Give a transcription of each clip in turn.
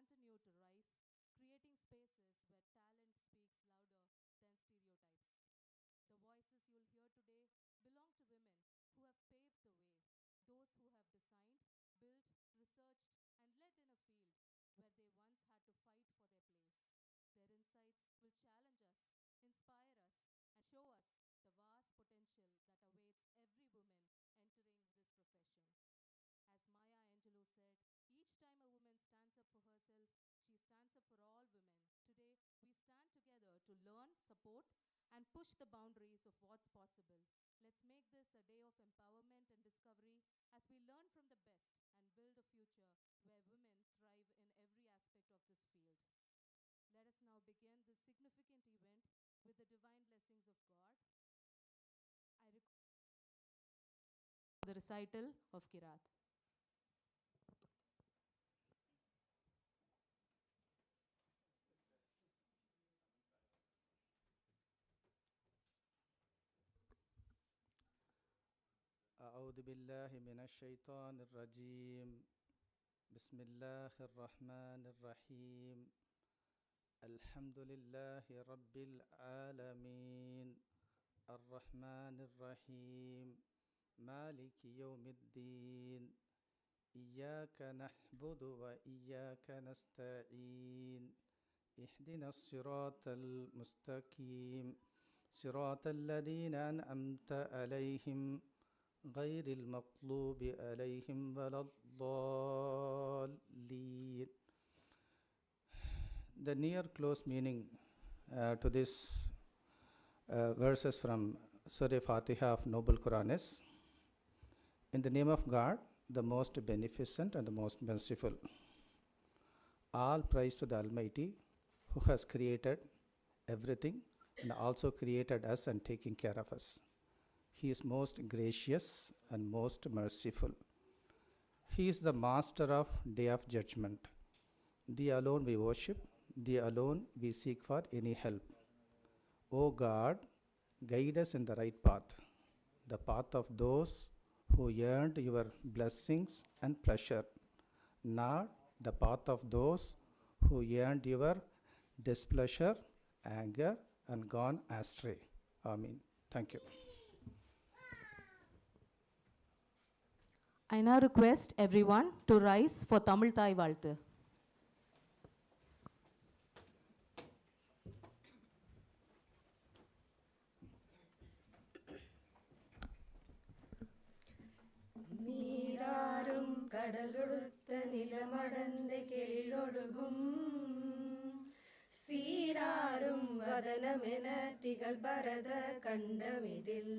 continue to rise, creating spaces where talent speaks louder than stereotypes. The voices you'll hear today belong to women who have paved the way, those who have designed, built, researched, and led in a field where they once had to fight for their place. Their insights will challenge us, inspire us, and show us the vast potential that awaits every woman entering this profession. As Maya Angelou said, each time a woman stands up for herself, she stands up for all women. Today, we stand together to learn, support, and push the boundaries of what's possible. Let's make this a day of empowerment and discovery as we learn from the best and build a future where women thrive in every aspect of this field. Let us now begin this significant event with the divine blessings of God. I request the recital of Kirat. أعوذ بالله من الشيطان الرجيم. بسم الله الرحمن الرحيم. الحمد لله رب العالمين الرحمن الرحيم مالك يوم الدين إياك نعبد وإياك نستعين اهدنا الصراط المستقيم صراط الذين أنعمت عليهم غير المغضوب عليهم ولا الضالين. The near close meaning to this verses from Surah Fatiha of Noble Quran is: in the name of God, the most beneficent and the most merciful. All praise to the Almighty who has created everything and also created us and taking care of us. He is most gracious and most merciful. He is the master of day of judgment. Thee alone we worship, thee alone we seek for any help. O God, guide us in the right path, the path of those who yearned your blessings and pleasure, not the path of those who yearned your displeasure, anger, and gone astray. Amen. Thank you. I now request everyone to rise for Tamil Thai Valthu. நீராறும் கடலொடுத்த நிலமடந்த கெழிலொழுகும் சீராறும் வதனமென திகழ் பரத கண்டமிதில்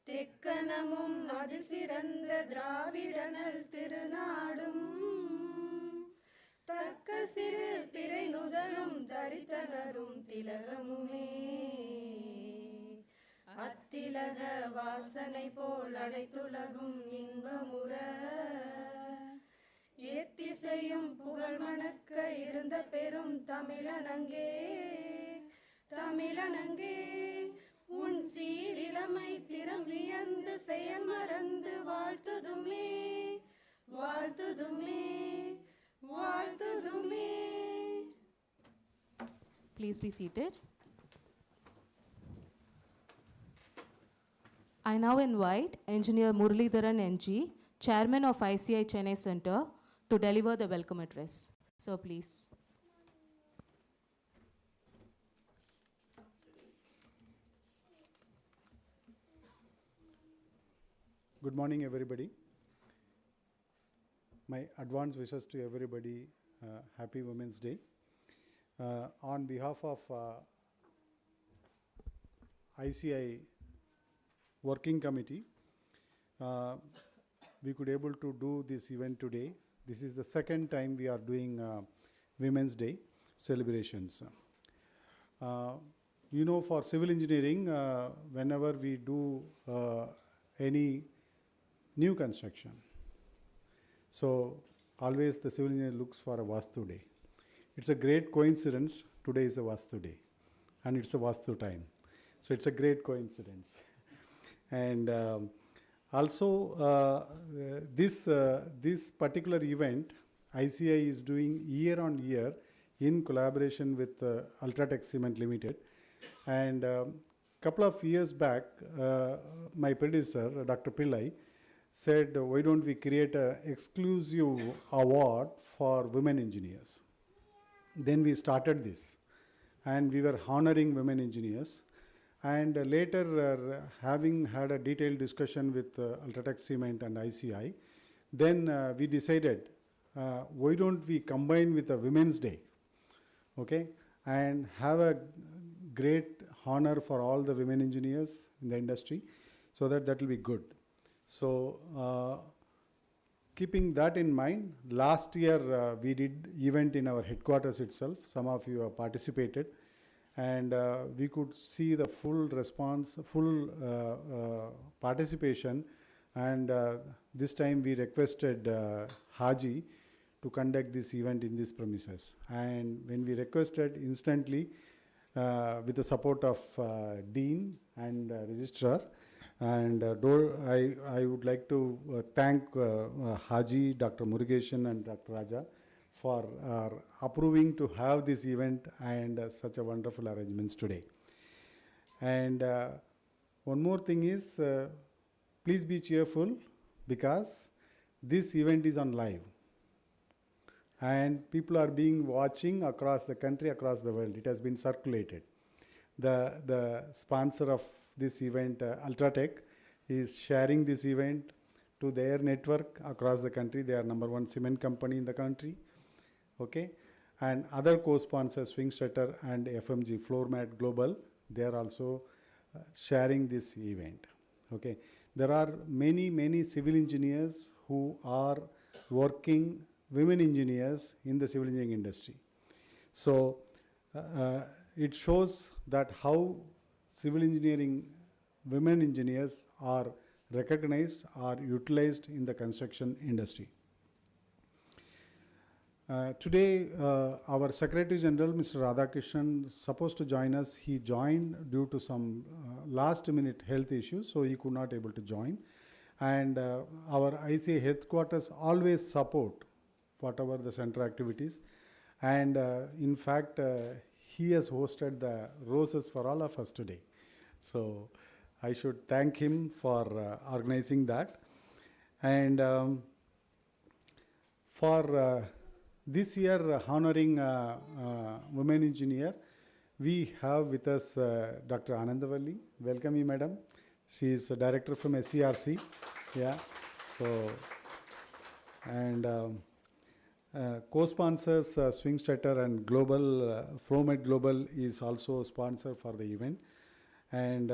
தெக்கணமும் அது சிறந்த திராவிடனல் திருநாடும் தக்க சிறு பிறை நுதலும் தரித்தனரும் திலகமுமே அத்திலக வாசனை போல் அனைத்துலகும் இன்பமுற எத்திசையும் புகழ் மணக்க இருந்த பெரும் தமிழனங்கே தமிழனங்கே உன் சீரிழமை திறம் வியந்து செயல் மறந்து வாழ்த்துதுமே வாழ்த்துதுமே வாழ்த்துதுமே. Please be seated. I now invite Engineer Muralidharan NG, Chairman of ICI Chennai Centre, to deliver the welcome address. So please. Good morning, everybody. My advance wishes to everybody. Happy Women's Day. On behalf of ICI Working Committee, we could able to do this event today. This is the second time we are doing Women's Day celebrations. For civil engineering, whenever we do any new construction, so always the civil engineer looks for a Vastu day. It's a great coincidence. Today is a Vastu day and it's a Vastu time. So it's a great coincidence. And also this particular event ICI is doing year on year in collaboration with Ultratech Cement Limited. And couple of years back, my predecessor, Dr. Pillai, said, why don't we create an exclusive award for women engineers? Then we started this, and we were honoring women engineers. And later, having had a detailed discussion with Ultratech Cement and ICI, then we decided, why don't we combine with a Women's Day, okay, and have a great honor for all the women engineers in the industry, so that will be good. So keeping that in mind, last year we did event in our headquarters itself. Some of you have participated, and we could see the full response, full participation. And this time we requested Haji to conduct this event in these premises. And when we requested, instantly, with the support of Dean and Registrar, and I would like to thank Haji, Dr. Murugeshan and Dr. Raja for approving to have this event and such a wonderful arrangements today. And one more thing is, please be cheerful, because this event is on live. And people are being watching across the country, across the world. It has been circulated. The sponsor of this event, Ultratech, is sharing this event to their network across the country. They are #1 cement company in the country. Okay, and other co-sponsors, Swingsetter and FMG, Floormat Global, they are also sharing this event. Okay, there are many civil engineers who are working, women engineers in the civil engineering industry. So it shows that how civil engineering women engineers are recognized or utilized in the construction industry. Today, our Secretary General, Mr. Radhakrishnan, is supposed to join us. He joined due to some last-minute health issues, so he could not able to join. And our ICA headquarters always support whatever the center activities. And in fact, he has hosted the roses for all of us today. So I should thank him for organizing that. And for this year, honoring women engineer, we have with us Dr. Anandavalli. Welcome you, madam. She is a director from SCRC. Yeah. So, and co-sponsors Swingsetter and Global, Floormat Global is also a sponsor for the event. And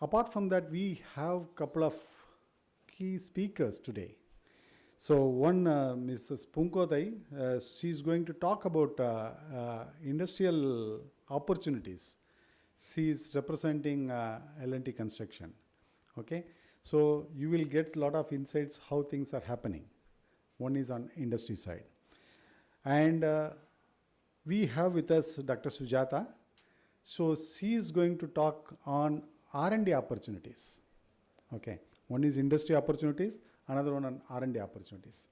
apart from that, we have a couple of key speakers today. So one, Mrs. Punkodai, she's going to talk about industrial opportunities. She is representing L&T Construction. Okay, so you will get a lot of insights how things are happening. One is on industry side. And we have with us Dr. Sujata. So she is going to talk on R&D opportunities. Okay, one is industry opportunities, another one on R&D opportunities.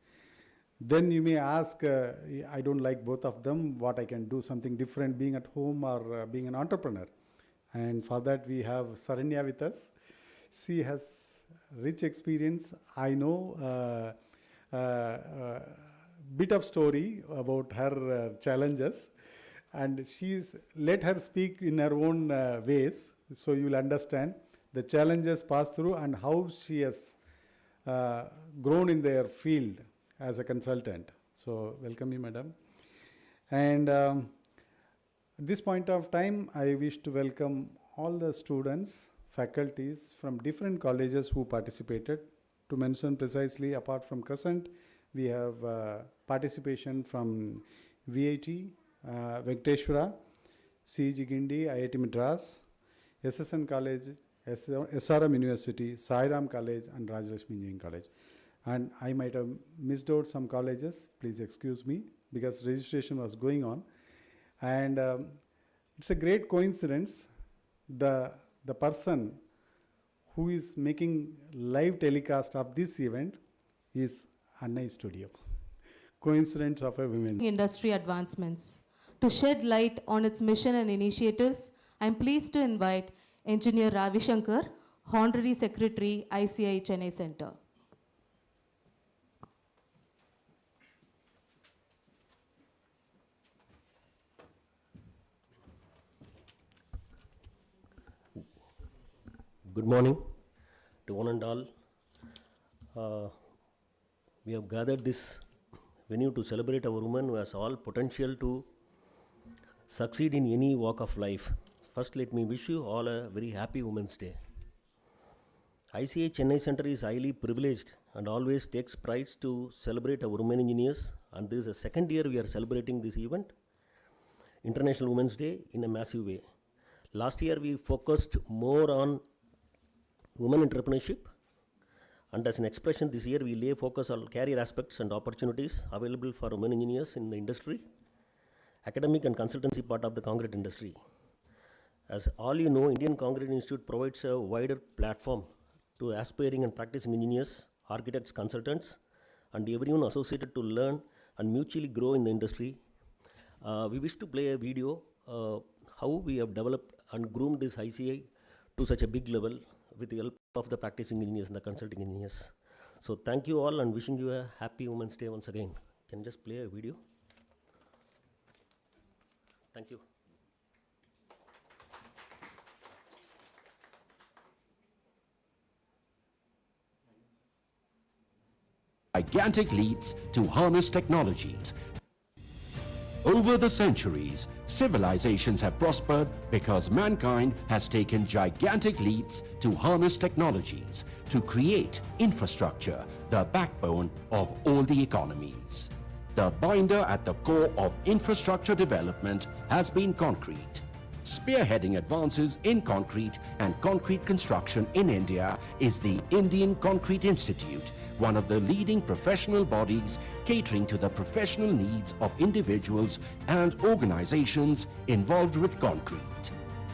Then you may ask, I don't like both of them, what I can do something different being at home or being an entrepreneur. And for that we have Saranya with us. She has rich experience. I know bit of story about her challenges, and she's let her speak in her own ways, so you will understand the challenges passed through and how she has grown in their field as a consultant. So welcome you, madam. And at this point of time, I wish to welcome all the students, faculties from different colleges who participated. To mention precisely, apart from Crescent, we have participation from VIT, Venkateshwara, CG Gindi, IIT Madras, SSN College, SRM University, Sairam College, and Rajalakshmi Engineering College. And I might have missed out some colleges, please excuse me, because registration was going on. And it's a great coincidence, the person who is making live telecast of this event is Annai Studio. Coincidence of a women. Industry advancements. To shed light on its mission and initiatives, I am pleased to invite Engineer Ravi Shankar, Honorary Secretary, ICI Chennai Centre. Good morning to one and all. We have gathered this venue to celebrate our women who has all potential to succeed in any walk of life. First, let me wish you all a very happy Women's Day. ICI Chennai Centre is highly privileged and always takes pride to celebrate our women engineers, and this is the second year we are celebrating this event, International Women's Day, in a massive way. Last year we focused more on women entrepreneurship, and as an expression this year we lay focus on career aspects and opportunities available for women engineers in the industry, academic and consultancy part of the concrete industry. As all you know, Indian Concrete Institute provides a wider platform to aspiring and practicing engineers, architects, consultants, and everyone associated to learn and mutually grow in the industry. We wish to play a video how we have developed and groomed this ICI to such a big level with the help of the practicing engineers and the consulting engineers. So thank you all and wishing you a happy Women's Day once again. Can you just play a video? Thank you. Gigantic leaps to harness technologies. Over the centuries, civilizations have prospered because mankind has taken gigantic leaps to harness technologies to create infrastructure, the backbone of all the economies. The binder at the core of infrastructure development has been concrete. Spearheading advances in concrete and concrete construction in India is the Indian Concrete Institute, one of the leading professional bodies catering to the professional needs of individuals and organizations involved with concrete.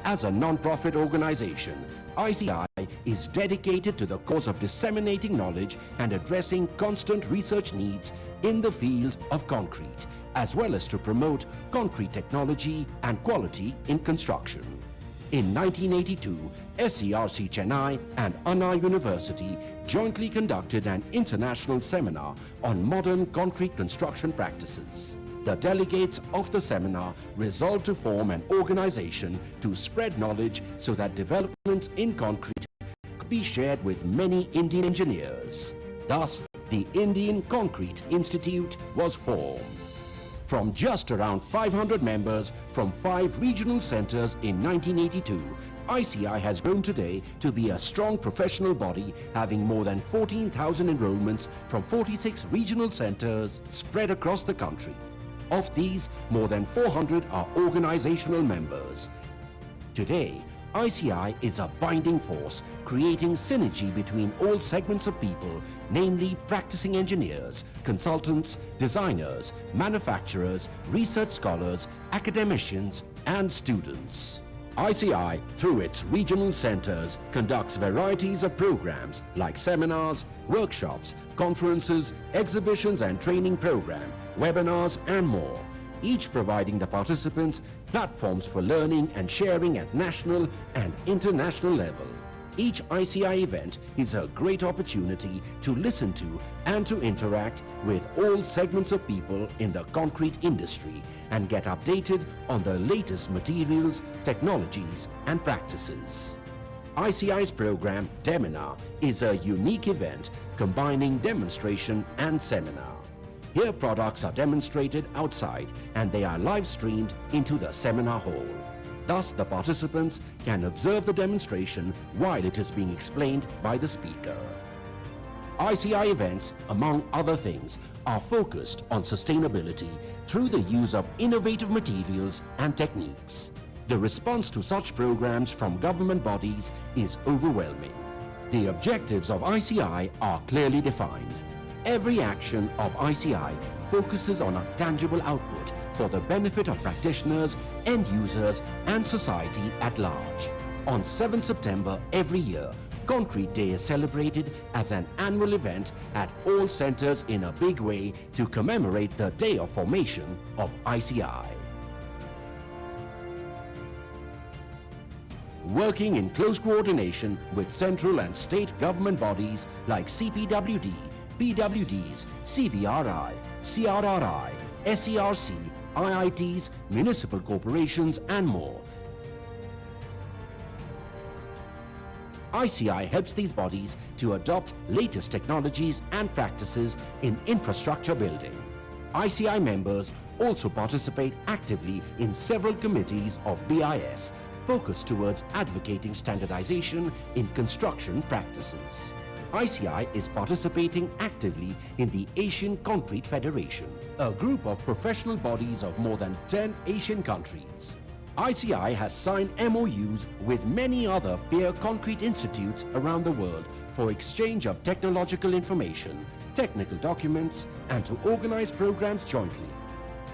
As a non-profit organization, ICI is dedicated to the cause of disseminating knowledge and addressing constant research needs in the field of concrete, as well as to promote concrete technology and quality in construction. In 1982, SERC Chennai and Anna University jointly conducted an international seminar on modern concrete construction practices. The delegates of the seminar resolved to form an organization to spread knowledge so that developments in concrete could be shared with many Indian engineers. Thus, the Indian Concrete Institute was formed. From just around 500 members from 5 regional centers in 1982, ICI has grown today to be a strong professional body having more than 14,000 enrollments from 46 regional centers spread across the country. Of these, more than 400 are organizational members. Today, ICI is a binding force, creating synergy between all segments of people, namely practicing engineers, consultants, designers, manufacturers, research scholars, academicians, and students. ICI, through its regional centers, conducts varieties of programs like seminars, workshops, conferences, exhibitions and training program, webinars, and more, each providing the participants platforms for learning and sharing at national and international level. Each ICI event is a great opportunity to listen to and to interact with all segments of people in the concrete industry and get updated on the latest materials, technologies, and practices. ICI's program, Deminar, is a unique event combining demonstration and seminar. Here products are demonstrated outside and they are live streamed into the seminar hall. Thus, the participants can observe the demonstration while it is being explained by the speaker. ICI events, among other things, are focused on sustainability through the use of innovative materials and techniques. The response to such programs from government bodies is overwhelming. The objectives of ICI are clearly defined. Every action of ICI focuses on a tangible output for the benefit of practitioners, end users, and society at large. On 7 September every year, Concrete Day is celebrated as an annual event at all centers in a big way to commemorate the day of formation of ICI. Working in close coordination with central and state government bodies like CPWD, PWDs, CBRI, CRRI, SERC, IITs, municipal corporations and more. ICI helps these bodies to adopt latest technologies and practices in infrastructure building. ICI members also participate actively in several committees of BIS focused towards advocating standardization in construction practices. ICI is participating actively in the Asian Concrete Federation, a group of professional bodies of more than 10 Asian countries. ICI has signed MOUs with many other peer concrete institutes around the world for exchange of technological information, technical documents, and to organize programs jointly.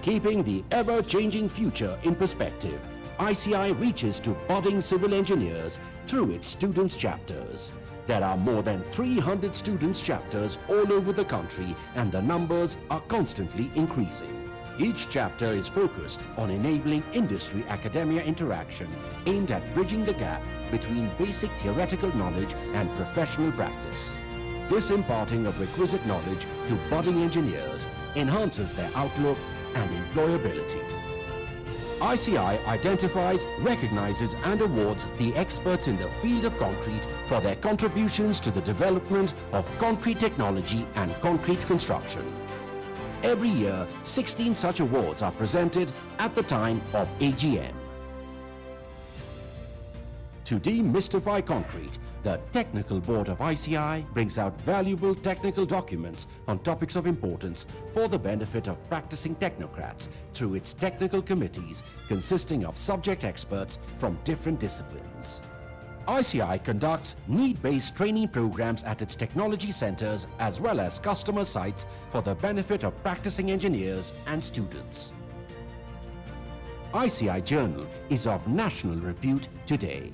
Keeping the ever-changing future in perspective, ICI reaches to budding civil engineers through its students' chapters. There are more than 300 students' chapters all over the country, and the numbers are constantly increasing. Each chapter is focused on enabling industry-academia interaction aimed at bridging the gap between basic theoretical knowledge and professional practice. This imparting of requisite knowledge to budding engineers enhances their outlook and employability. ICI identifies, recognizes and awards the experts in the field of concrete for their contributions to the development of concrete technology and concrete construction. Every year, 16 such awards are presented at the time of AGM. To demystify concrete, the Technical Board of ICI brings out valuable technical documents on topics of importance for the benefit of practicing technocrats through its technical committees consisting of subject experts from different disciplines. ICI conducts need-based training programs at its technology centers as well as customer sites for the benefit of practicing engineers and students. ICI Journal is of national repute today.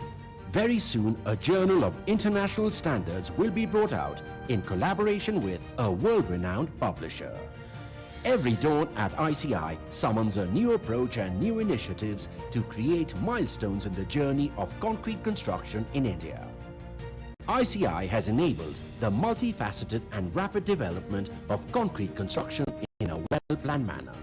Very soon, a journal of international standards will be brought out in collaboration with a world-renowned publisher. Every dawn at ICI summons a new approach and new initiatives to create milestones in the journey of concrete construction in India. ICI has enabled the multifaceted and rapid development of concrete construction in a well-planned manner.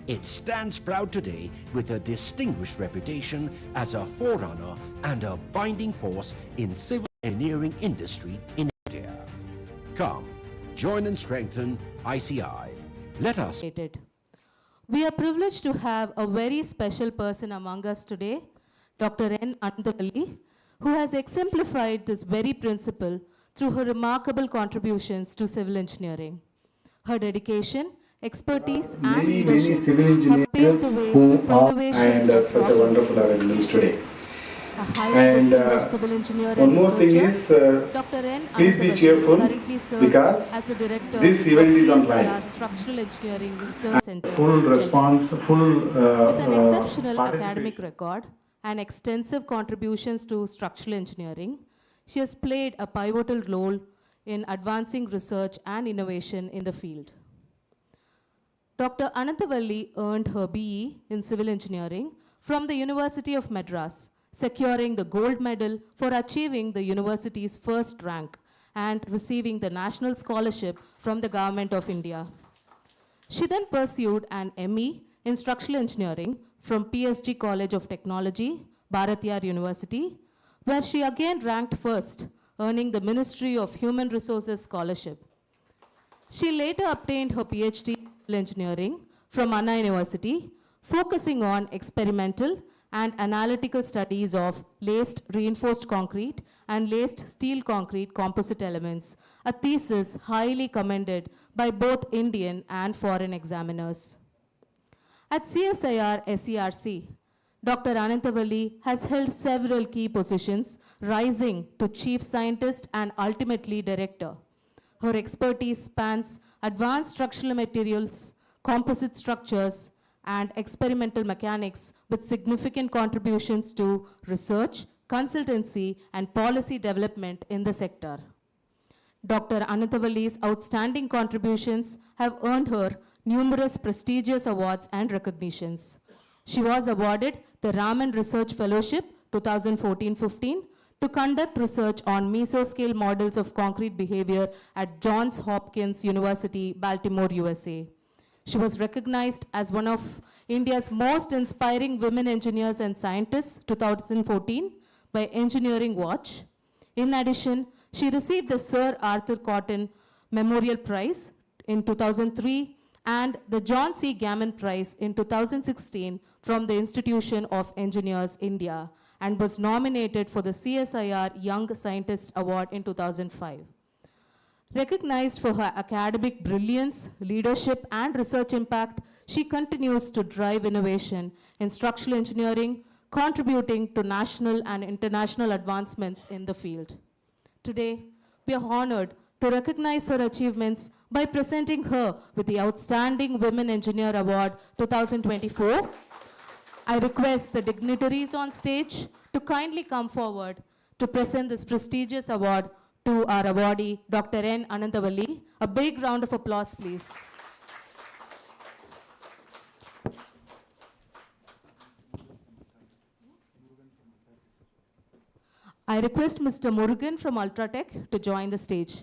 It stands proud today with a distinguished reputation as a forerunner and a binding force in civil engineering industry in India. Come, join and strengthen ICI. Let us. We are privileged to have a very special person among us today, Dr. N. Anandavalli, who has exemplified this very principle through her remarkable contributions to civil engineering. Her dedication, expertise and leadership many civil have paved the engineers way who for are innovation and and such a progress. wonderful arrangements today. A highly And distinguished civil engineer one and more thing researcher, is, Dr. N. please be Anandavalli cheerful currently serves because as the director this of event is CSIR online. Structural Engineering Research Centre. Full Chennai. response, full With an exceptional participation. academic record and extensive contributions to structural engineering, she has played a pivotal role in advancing research and innovation in the field. Dr. Anandavalli earned her BE in civil engineering from the University of Madras, securing the gold medal for achieving the university's first rank and receiving the national scholarship from the Government of India. She then pursued an ME in structural engineering from PSG College of Technology, Bharatiyar University, where she again ranked first, earning the Ministry of Human Resources Scholarship. She later obtained her PhD in civil engineering from Anna University, focusing on experimental and analytical studies of laced reinforced concrete and laced steel concrete composite elements, a thesis highly commended by both Indian and foreign examiners. At CSIR SERC, Dr. Anandavalli has held several key positions, rising to chief scientist and ultimately director. Her expertise spans advanced structural materials, composite structures, and experimental mechanics with significant contributions to research, consultancy, and policy development in the sector. Dr. Ananthavali's outstanding contributions have earned her numerous prestigious awards and recognitions. She was awarded the Raman Research Fellowship 2014-15 to conduct research on mesoscale models of concrete behavior at Johns Hopkins University, Baltimore, USA. She was recognized as one of India's most inspiring women engineers and scientists 2014 by Engineering Watch. In addition, she received the Sir Arthur Cotton Memorial Prize in 2003 and the John C. Gammon Prize in 2016 from the Institution of Engineers, India, and was nominated for the CSIR Young Scientist Award in 2005. Recognized for her academic brilliance, leadership, and research impact, she continues to drive innovation in structural engineering, contributing to national and international advancements in the field. Today, we are honored to recognize her achievements by presenting her with the Outstanding Women Engineer Award 2024. I request the dignitaries on stage to kindly come forward to present this prestigious award to our awardee, Dr. N. Ananthavalli. A big round of applause, please. I request Mr. Murugan from Ultratech to join the stage.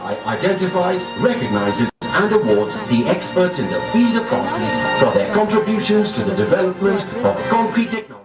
Identifies, recognizes and awards the experts in the field of concrete for their contributions to the development of concrete technology.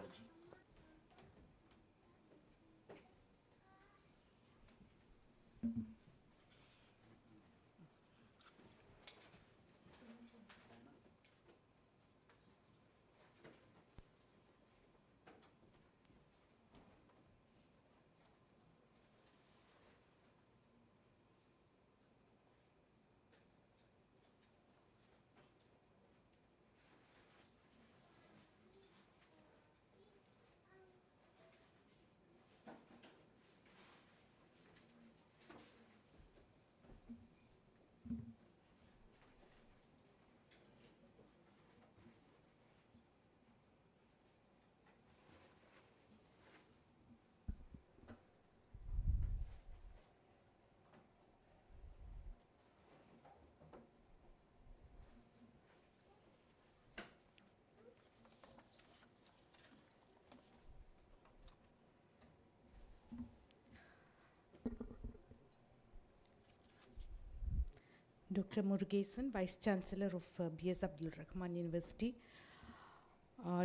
Dr. Murugesan, Vice Chancellor of B.S. Abdul Rahman University,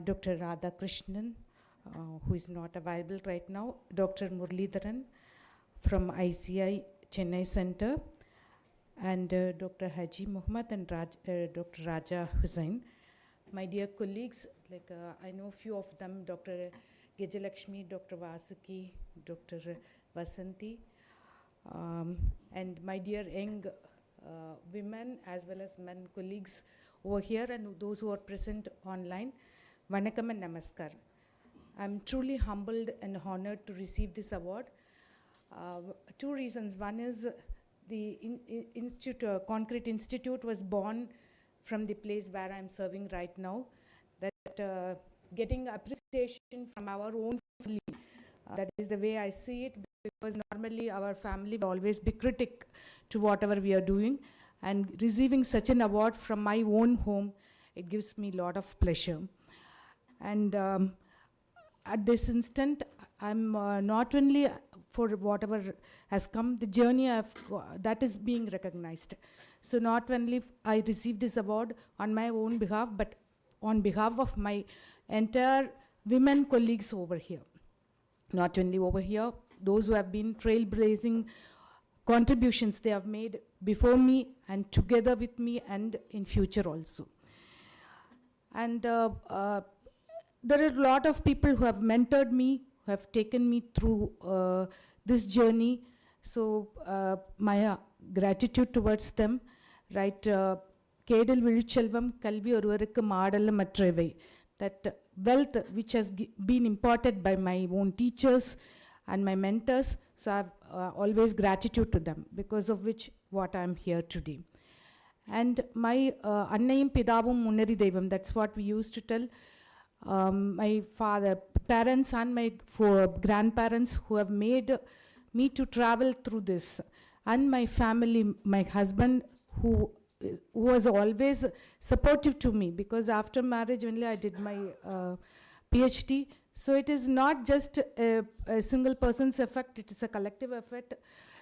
Dr. Radha Krishnan, who is not available right now, Dr. Muralidharan from ICI Chennai Centre, and Dr. Haji Muhammad and Dr. Raja Hussain. My dear colleagues, I know a few of them, Dr. Gejalakshmi, Dr. Vasuki, Dr. Vasanti, and my dear young women as well as men colleagues over here and those who are present online. Vanakkam and Namaskar. I'm truly humbled and honored to receive this award. Two reasons. One is the Concrete Institute was born from the place where I'm serving right now. That getting appreciation from our own family. That is the way I see it, because normally our family will always be critic to whatever we are doing, and receiving such an award from my own home, it gives me a lot of pleasure. And at this instant, I'm not only for whatever has come, the journey that is being recognized. So not only I received this award on my own behalf, but on behalf of my entire women colleagues over here. Not only over here, those who have been trailblazing contributions they have made before me and together with me and in future also. And there are a lot of people who have mentored me, who have taken me through this journey. So my gratitude towards them, right? Kedil Vizhchelvam Kalvi Oruvarukku Maadala Matrevai. That wealth which has been imparted by my own teachers and my mentors. So I have always gratitude to them, because of which what I am here today. And my Annayum Pidavum Munnari Devam, that's what we used to tell. My parents and my grandparents who have made me to travel through this. And my family, my husband who was always supportive to me, because after marriage only I did my PhD. So it is not just a single person's effect, it is a collective effort.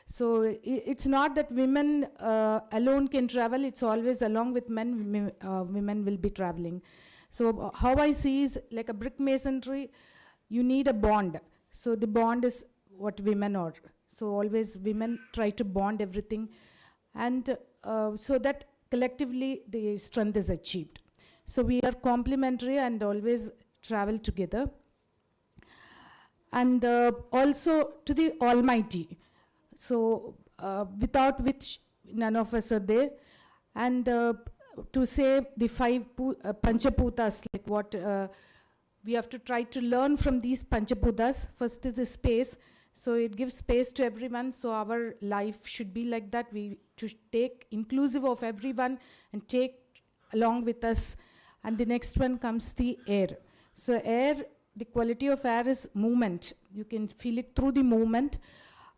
So it's not that women alone can travel, it's always along with men, women will be traveling. So how I see is like a brick masonry, you need a bond. So the bond is what women are. So always women try to bond everything, and so that collectively the strength is achieved. So we are complementary and always travel together. And also to the Almighty. So without which none of us are there. And to say the 5 Panchaputas, like what we have to try to learn from these Panchaputas. First is the space. So it gives space to everyone. So our life should be like that. We should take inclusive of everyone and take along with us. And the next one comes the air. So air, the quality of air is movement. You can feel it through the movement.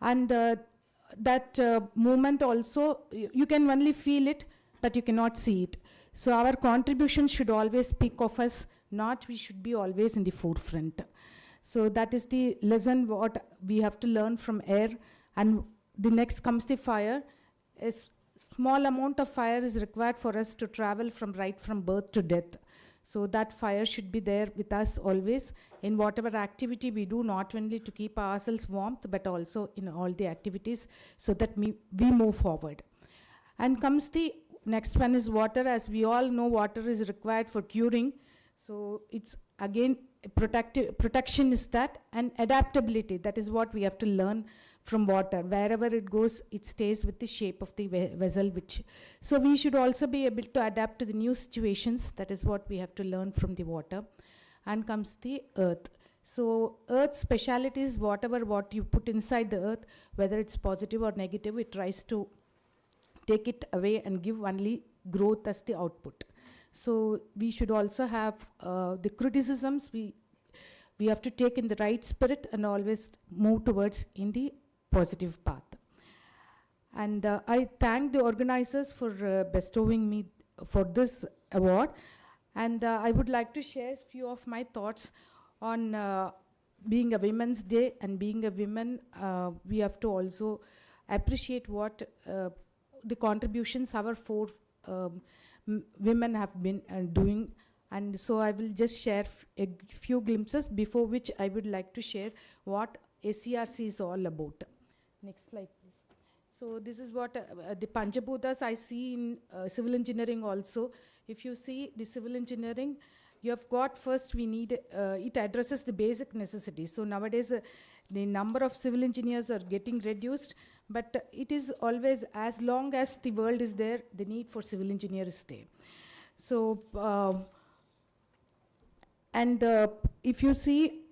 And that movement also, you can only feel it, but you cannot see it. So our contribution should always speak of us, not we should be always in the forefront. So that is the lesson what we have to learn from air. And the next comes the fire. A small amount of fire is required for us to travel from birth to death. So that fire should be there with us always in whatever activity we do, not only to keep ourselves warmth, but also in all the activities, so that we move forward. And comes the next one is water. As we all know, water is required for curing. So it's again protection is that, and adaptability. That is what we have to learn from water. Wherever it goes, it stays with the shape of the vessel. So we should also be able to adapt to the new situations. That is what we have to learn from the water. And comes the earth. So earth's speciality is what you put inside the earth, whether it's positive or negative, it tries to take it away and give only growth as the output. So we should also have the criticisms we have to take in the right spirit and always move towards in the positive path. And I thank the organizers for bestowing me for this award. And I would like to share a few of my thoughts on being a Women's Day and being a woman. We have to also appreciate what the contributions our 4 women have been doing. And so I will just share a few glimpses, before which I would like to share what ACRC is all about. Next slide, please. So this is what the Panchaputas I see in civil engineering also. If you see the civil engineering, you have got first we need, it addresses the basic necessities. So nowadays the number of civil engineers are getting reduced, but it is always, as long as the world is there, the need for civil engineer is there. So, if you see,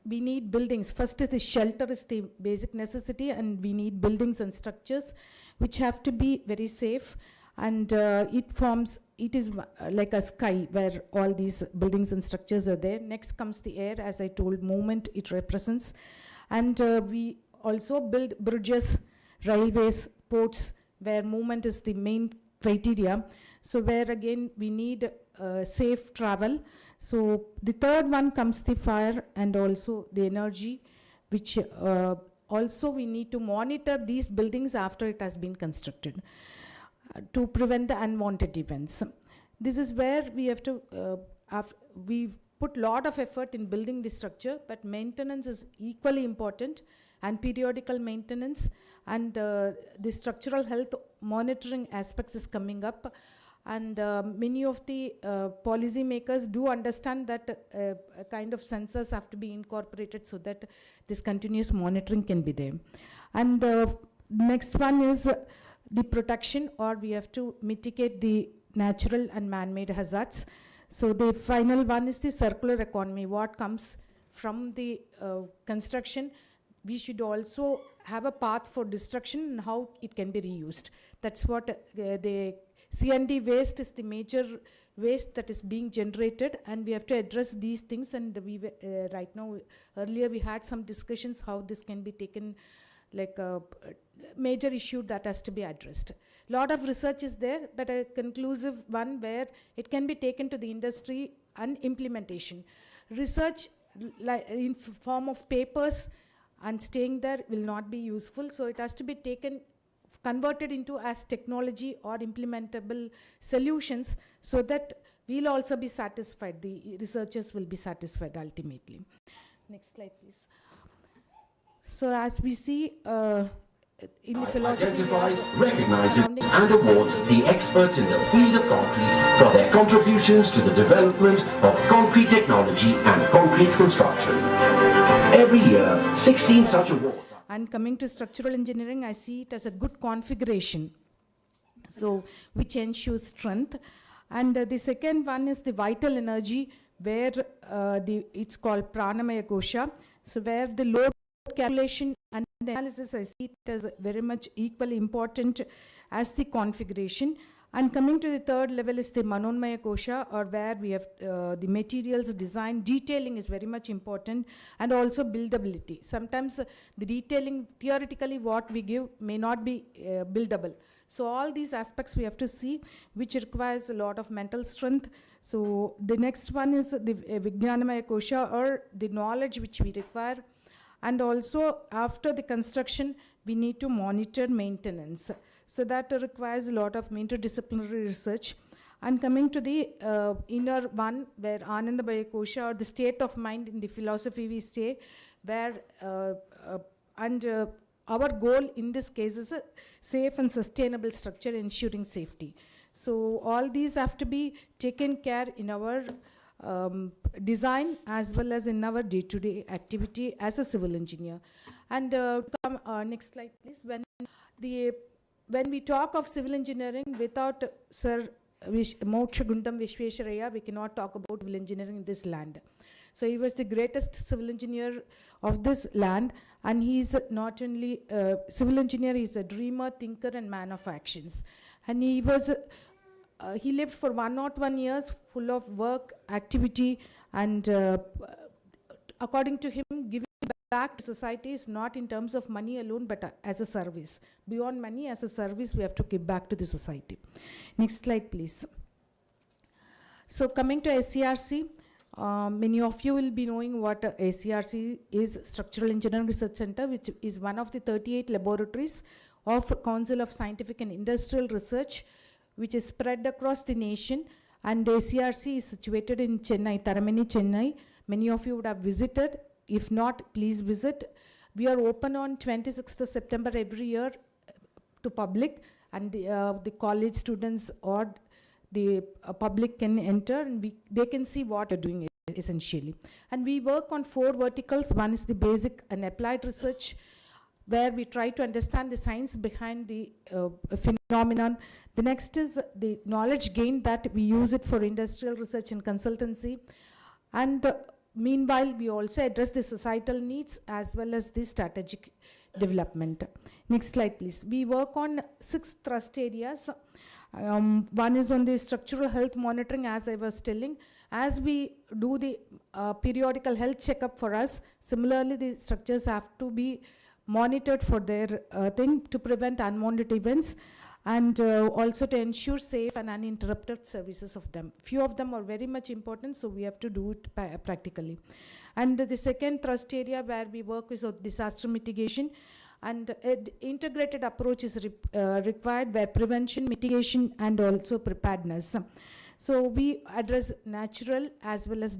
we need buildings. First is the shelter is the basic necessity, and we need buildings and structures which have to be very safe. And it is like a sky where all these buildings and structures are there. Next comes the air, as I told, movement it represents. And we also build bridges, railways, ports, where movement is the main criteria. So where again we need safe travel. So the third one comes the fire and also the energy, which also we need to monitor these buildings after it has been constructed to prevent the unwanted events. This is where we have to, we've put lot of effort in building the structure, but maintenance is equally important, and periodical maintenance and the structural health monitoring aspects is coming up. And many of the policy makers do understand that a kind of sensors have to be incorporated so that this continuous monitoring can be there. And next one is the protection, or we have to mitigate the natural and man-made hazards. So the final one is the circular economy. What comes from the construction, we should also have a path for destruction and how it can be reused. That's what the C&D waste is the major waste that is being generated, and we have to address these things. And we right now, earlier we had some discussions how this can be taken, like a major issue that has to be addressed. Lot of research is there, but a conclusive one where it can be taken to the industry and implementation. Research in form of papers and staying there will not be useful, so it has to be taken, converted into as technology or implementable solutions, so that we'll also be satisfied, the researchers will be satisfied ultimately. Next slide, please. So as we see in the philosophy, identifies, recognizes and awards the experts in the field of concrete for their contributions to the development of concrete technology and concrete construction. Every year, 16 such awards. And coming to structural engineering, I see it as a good configuration, so which ensures strength. And the second one is the vital energy, where it's called pranamaya kosha. So where the load calculation and the analysis, I see it as very much equally important as the configuration. And coming to the third level is the Manonmaya Kosha, or where we have the materials design, detailing is very much important, and also buildability. Sometimes the detailing, theoretically what we give may not be buildable. So all these aspects we have to see, which requires a lot of mental strength. So the next one is the Vijnanamaya Kosha, or the knowledge which we require. And also after the construction, we need to monitor maintenance. So that requires a lot of interdisciplinary research. And coming to the inner one, where Anandabhaya Kosha, or the state of mind in the philosophy we say, where our goal in this case is a safe and sustainable structure ensuring safety. So all these have to be taken care in our design as well as in our day-to-day activity as a civil engineer. And next slide please. When we talk of civil engineering, without Sir Moksha Gundam Vishwesharaya, we cannot talk about civil engineering in this land. So he was the greatest civil engineer of this land, and he's not only a civil engineer, he's a dreamer, thinker and man of actions. And he was he lived for 101 years full of work, activity, and according to him, giving back to society is not in terms of money alone, but as a service. Beyond money, as a service, we have to give back to the society. Next slide, please. So coming to SCRC, many of you will be knowing what SCRC is, Structural Engineering Research Centre, which is one of the 38 laboratories of Council of Scientific and Industrial Research, which is spread across the nation. And SCRC is situated in Chennai, Taramani, Chennai. Many of you would have visited. If not, please visit. We are open on 26th September every year to public, and the college students or the public can enter, and they can see what we're doing essentially. And we work on 4 verticals. One is the basic and applied research, where we try to understand the science behind the phenomenon. The next is the knowledge gain, that we use it for industrial research and consultancy. And meanwhile, we also address the societal needs as well as the strategic development. Next slide, please. We work on 6 thrust areas. One is on the structural health monitoring, as I was telling. As we do the periodical health checkup for us, similarly, the structures have to be monitored for their thing to prevent unwanted events, and also to ensure safe and uninterrupted services of them. Few of them are very much important, so we have to do it practically. And the second thrust area where we work is on disaster mitigation, and integrated approach is required where prevention, mitigation, and also preparedness. So we address natural as well as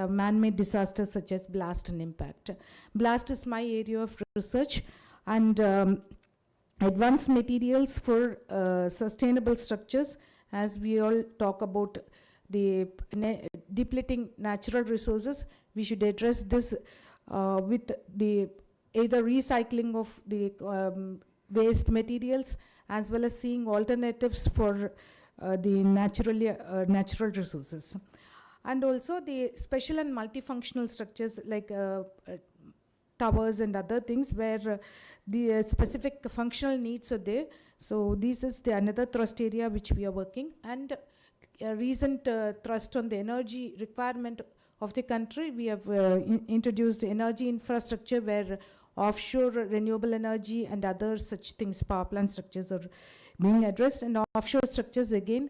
man-made disasters such as blast and impact. Blast is my area of research, and advanced materials for sustainable structures, as we all talk about the depleting natural resources. We should address this with the either recycling of the waste materials as well as seeing alternatives for the natural resources. And also the special and multifunctional structures like towers and other things where the specific functional needs are there. So this is the another thrust area which we are working. And a recent thrust on the energy requirement of the country, we have introduced energy infrastructure where offshore renewable energy and other such things, power plant structures are being addressed. And offshore structures, again,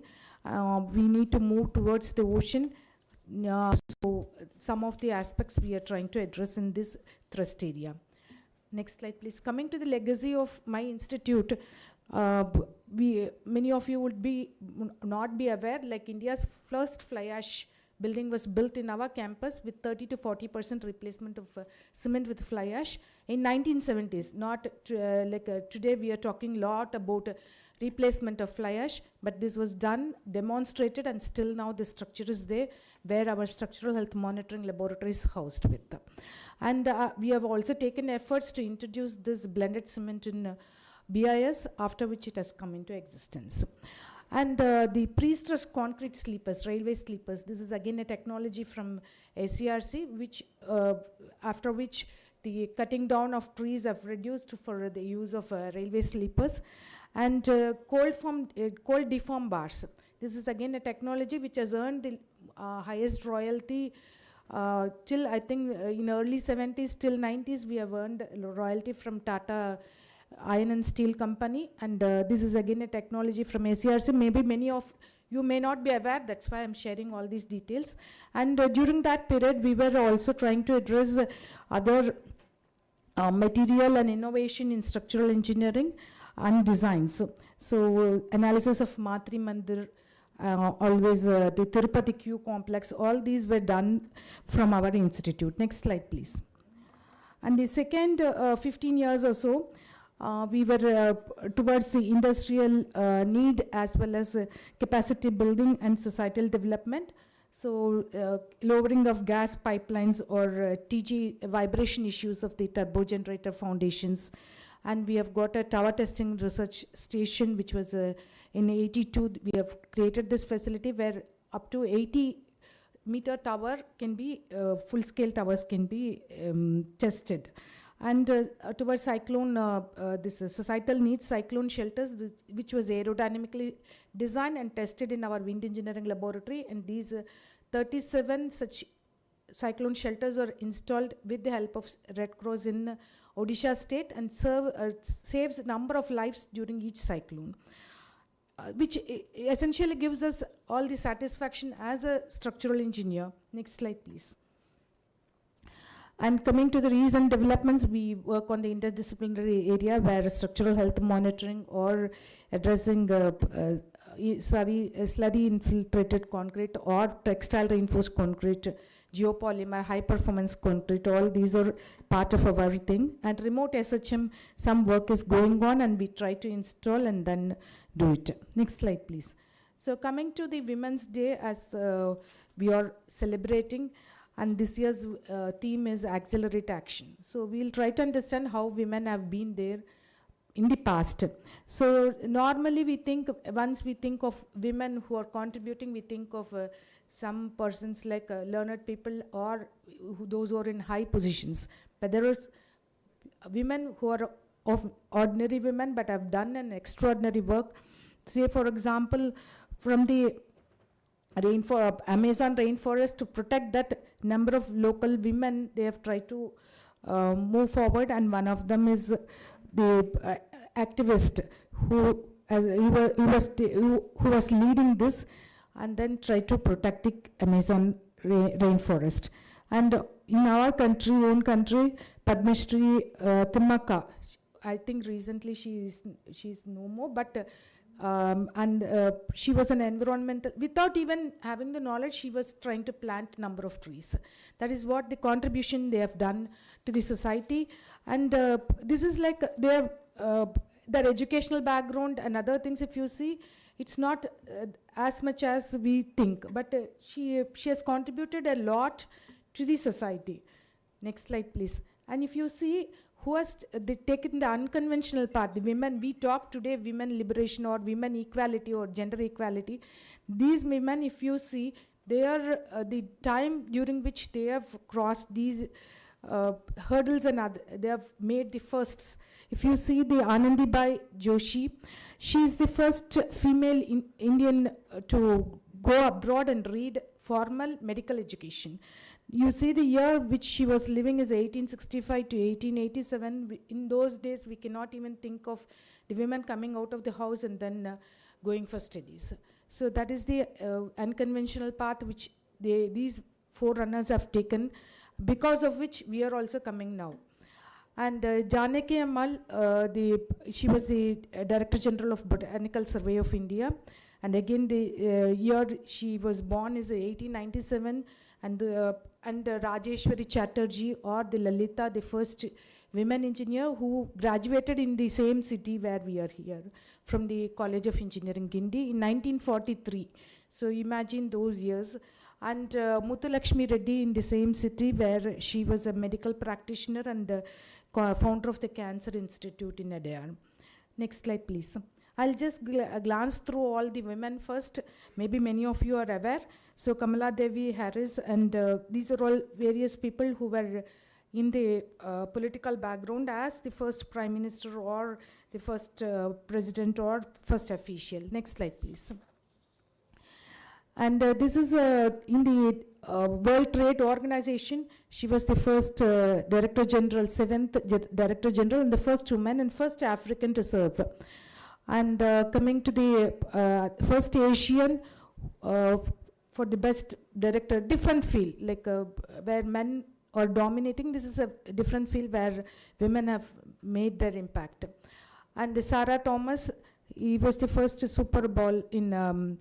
we need to move towards the ocean. So some of the aspects we are trying to address in this thrust area. Next slide, please. Coming to the legacy of my institute, many of you would not be aware, like India's first fly ash building was built in our campus with 30 to 40% replacement of cement with fly ash in 1970s. Not today we are talking a lot about replacement of fly ash, but this was done, demonstrated, and still now the structure is there where our structural health monitoring laboratory is housed with. And we have also taken efforts to introduce this blended cement in BIS, after which it has come into existence. And the pre-stressed concrete sleepers, railway sleepers, this is again a technology from ACRC, which after which the cutting down of trees have reduced for the use of railway sleepers. And cold deform bars. This is again a technology which has earned the highest royalty till I think in early 70s till 90s we have earned royalty from Tata Iron and Steel Company, and this is again a technology from ACRC. Maybe many of you may not be aware, that's why I'm sharing all these details. And during that period, we were also trying to address other material and innovation in structural engineering and designs. So analysis of Matri Mandir, always the Tirupati Q complex, all these were done from our institute. Next slide, please. And the second 15 years or so, we were towards the industrial need as well as capacity building and societal development. So lowering of gas pipelines or TG vibration issues of the turbo generator foundations. And we have got a tower testing research station, which was in 82. We have created this facility where up to 80-meter tower can be, full-scale towers can be tested. And towards cyclone, this societal needs, cyclone shelters, which was aerodynamically designed and tested in our wind engineering laboratory. And these 37 such cyclone shelters are installed with the help of Red Cross in Odisha state and saves a number of lives during each cyclone, which essentially gives us all the satisfaction as a structural engineer. Next slide, please. And coming to the recent developments, we work on the interdisciplinary area where structural health monitoring or addressing slurry infiltrated concrete or textile reinforced concrete, geopolymer, high performance concrete, all these are part of our thing. And remote SHM, some work is going on and we try to install and then do it. Next slide, please. So coming to the Women's Day, as we are celebrating, and this year's theme is Accelerate Action. So we'll try to understand how women have been there in the past. So normally we think, once we think of women who are contributing, we think of some persons like learned people or those who are in high positions. But there are women who are of ordinary women but have done an extraordinary work. Say for example, from the Amazon rainforest, to protect that, number of local women, they have tried to move forward, and one of them is the activist who was leading this and then tried to protect the Amazon rainforest. And in our country, own country, Padma Shri Timmaka, I think recently she's no more, but she was an environmental, without even having the knowledge, she was trying to plant number of trees. That is what the contribution they have done to the society. And this is like their educational background and other things. If you see, it's not as much as we think, but she has contributed a lot to the society. Next slide, please. And if you see who has taken the unconventional path, the women, we talk today women liberation or women equality or gender equality. These women, if you see, they are the time during which they have crossed these hurdles and they have made the firsts. If you see the Anandibai Joshi, she is the first female Indian to go abroad and read formal medical education. You see the year which she was living is 1865 to 1887. In those days, we cannot even think of the women coming out of the house and then going for studies. So that is the unconventional path which these forerunners have taken, because of which we are also coming now. And Janaki Ammal, she was the Director General of Botanical Survey of India. And again, the year she was born is 1897. And Rajeshwari Chatterjee or the Lalita, the first women engineer who graduated in the same city where we are here, from the College of Engineering, Guindy, in 1943. So imagine those years. And Muthulakshmi Reddy in the same city where she was a medical practitioner and founder of the Cancer Institute in Adyar. Next slide, please. I'll just glance through all the women first. Maybe many of you are aware. So Kamala Devi Harris, and these are all various people who were in the political background as the first prime minister or the first president or first official. Next slide, please. And this is in the World Trade Organization. She was the first Director General, 7th Director General, and the first woman and first African to serve. And coming to the first Asian for the best director, different field, like where men are dominating. This is a different field where women have made their impact. And Sarah Thomas, he was the first Super Bowl in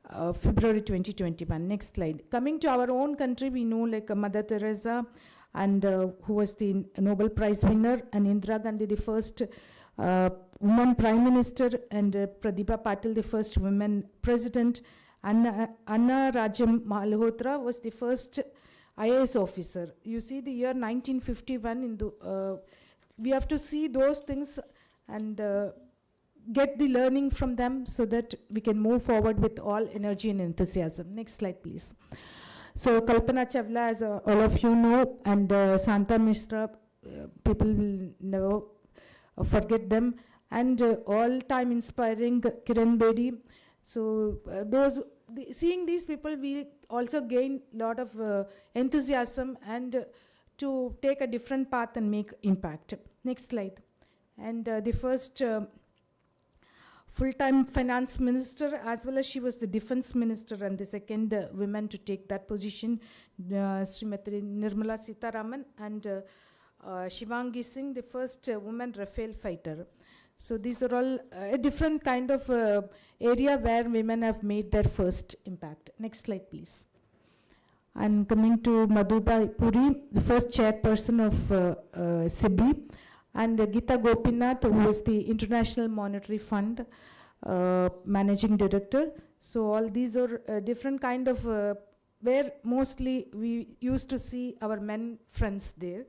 February 2021. Next slide. Coming to our own country, we know like Mother Teresa, and who was the Nobel Prize winner, and Indira Gandhi, the first woman prime minister, and Pratibha Patil, the first woman president. Anna Rajam Malhotra was the first IAS officer. You see the year 1951 in the, we have to see those things and get the learning from them so that we can move forward with all energy and enthusiasm. Next slide, please. So Kalpana Chawla, as all of you know, and Santa Mishra, people will never forget them, and all-time inspiring Kiran Bedi. So seeing these people, we also gain a lot of enthusiasm and to take a different path and make impact. Next slide. And the first full-time finance minister, as well as she was the defense minister and the second woman to take that position, Srimati Nirmala Sitharaman, and Shivangi Singh, the first woman Rafale fighter. So these are all a different kind of area where women have made their first impact. Next slide, please. And coming to Madhubai Puri, the first chairperson of SIBI, and Geeta Gopinath, who was the International Monetary Fund managing director. So all these are different kind of where mostly we used to see our men friends there.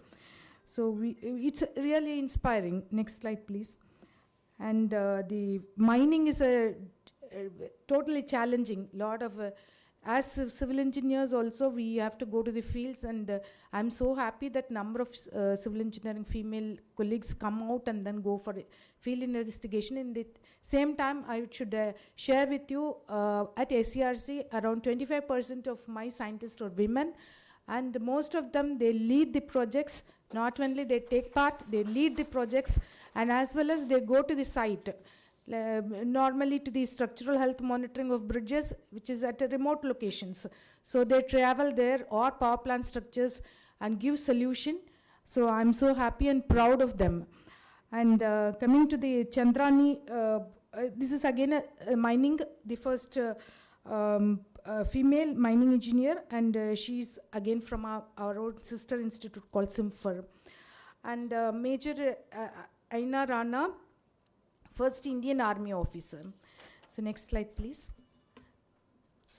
So it's really inspiring. Next slide, please. And the mining is totally challenging. Lot of as civil engineers also, we have to go to the fields, and I'm so happy that number of civil engineering female colleagues come out and then go for field investigation. In the same time, I should share with you at SCRC, around 25% of my scientists are women, and most of them, they lead the projects. Not only they take part, they lead the projects, and as well as they go to the site. normally to the structural health monitoring of bridges, which is at remote locations. So they travel there or power plant structures and give solution. So I'm so happy and proud of them. And coming to the Chandrani, this is again a mining, the first female mining engineer, and she's again from our own sister institute called SIMFER. And Major Aina Rana, first Indian Army officer. So next slide, please.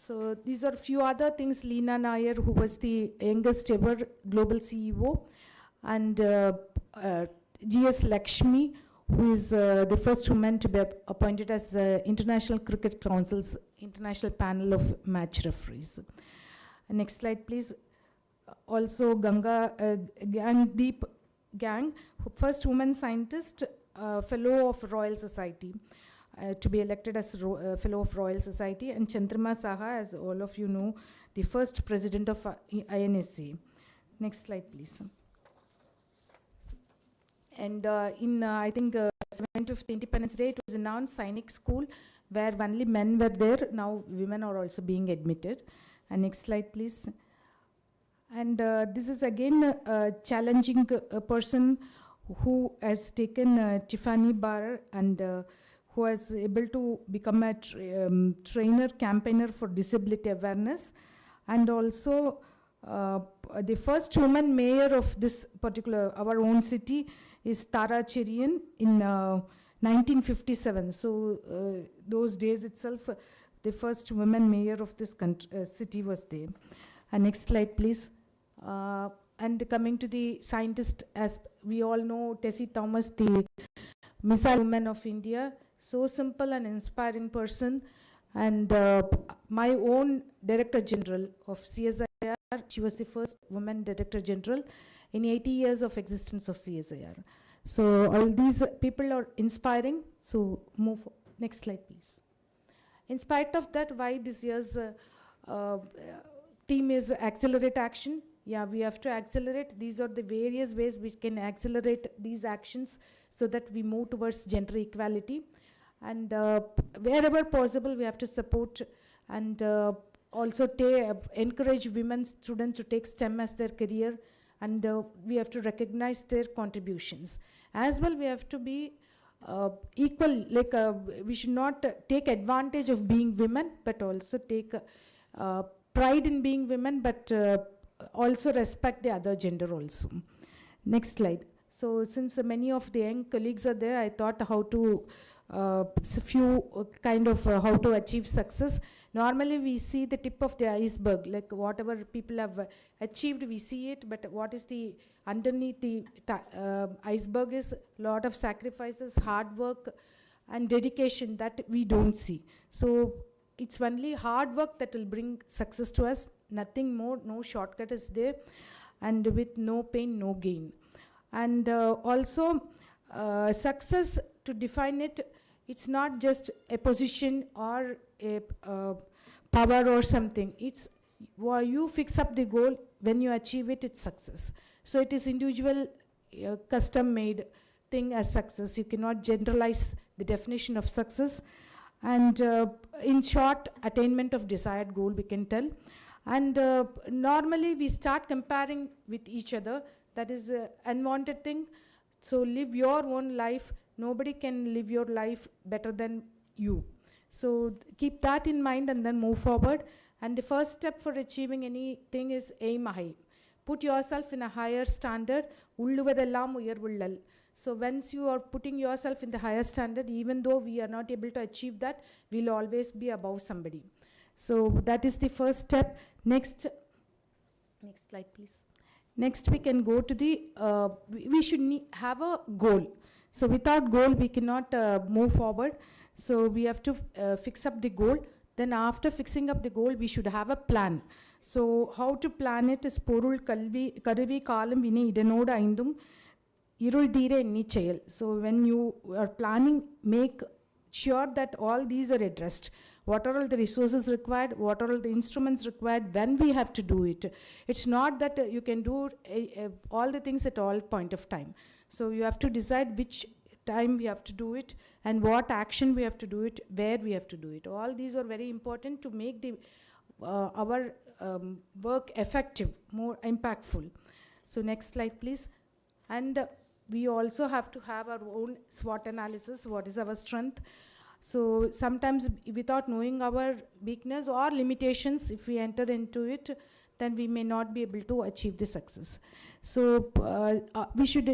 So these are few other things. Leena Nair, who was the youngest ever global CEO, and G.S. Lakshmi, who is the first woman to be appointed as the International Cricket Council's International Panel of Match Referees. Next slide, please. Also, Gangdeep Gang, first woman scientist, fellow of Royal Society, to be elected as fellow of Royal Society, and Chandrama Saha, as all of you know, the first president of INSA. Next slide, please. And I think 7th Independence Day, it was announced Sainik School, where only men were there. Now women are also being admitted. And next slide, please. And this is again a challenging person who has taken Tiffany Barr and who was able to become a trainer, campaigner for disability awareness, and also the first woman mayor of this particular, our own city, is Tara Cherian in 1957. So those days itself, the first woman mayor of this city was there. And next slide, please. And coming to the scientist, as we all know, Tessie Thomas, the missile woman of India, so simple and inspiring person. And my own Director General of CSIR, she was the first woman Director General in 80 years of existence of CSIR. So all these people are inspiring. So move, next slide, please. In spite of that, why this year's theme is Accelerate Action. Yeah, we have to accelerate. These are the various ways we can accelerate these actions so that we move towards gender equality. And wherever possible, we have to support and also encourage women students to take STEM as their career, and we have to recognize their contributions. As well, we have to be equal, like we should not take advantage of being women, but also take pride in being women, but also respect the other gender also. Next slide. So since many of the young colleagues are there, I thought how to how to achieve success. Normally we see the tip of the iceberg, like whatever people have achieved, we see it, but what is the underneath the iceberg is lot of sacrifices, hard work and dedication that we don't see. So it's only hard work that will bring success to us, nothing more, no shortcut is there, and with no pain, no gain. And also success, to define it, it's not just a position or a power or something. It's you fix up the goal, when you achieve it, it's success. So it is individual, custom-made thing as success. You cannot generalize the definition of success. And in short, attainment of desired goal, we can tell. And normally we start comparing with each other. That is an unwanted thing. So live your own life. Nobody can live your life better than you. So keep that in mind and then move forward. And the first step for achieving anything is aim high. Put yourself in a higher standard. So once you are putting yourself in the higher standard, even though we are not able to achieve that, we'll always be above somebody. So that is the first step. Next slide, please. Next, we can go to the, we should have a goal. So without goal, we cannot move forward. So we have to fix up the goal. Then after fixing up the goal, we should have a plan. So how to plan it is porul kalvi karuvi kalam vine idanoda aindum irul dire enni cheyal. So when you are planning, make sure that all these are addressed. What are all the resources required? What are all the instruments required? When we have to do it. It's not that you can do all the things at all point of time. So you have to decide which time we have to do it, and what action we have to do it, where we have to do it. All these are very important to make the our work effective, more impactful. So next slide, please. And we also have to have our own SWOT analysis. What is our strength? So sometimes without knowing our weakness or limitations, if we enter into it, then we may not be able to achieve the success. So we should,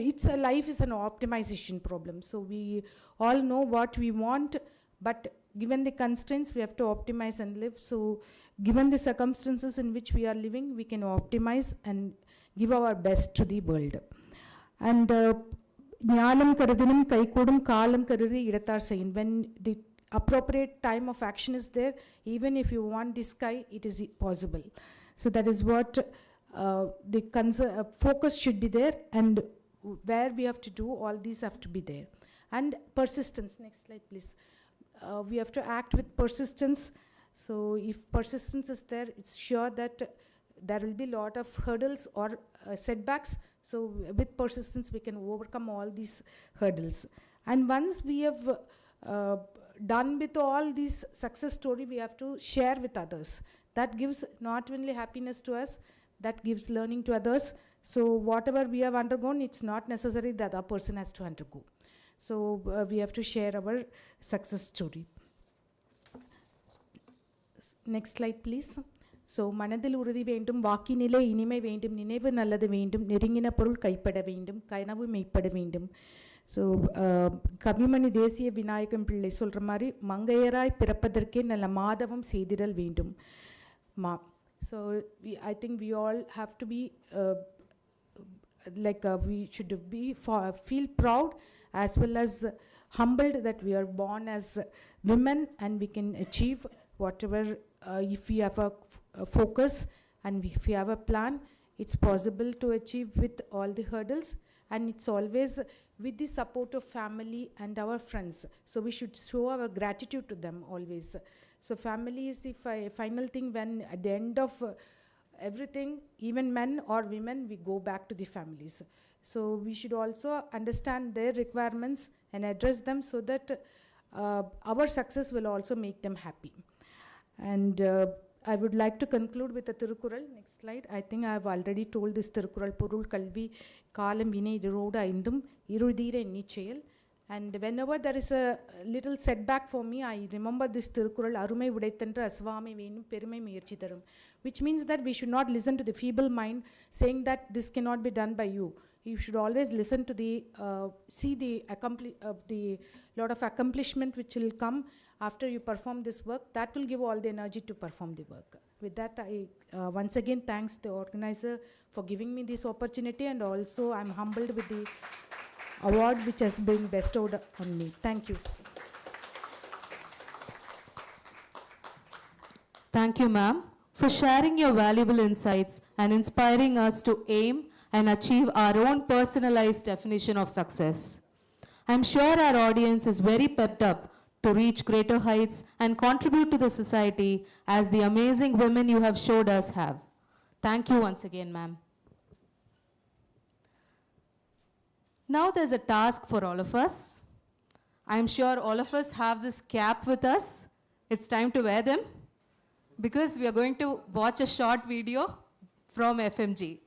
life is an optimization problem. So we all know what we want, but given the constraints, we have to optimize and live. So given the circumstances in which we are living, we can optimize and give our best to the world. And ஞானம் கருதினும் கைகூடும் காலம் கருதி இடத்தார் செய்யும். When the appropriate time of action is there, even if you want the sky, it is possible. So that is what the focus should be there, and where we have to do, all these have to be there. And persistence, next slide please. We have to act with persistence. So if persistence is there, it's sure that there will be a lot of hurdles or setbacks. So with persistence, we can overcome all these hurdles. And once we have done with all these success story, we have to share with others. That gives not only happiness to us, that gives learning to others. So whatever we have undergone, it's not necessary that the other person has to undergo. So we have to share our success story. Next slide please. So மனதில் உறுதி வேண்டும், வாக்கினிலே இனிமை வேண்டும், நினைவு நல்லது வேண்டும், நெருங்கின பொருள் கைப்பட வேண்டும், கனவு மெய்ப்பட வேண்டும். ஸோ கவிமணி தேசிய விநாயகம் பிள்ளை சொல்கிற மாதிரி மங்கையராய் பிறப்பதற்கே நல்ல மாதவம் செய்திடல் வேண்டும். So I think we all have to be we should feel proud as well as humbled that we are born as women, and we can achieve whatever if we have a focus and if we have a plan, it's possible to achieve with all the hurdles, and it's always with the support of family and our friends. So we should show our gratitude to them always. So family is the final thing. When at the end of everything, even men or women, we go back to the families. So we should also understand their requirements and address them, so that our success will also make them happy. And I would like to conclude with a Tirukkural. Next slide. I think I have already told this Tirukkural. Porul Kalvi Kalam Vinay Roda Indum Irudire Nichel. And whenever there is a little setback for me, I remember this Tirukkural Arume Udaitandra Asvami Venum Perume Muyarchitharum, which means that we should not listen to the feeble mind saying that this cannot be done by you. You should always listen to the see the lot of accomplishment which will come after you perform this work. That will give all the energy to perform the work. With that, I once again thanks the organizer for giving me this opportunity, and also I'm humbled with the award which has been bestowed on me. Thank you. Thank you, ma'am, for sharing your valuable insights and inspiring us to aim and achieve our own personalized definition of success. I'm sure our audience is very pepped up to reach greater heights and contribute to the society as the amazing women you have showed us have. Thank you once again, ma'am. Now there's a task for all of us. I'm sure all of us have this cap with us. It's time to wear them, because we are going to watch a short video from FMG.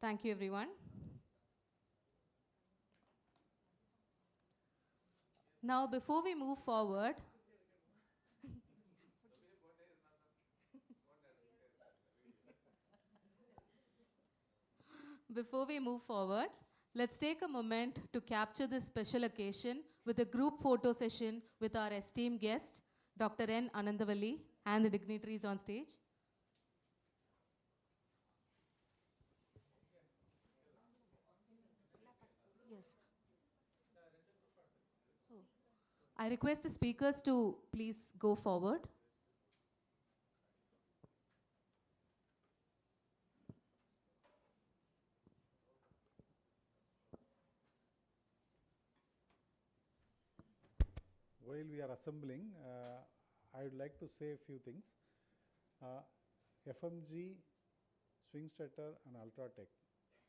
Thank you, everyone. Now, before we move forward, let's take a moment to capture this special occasion with a group photo session with our esteemed guest, Dr. N. Anandavalli, and the dignitaries on stage. Yes. Oh. I request the speakers to please go forward. While we are assembling, I would like to say a few things. FMG, Swingstater and Ultratech,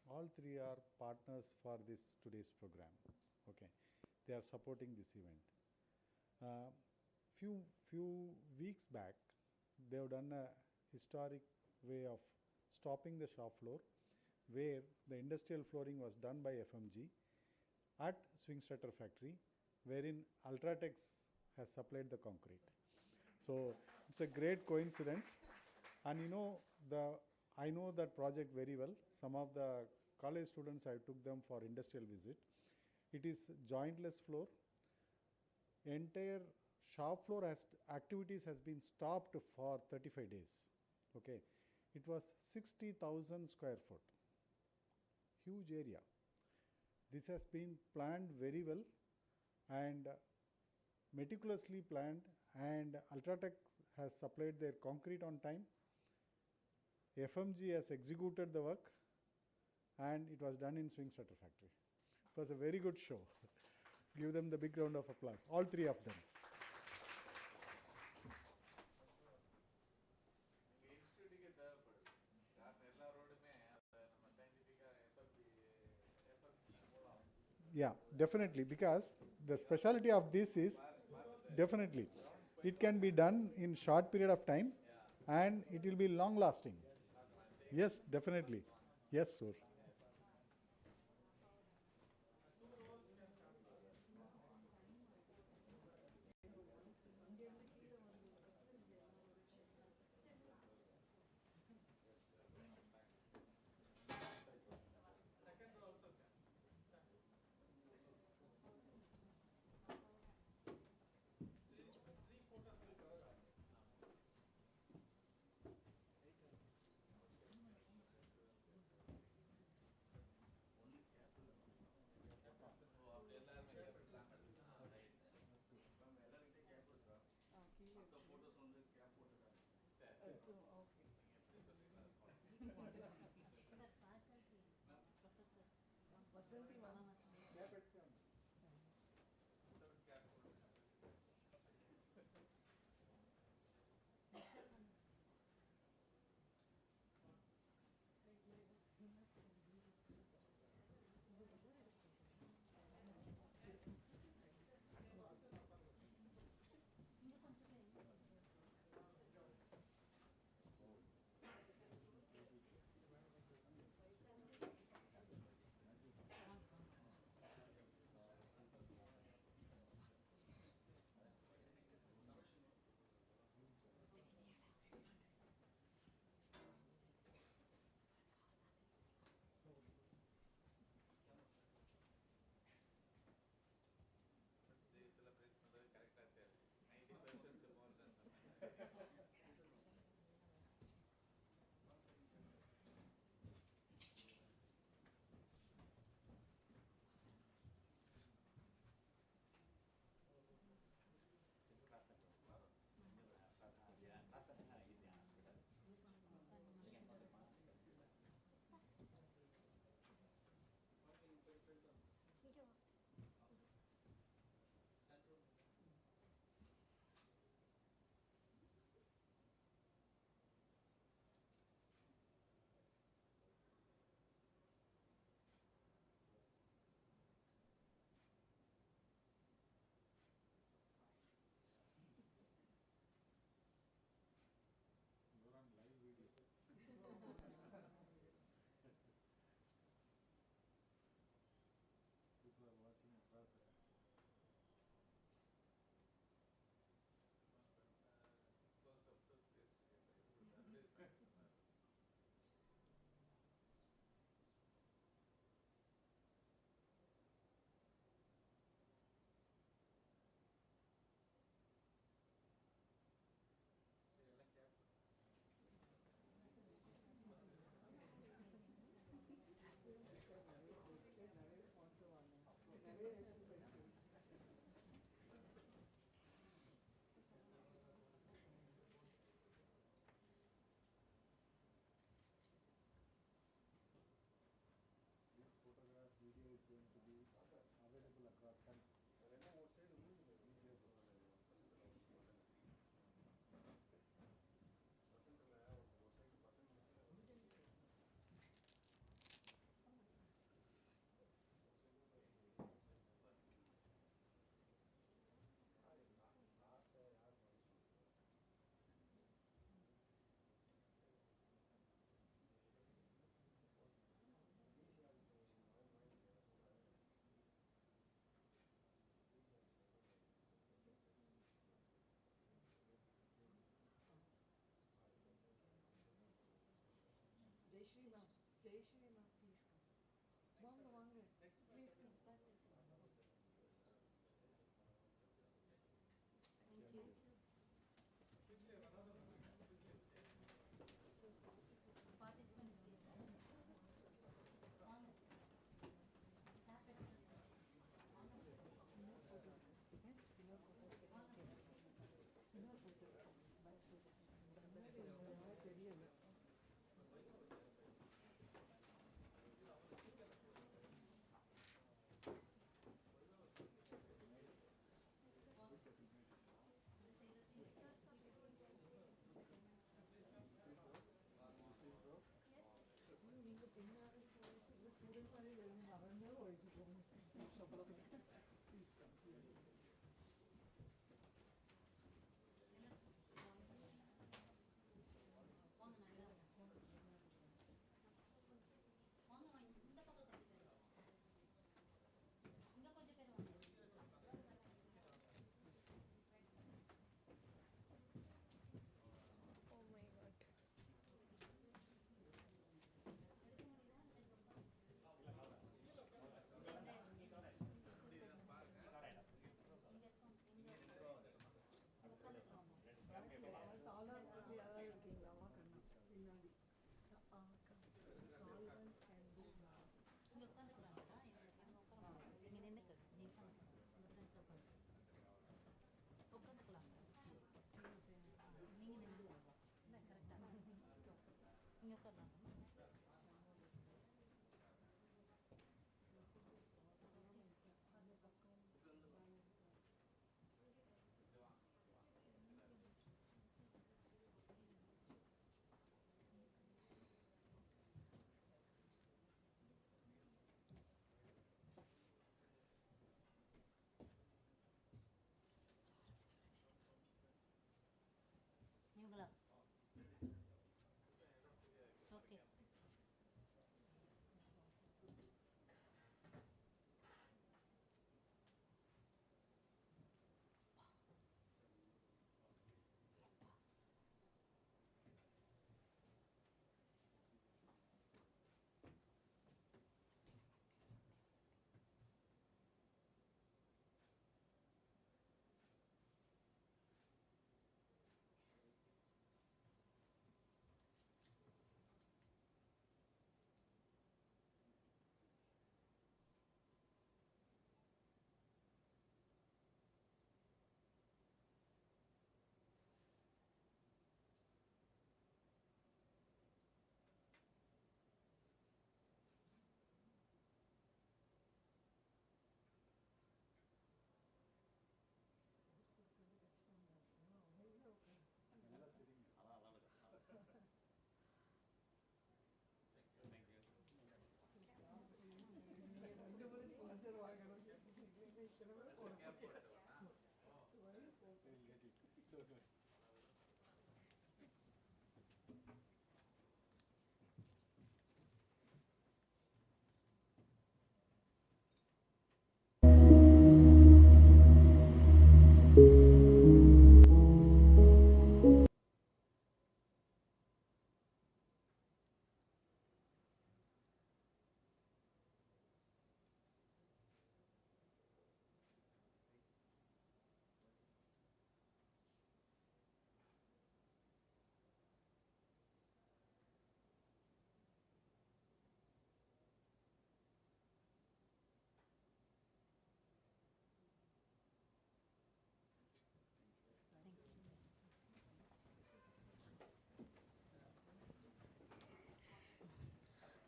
all three are partners for this today's program. Okay, they are supporting this event. Few weeks back, they have done a historic way of stopping the shop floor, where the industrial flooring was done by FMG at Swingstater factory, wherein Ultratech has supplied the concrete. So it's a great coincidence. And I know that project very well. Some of the college students, I took them for industrial visit. It is jointless floor. Entire shop floor activities has been stopped for 35 days. Okay, it was 60,000 square foot, huge area. This has been planned very well and meticulously planned, and Ultratech has supplied their concrete on time. FMG has executed the work, and it was done in Swingstater factory. It was a very good show. Give them the big round of applause, all three of them. Yeah, definitely, because the specialty of this is definitely it can be done in short period of time and it will be long lasting. Yes, definitely. Yes, sir.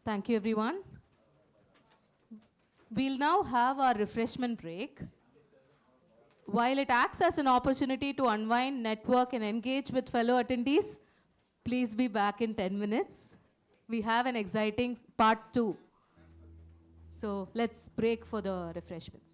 Thank you, everyone. We'll now have our refreshment break. While it acts as an opportunity to unwind, network, and engage with fellow attendees, please be back in 10 minutes. We have an exciting part 2. So let's break for the refreshments.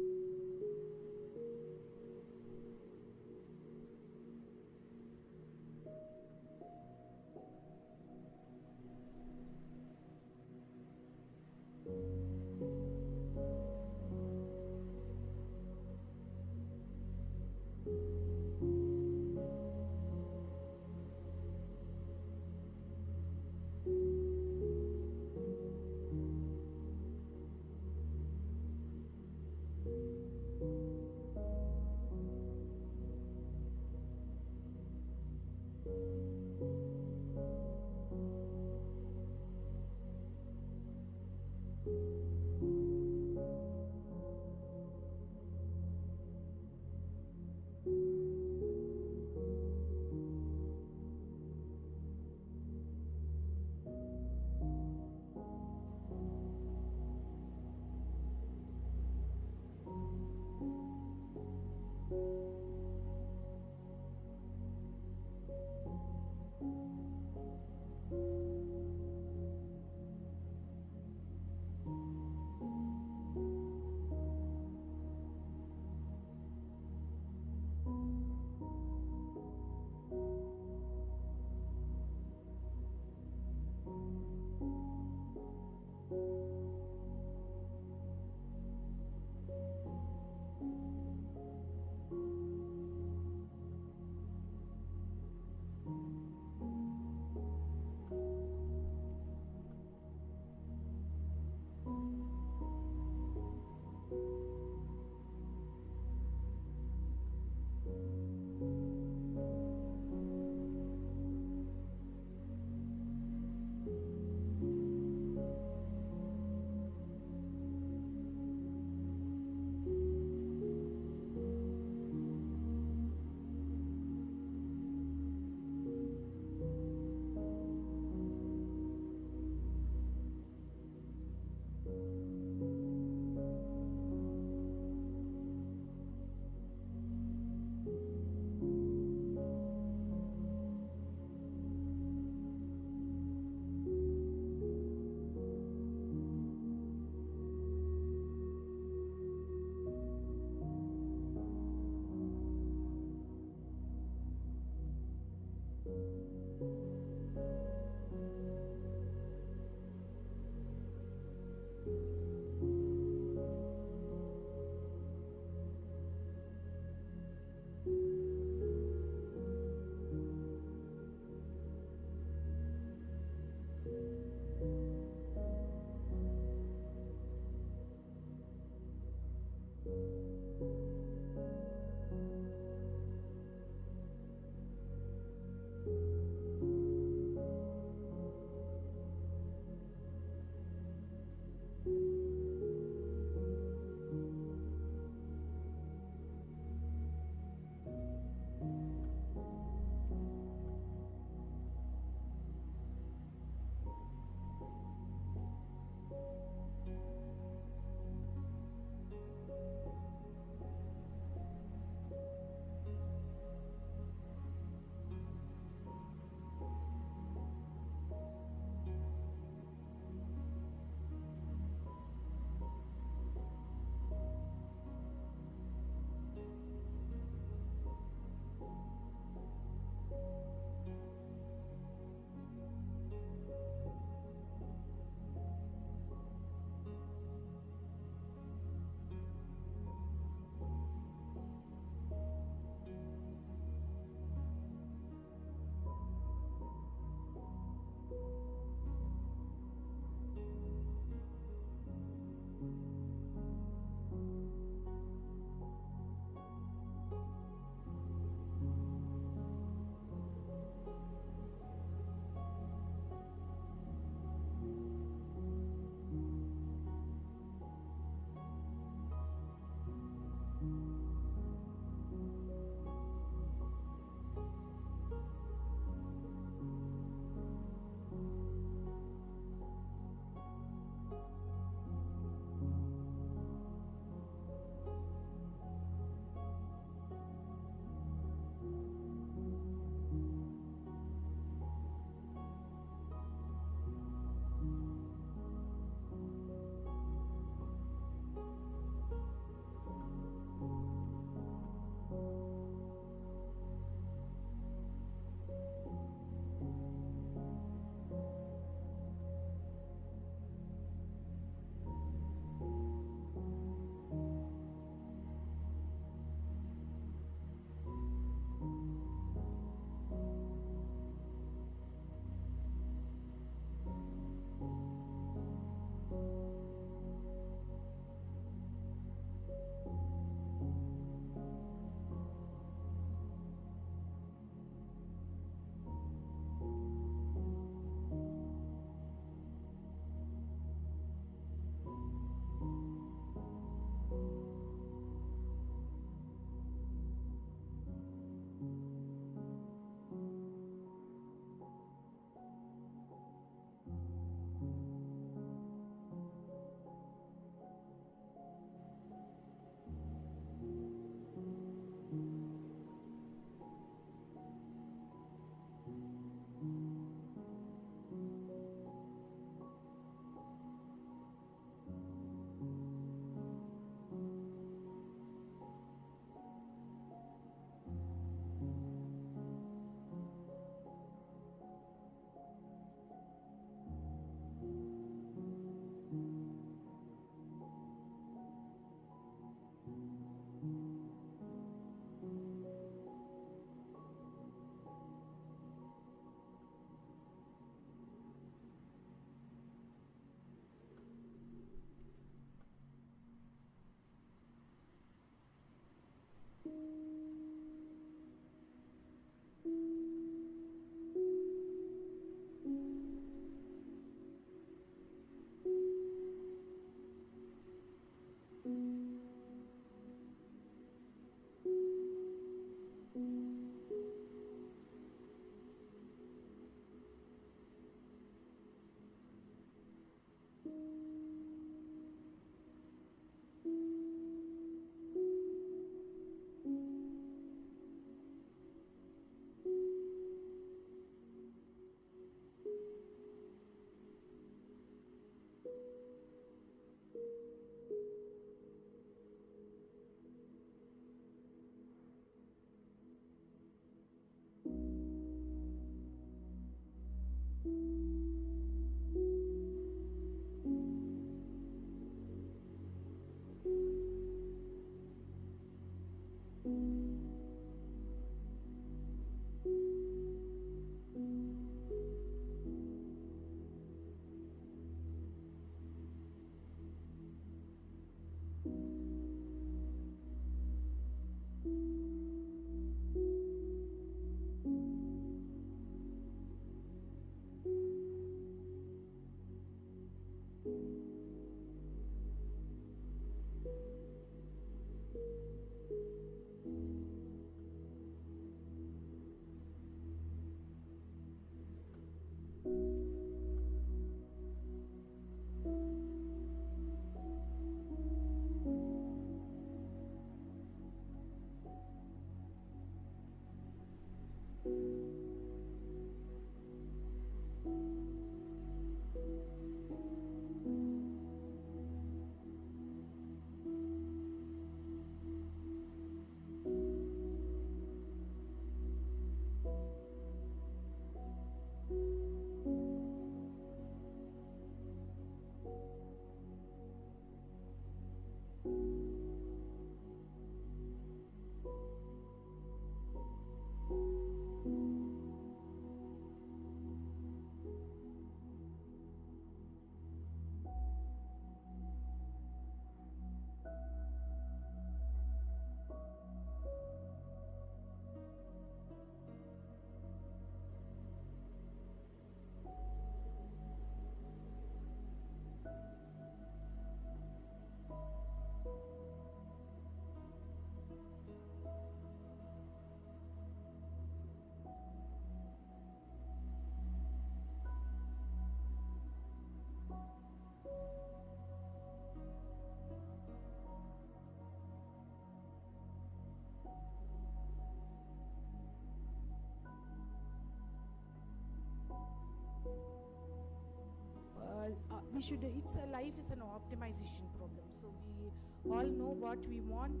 we should, it's a life is an optimization problem. So we all know what we want,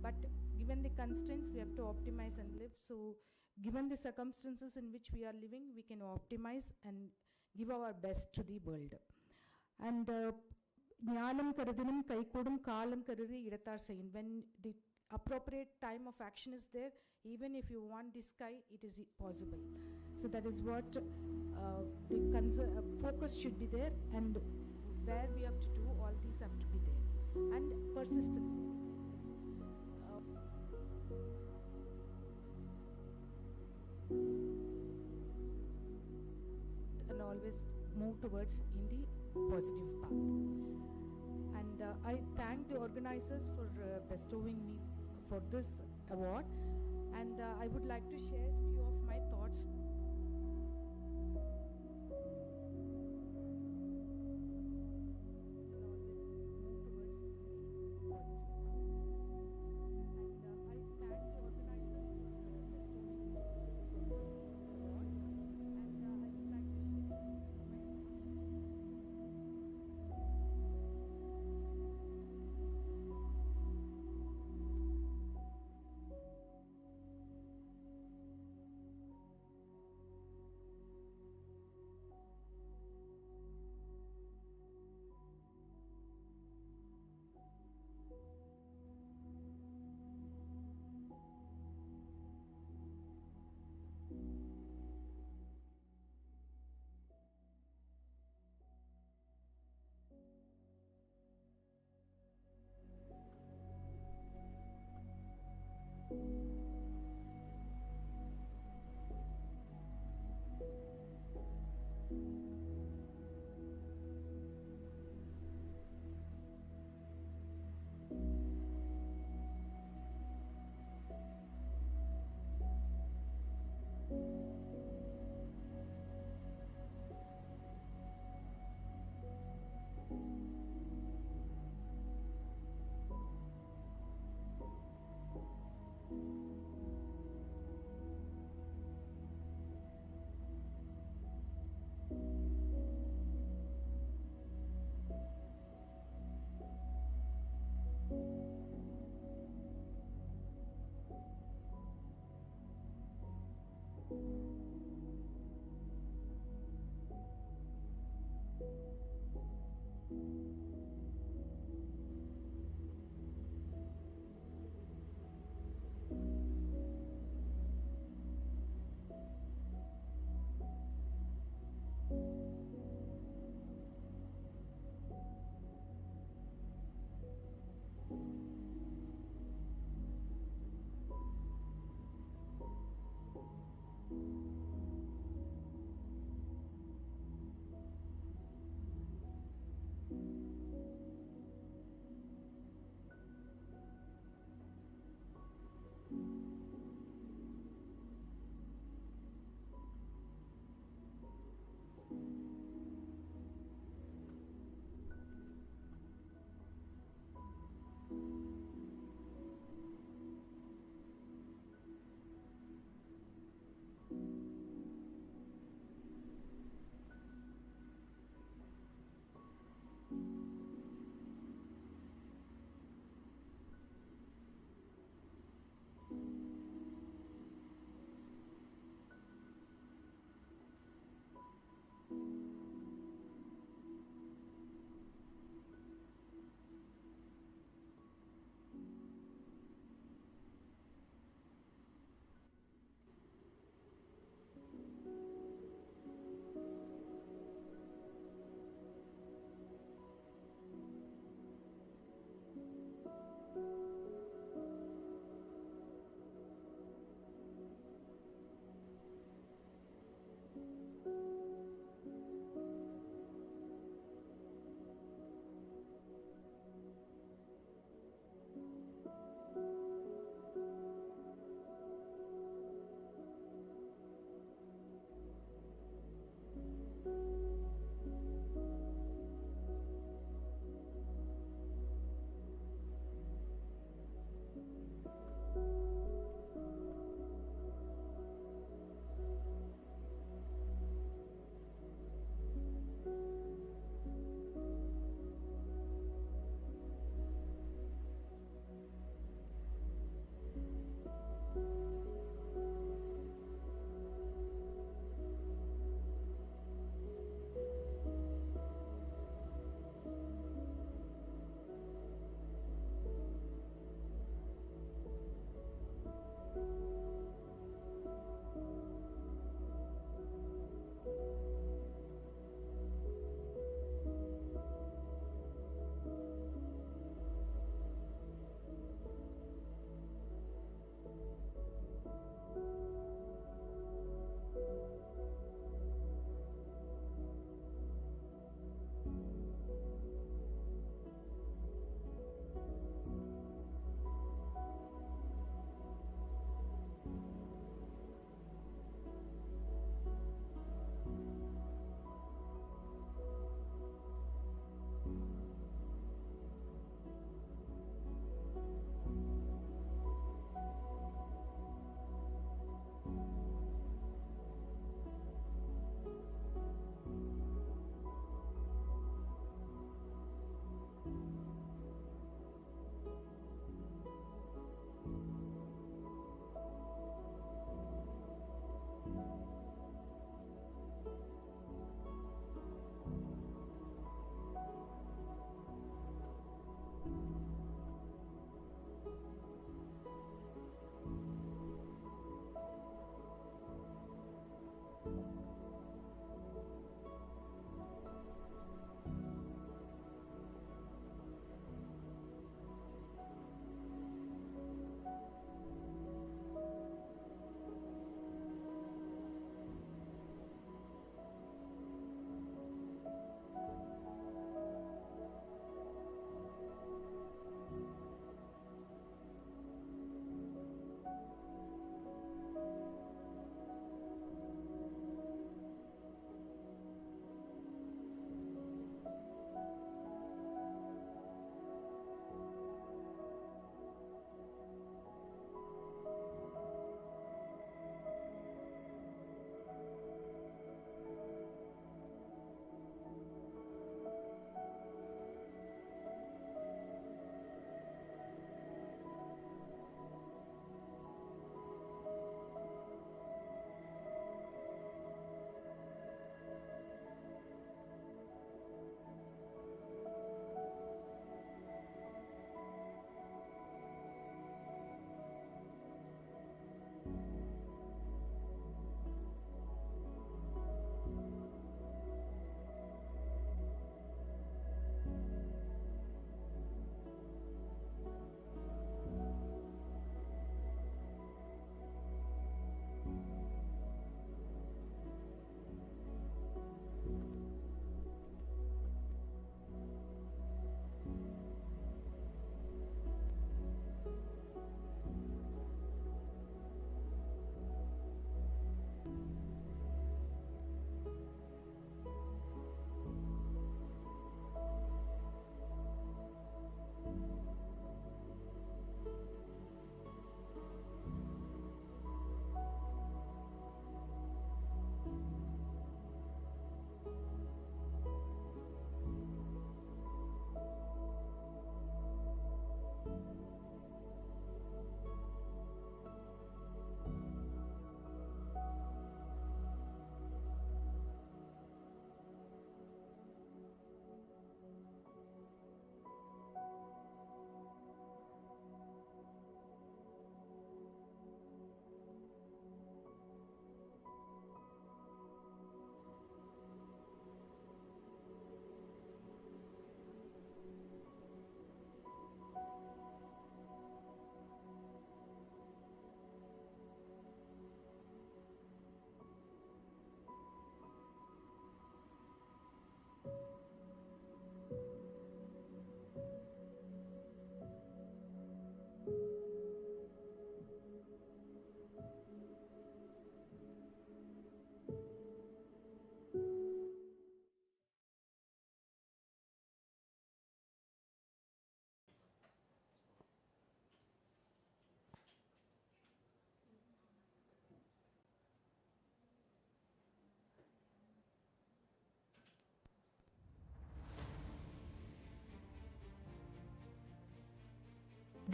but given the constraints, we have to optimize and live. So given the circumstances in which we are living, we can optimize and give our best to the world. And ஞானம் கருதினும் கைகூடும் காலம் கருதி இடத்தார் செய்யும். When the appropriate time of action is there, even if you want the sky, it is possible. So that is what the focus should be there, and where we have to do, all these have to be there. And persistence. And always move towards in the positive path. And I thank the organizers for bestowing me for this award, and I would like to share a few of my thoughts.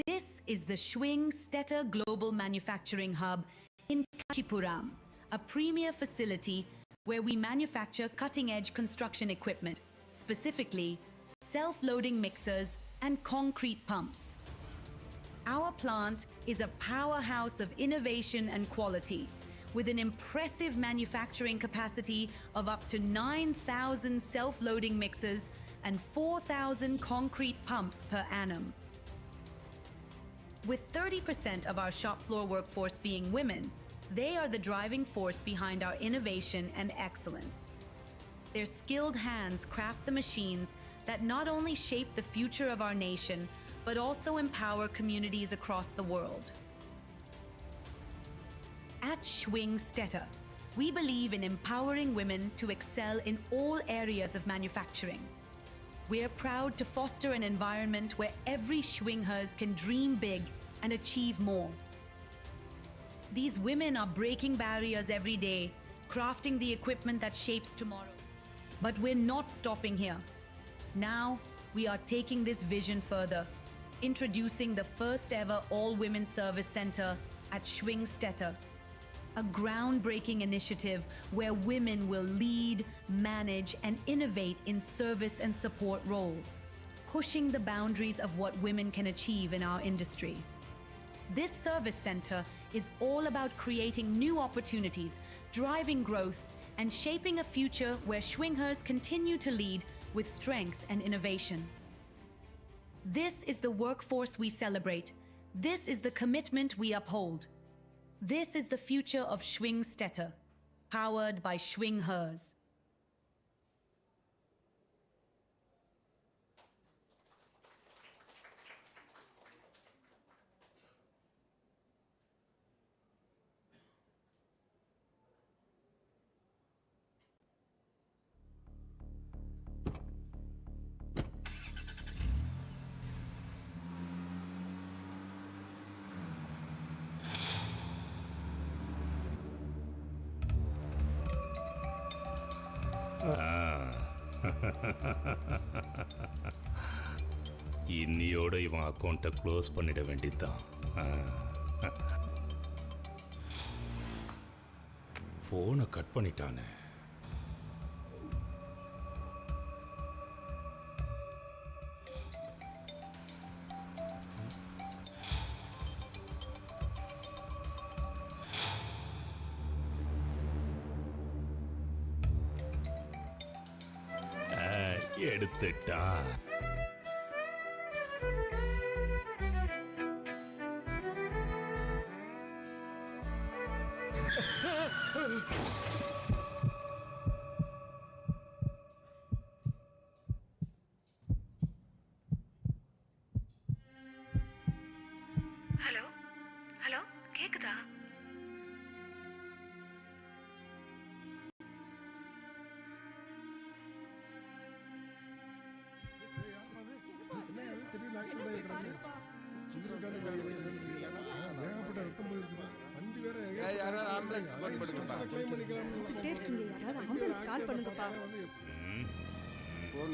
This is the Schwing Stetter Global Manufacturing Hub in Kanchipuram, a premier facility where we manufacture cutting-edge construction equipment, specifically self-loading mixers and concrete pumps. Our plant is a powerhouse of innovation and quality, with an impressive manufacturing capacity of up to 9,000 self-loading mixers and 4,000 concrete pumps per annum. With 30% of our shop floor workforce being women, they are the driving force behind our innovation and excellence. Their skilled hands craft the machines that not only shape the future of our nation, but also empower communities across the world. At Schwing Stetter, we believe in empowering women to excel in all areas of manufacturing. We are proud to foster an environment where every Schwinghers can dream big and achieve more. These women are breaking barriers every day, crafting the equipment that shapes tomorrow. But we're not stopping here. Now, we are taking this vision further, introducing the first ever all-women service center at Schwing Stetter, a groundbreaking initiative where women will lead, manage, and innovate in service and support roles, pushing the boundaries of what women can achieve in our industry. This service center is all about creating new opportunities, driving growth, and shaping a future where Schwinghers continue to lead with strength and innovation. This is the workforce we celebrate. This is the commitment we uphold. This is the future of Schwing Stetter, powered by Schwinghers. இன்னியோட இவன் அக்கௌண்ட்டை close பண்ணிட வேண்டியதுதான். ஃபோனை cut பண்ணிட்டானே. எடுத்துட்டான். Hello hello கேக்குதா?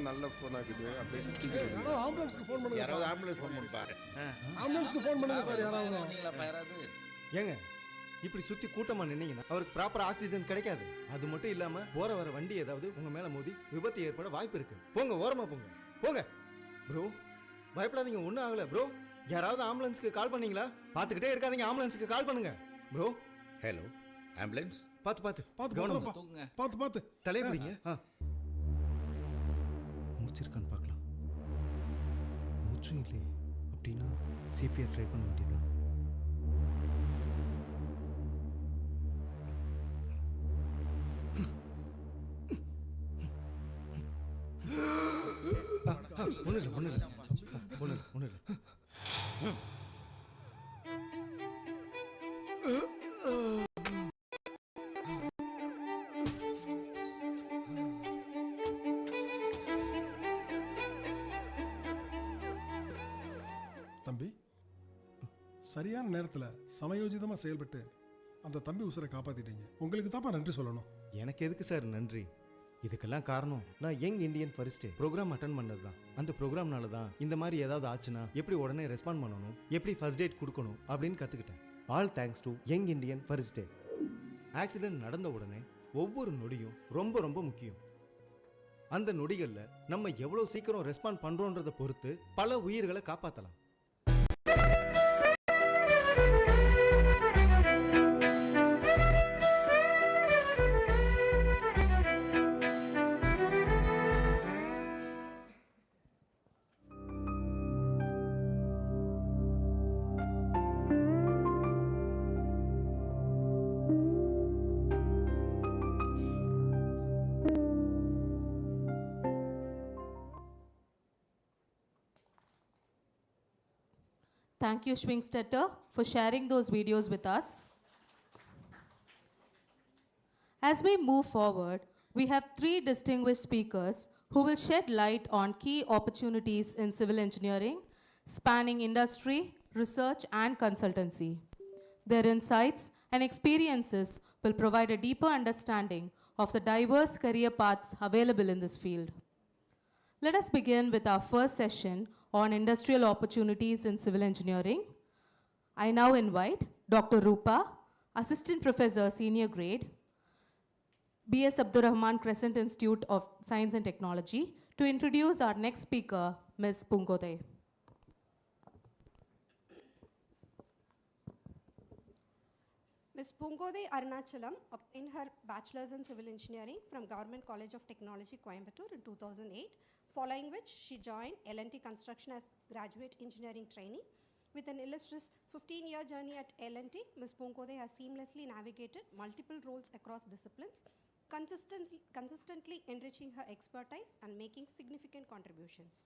நல்ல phone ஆகுது. அப்படியே யாரோ ஆம்புலன்ஸ்க்கு ஃபோன் பண்ணுங்க. யாராவது ஆம்புலன்ஸ் ஃபோன் பண்ணுப்பா. ஆம்புலன்ஸ்க்கு ஃபோன் பண்ணுங்க சார். யாராவது ஏங்க இப்படி சுத்தி கூட்டமா நின்னீங்கன்னா அவருக்கு ப்ராப்பர் ஆக்சிஜன் கிடைக்காது. அது மட்டும் இல்லாம போற வர வண்டி ஏதாவது உங்க மேல மோதி விபத்து ஏற்பட வாய்ப்பு இருக்கு. போங்க, ஓரமா போங்க, போங்க. ப்ரோ பயப்படாதீங்க, ஒன்றும் ஆகல. ப்ரோ யாராவது ஆம்புலன்ஸ்க்கு கால் பண்ணீங்களா? பார்த்துக்கிட்டே இருக்காதீங்க, ஆம்புலன்ஸ்க்கு கால் பண்ணுங்க. Bro hello ambulance. பார்த்து பார்த்து பார்த்து கவனமா பார்த்து பார்த்து தலையை பிடிங்க. மூச்சிருக்கான்னு பார்க்கலாம். மூச்சும் இல்லையே அப்படின்னா சிபிஆர் ட்ரை பண்ண வேண்டியதான். ஒன்றும் இல்லை ஒன்றும் இல்லை ஒன்றும் இல்லை ஒன்றும் இல்லை. தம்பி சரியான நேரத்தில் சமயோஜிதமாக செயல்பட்டு அந்த தம்பி உசுரை காப்பாற்றிட்டீங்க. உங்களுக்கு தான்ப்பா நன்றி சொல்லணும். எனக்கு எதுக்கு சார் நன்றி? இதுக்கெல்லாம் காரணம் நான் young Indian first programme attend பண்ணது தான். அந்த ப்ரோக்ராம்னால தான் இந்த மாதிரி ஏதாவது ஆச்சுன்னா எப்படி உடனே ரெஸ்பாண்ட் பண்ணணும், எப்படி ஃபர்ஸ்ட் எய்ட் கொடுக்கணும் அப்படின்னு கற்றுக்கிட்டேன். All thanks to young Indian first eight. Accident நடந்த உடனே ஒவ்வொரு நொடியும் ரொம்ப ரொம்ப முக்கியம். அந்த நொடிகளில் நம்ம எவ்வளோ சீக்கிரம் ரெஸ்பாண்ட் பண்ணுறோன்றதை பொறுத்து பல உயிர்களை காப்பாற்றலாம். Thank you, Schwingstetter, for sharing those videos with us. As we move forward, we have 3 distinguished speakers who will shed light on key opportunities in civil engineering, spanning industry, research, and consultancy. Their insights and experiences will provide a deeper understanding of the diverse career paths available in this field. Let us begin with our first session on industrial opportunities in civil engineering. I now invite Dr. Rupa, Assistant Professor, Senior Grade, B.S. Abdurrahman Crescent Institute of Science and Technology, to introduce our next speaker, Ms. Pungode. Ms. Pungode Arunachalam obtained her Bachelor's in Civil Engineering from Government College of Technology, Coimbatore in 2008, following which she joined L&T Construction as graduate engineering trainee. With an illustrious 15-year journey at L&T, Ms. Pungode has seamlessly navigated multiple roles across disciplines, consistently enriching her expertise and making significant contributions.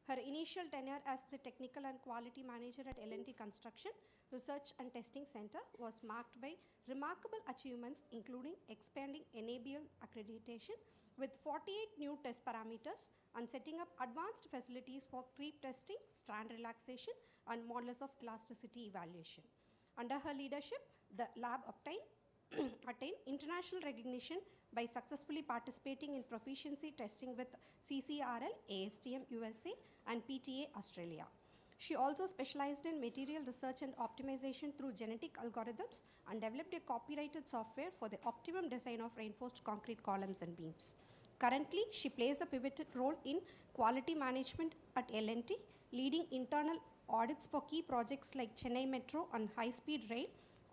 Her initial tenure as the Technical and Quality Manager at L&T Construction Research and Testing Center was marked by remarkable achievements, including expanding NABL accreditation with 48 new test parameters and setting up advanced facilities for creep testing, strand relaxation, and modulus of elasticity evaluation. Under her leadership, the lab attained international recognition by successfully participating in proficiency testing with CCRL, ASTM USA, and PTA Australia. She also specialized in material research and optimization through genetic algorithms and developed a copyrighted software for the optimum design of reinforced concrete columns and beams. Currently, she plays a pivotal role in quality management at L&T, leading internal audits for key projects like Chennai Metro and high-speed rail,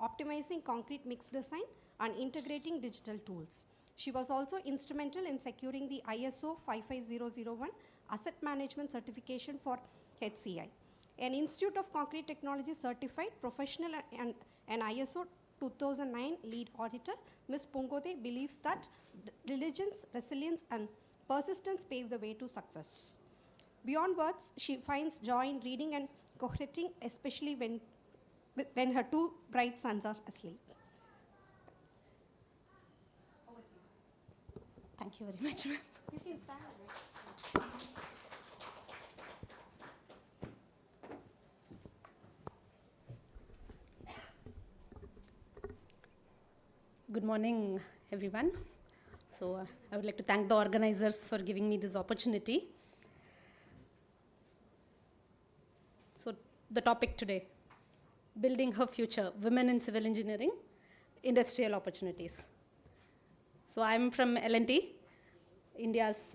optimizing concrete mix design, and integrating digital tools. She was also instrumental in securing the ISO 55001 Asset Management Certification for HCI. An Institute of Concrete Technology certified professional and an ISO 2009 lead auditor, Ms. Pungode believes that diligence, resilience, and persistence pave the way to success. Beyond words, she finds joy in reading and co-creating, especially when her 2 bright sons are asleep. Thank you very much, ma'am. You can stand. Good morning, everyone. So I would like to thank the organizers for giving me this opportunity. So the topic today, building her future, women in civil engineering, industrial opportunities. So I'm from L&T, India's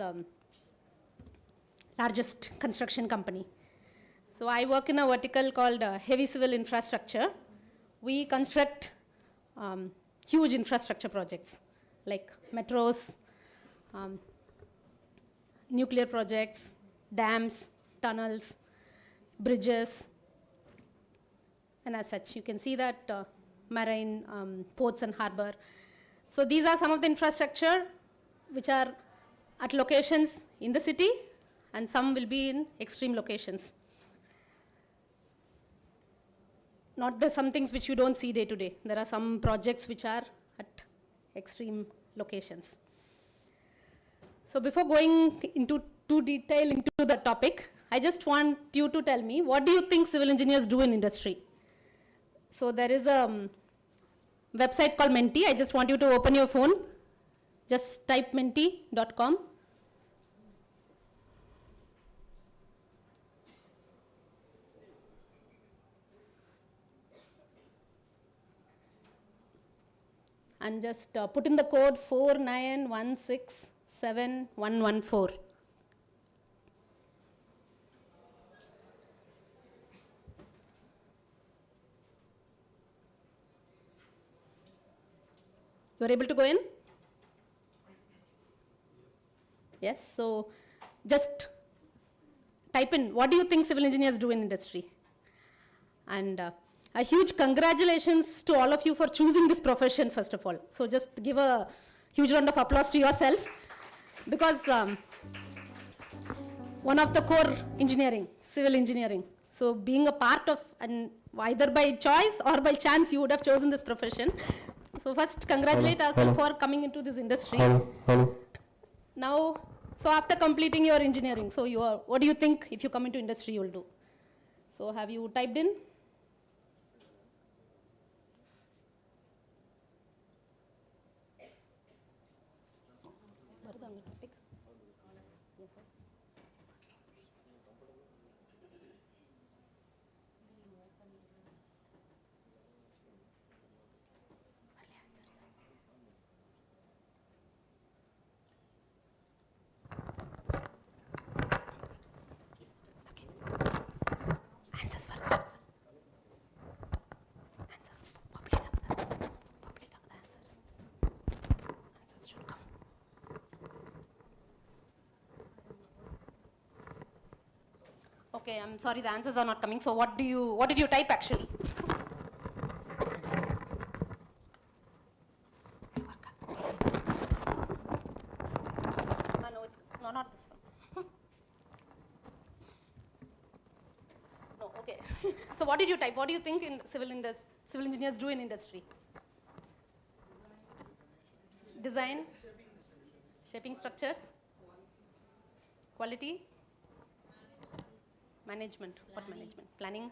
largest construction company. So I work in a vertical called heavy civil infrastructure. We construct huge infrastructure projects like metros, nuclear projects, dams, tunnels, bridges, and as such, you can see that marine, ports and harbor. So these are some of the infrastructure which are at locations in the city, and some will be in extreme locations. Not the some things which you don't see day to day. There are some projects which are at extreme locations. So before going into too detail into the topic, I just want you to tell me, what do you think civil engineers do in industry? So there is a website called Menti. I just want you to open your phone. Just type menti.com. And just put in the code 491671114. You are able to go in? Yes, so just type in, what do you think civil engineers do in industry? And a huge congratulations to all of you for choosing this profession, first of all. So just give a huge round of applause to yourself, because one of the core engineering, civil engineering. So being a part of, and either by choice or by chance, you would have chosen this profession. So first, congratulate ourselves for coming into this industry. Now, so after completing your engineering, so you are, what do you think if you come into industry you will do? So have you typed in? Okay, I'm sorry, the answers are not coming. So what did you type actually? No, not this one. No, okay. So what did you type? What do you think in civil engineers do in industry? Design, shaping structures, quality, management. What management? Planning,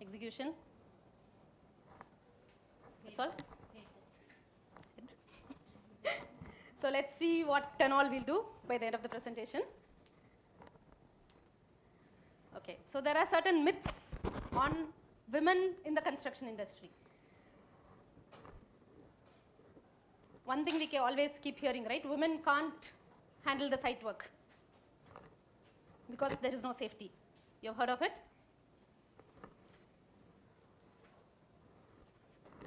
execution. That's all. So let's see what and all we'll do by the end of the presentation. Okay, so there are certain myths on women in the construction industry. One thing we can always keep hearing, right? Women can't handle the site work because there is no safety. You've heard of it?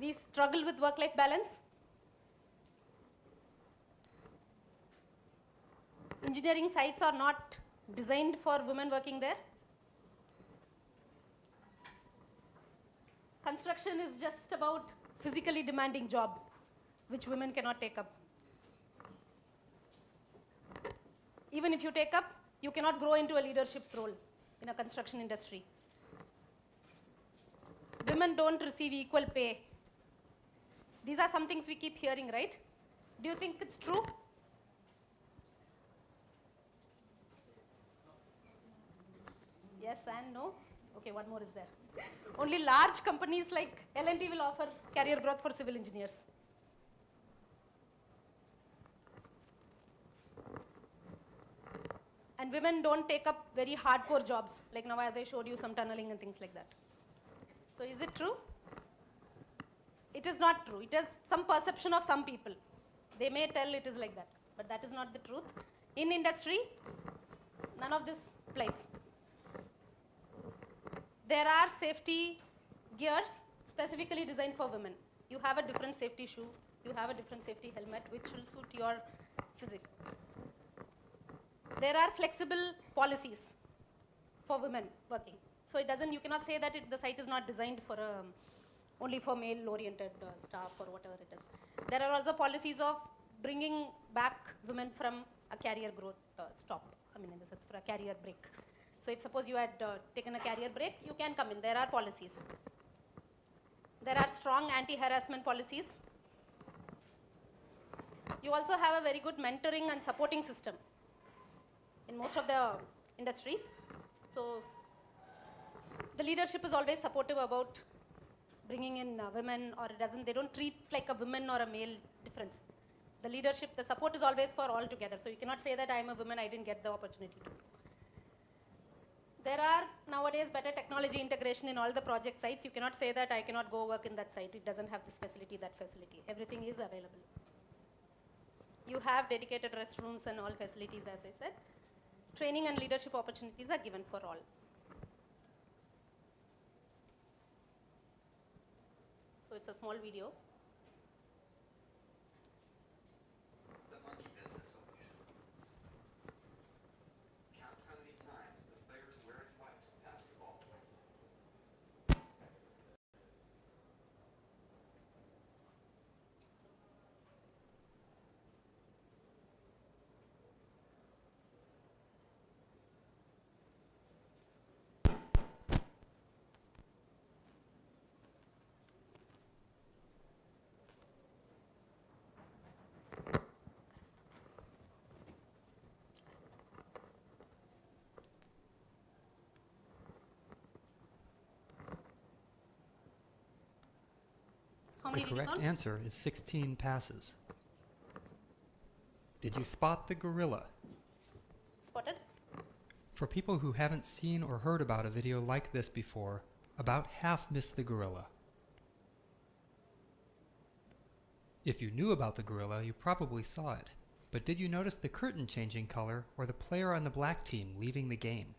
We struggle with work-life balance. Engineering sites are not designed for women working there. Construction is just about physically demanding job, which women cannot take up. Even if you take up, you cannot grow into a leadership role in a construction industry. Women don't receive equal pay. These are some things we keep hearing, right? Do you think it's true? Yes and no. Okay, one more is there. Only large companies like L&T will offer career growth for civil engineers. And women don't take up very hardcore jobs, like now as I showed you some tunneling and things like that. So is it true? It is not true. It is some perception of some people. They may tell it is like that, but that is not the truth. In industry, none of this applies. There are safety gears specifically designed for women. You have a different safety shoe, you have a different safety helmet, which will suit your physique. There are flexible policies for women working. So it doesn't, you cannot say that the site is not designed for only for male-oriented staff or whatever it is. There are also policies of bringing back women from a career growth stop. I mean, in the sense for a career break. So if suppose you had taken a career break, you can come in. There are policies. There are strong anti-harassment policies. You also have a very good mentoring and supporting system in most of the industries. So the leadership is always supportive about bringing in women, or they don't treat like a woman or a male difference. The leadership, the support is always for all together. So you cannot say that I'm a woman, I didn't get the opportunity to. There are nowadays better technology integration in all the project sites. You cannot say that I cannot go work in that site. It doesn't have this facility, that facility. Everything is available. You have dedicated restrooms and all facilities, as I said. Training and leadership opportunities are given for all. So it's a small video. How The many did you correct count? answer is 16 passes. Did you spot the gorilla? Spotted? For people who haven't seen or heard about a video like this before, about half missed the gorilla. If you knew about the gorilla, you probably saw it. But did you notice the curtain changing color or the player on the black team leaving the game?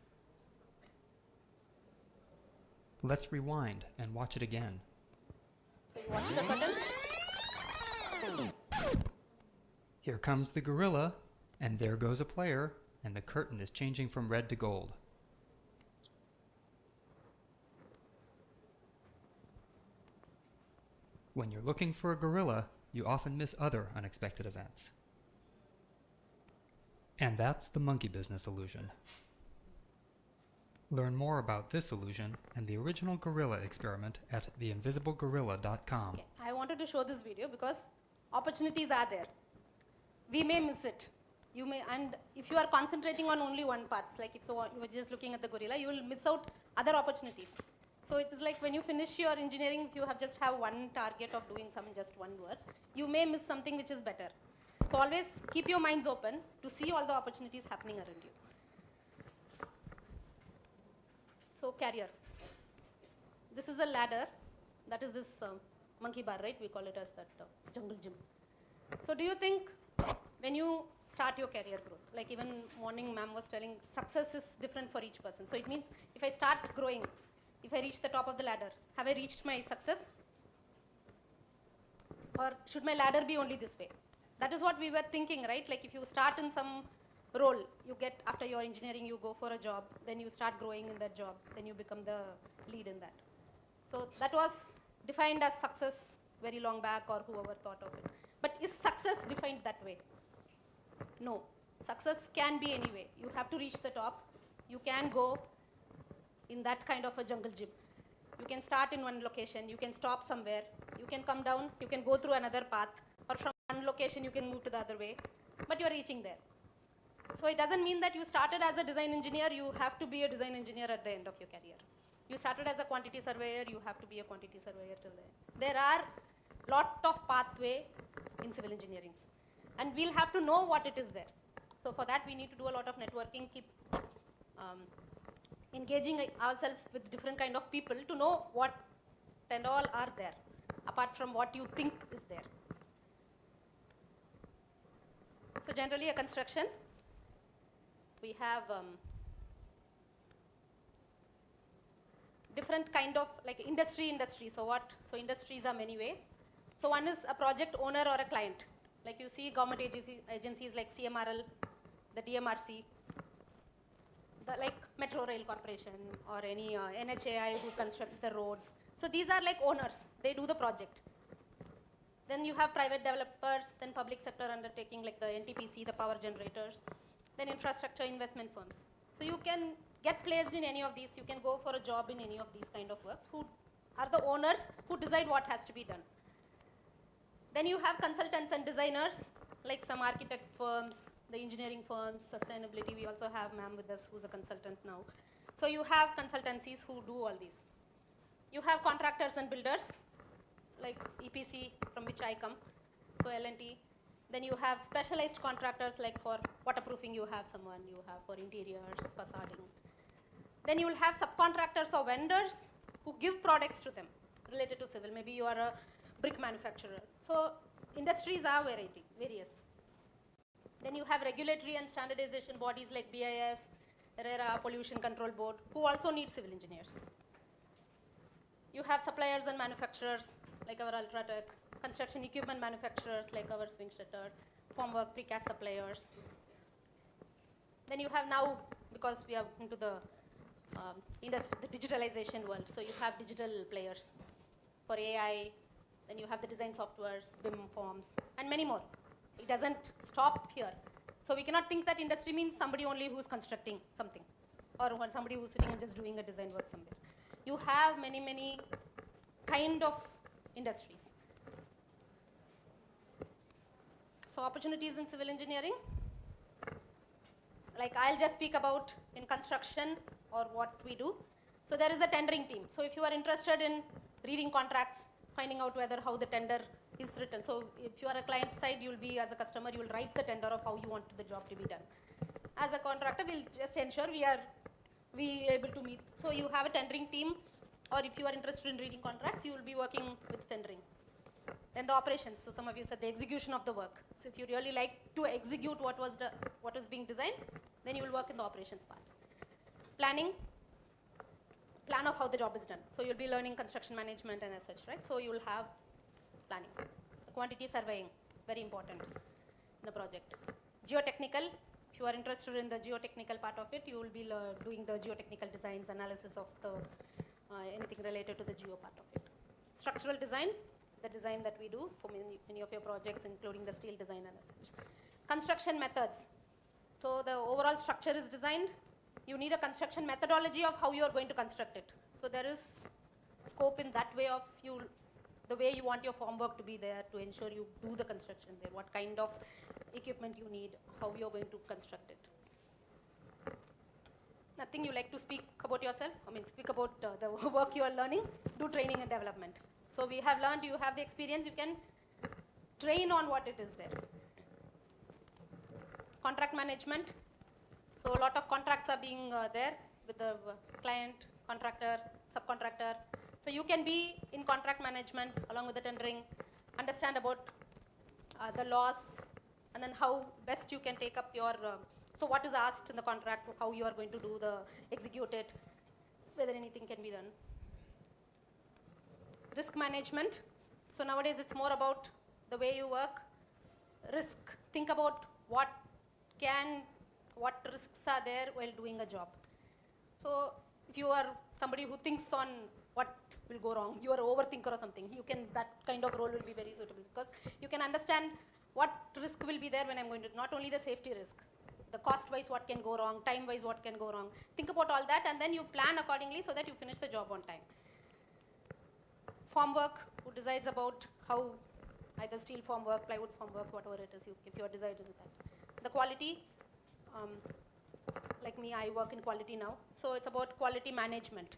Let's rewind and watch it again. So you watch the curtain. Here comes the gorilla, and there goes a player, and the curtain is changing from red to gold. When you're looking for a gorilla, you often miss other unexpected events. And that's the monkey business illusion. Learn more about this illusion and the original gorilla experiment at theinvisiblegorilla.com. Okay. I wanted to show this video because opportunities are there. We may miss it. You may, and if you are concentrating on only one path, like if so you were just looking at the gorilla, you will miss out other opportunities. So it is like when you finish your engineering, if you just have one target of doing just one work, you may miss something which is better. So always keep your minds open to see all the opportunities happening around you. So career. This is a ladder. That is this monkey bar, right? We call it as that jungle gym. So do you think when you start your career growth, like even morning ma'am was telling, success is different for each person. So it means if I start growing, if I reach the top of the ladder, have I reached my success? Or should my ladder be only this way? That is what we were thinking, right? Like if you start in some role, you get after your engineering, you go for a job, then you start growing in that job, then you become the lead in that. So that was defined as success very long back, or whoever thought of it. But is success defined that way? No. Success can be any way. You have to reach the top. You can go in that kind of a jungle gym. You can start in one location, you can stop somewhere, you can come down, you can go through another path, or from one location you can move to the other way, but you're reaching there. So it doesn't mean that you started as a design engineer, you have to be a design engineer at the end of your career. You started as a quantity surveyor, you have to be a quantity surveyor till the end. There are lot of pathway in civil engineering, and we'll have to know what it is there. So for that we need to do a lot of networking, keep engaging ourselves with different kind of people to know what and all are there, apart from what you think is there. So generally a construction, we have different kind of like industry. So industries are many ways. So one is a project owner or a client. Like you see government agencies like CMRL, the DMRC, like Metro Rail Corporation, or any NHAI who constructs the roads. So these are like owners, they do the project. Then you have private developers, then public sector undertaking like the NTPC, the power generators, then infrastructure investment firms. So you can get placed in any of these, you can go for a job in any of these kind of works, who are the owners who decide what has to be done. Then you have consultants and designers, like some architect firms, the engineering firms, sustainability. We also have ma'am with us who's a consultant now. So you have consultancies who do all these. You have contractors and builders, like EPC, from which I come, so L&T. Then you have specialized contractors, like for waterproofing you have someone, you have for interiors, facading. Then you will have subcontractors or vendors who give products to them related to civil. Maybe you are a brick manufacturer. So industries are various. Then you have regulatory and standardization bodies like BIS, RERA, Pollution Control Board, who also need civil engineers. You have suppliers and manufacturers like our Ultratech, construction equipment manufacturers like our Swingstetter, formwork precast suppliers. Then you have now, because we are into the the digitalization world, so you have digital players for AI, then you have the design softwares, BIM forms, and many more. It doesn't stop here. So we cannot think that industry means somebody only who's constructing something, or somebody who's sitting and just doing a design work somewhere. You have many, many kind of industries. So opportunities in civil engineering, like I'll just speak about in construction or what we do. So there is a tendering team. So if you are interested in reading contracts, finding out whether how the tender is written. So if you are a client side, you will be, as a customer, you will write the tender of how you want the job to be done. As a contractor, we'll just ensure we are able to meet. So you have a tendering team, or if you are interested in reading contracts, you will be working with tendering. Then the operations. So some of you said the execution of the work. So if you really like to execute what is being designed, then you will work in the operations part. Planning, plan of how the job is done. So you'll be learning construction management and as such, right? So you will have planning. The quantity surveying, very important in the project. Geotechnical, if you are interested in the geotechnical part of it, you will be doing the geotechnical designs, analysis of the anything related to the geo part of it. Structural design, the design that we do for many of your projects, including the steel design and as such. Construction methods. So the overall structure is designed. You need a construction methodology of how you are going to construct it. So there is scope in that way of the way you want your formwork to be there to ensure you do the construction there, what kind of equipment you need, how you are going to construct it. Nothing you like to speak about yourself? I mean, speak about the work you are learning, do training and development. So we have learned, you have the experience, you can train on what it is there. Contract management. So a lot of contracts are being there with the client, contractor, subcontractor. So you can be in contract management along with the tendering, understand about the laws, and then how best you can take up your, so what is asked in the contract, how you are going to do execute it, whether anything can be done. Risk management. So nowadays it's more about the way you work. Risk, think about what risks are there while doing a job. So if you are somebody who thinks on what will go wrong, you are an overthinker or something, that kind of role will be very suitable, because you can understand what risk will be there when I'm going to, not only the safety risk, the cost wise what can go wrong, time wise what can go wrong. Think about all that and then you plan accordingly so that you finish the job on time. Formwork, who decides about how either steel formwork, plywood formwork, whatever it is, if you are decided with that. The quality, like me, I work in quality now. So it's about quality management.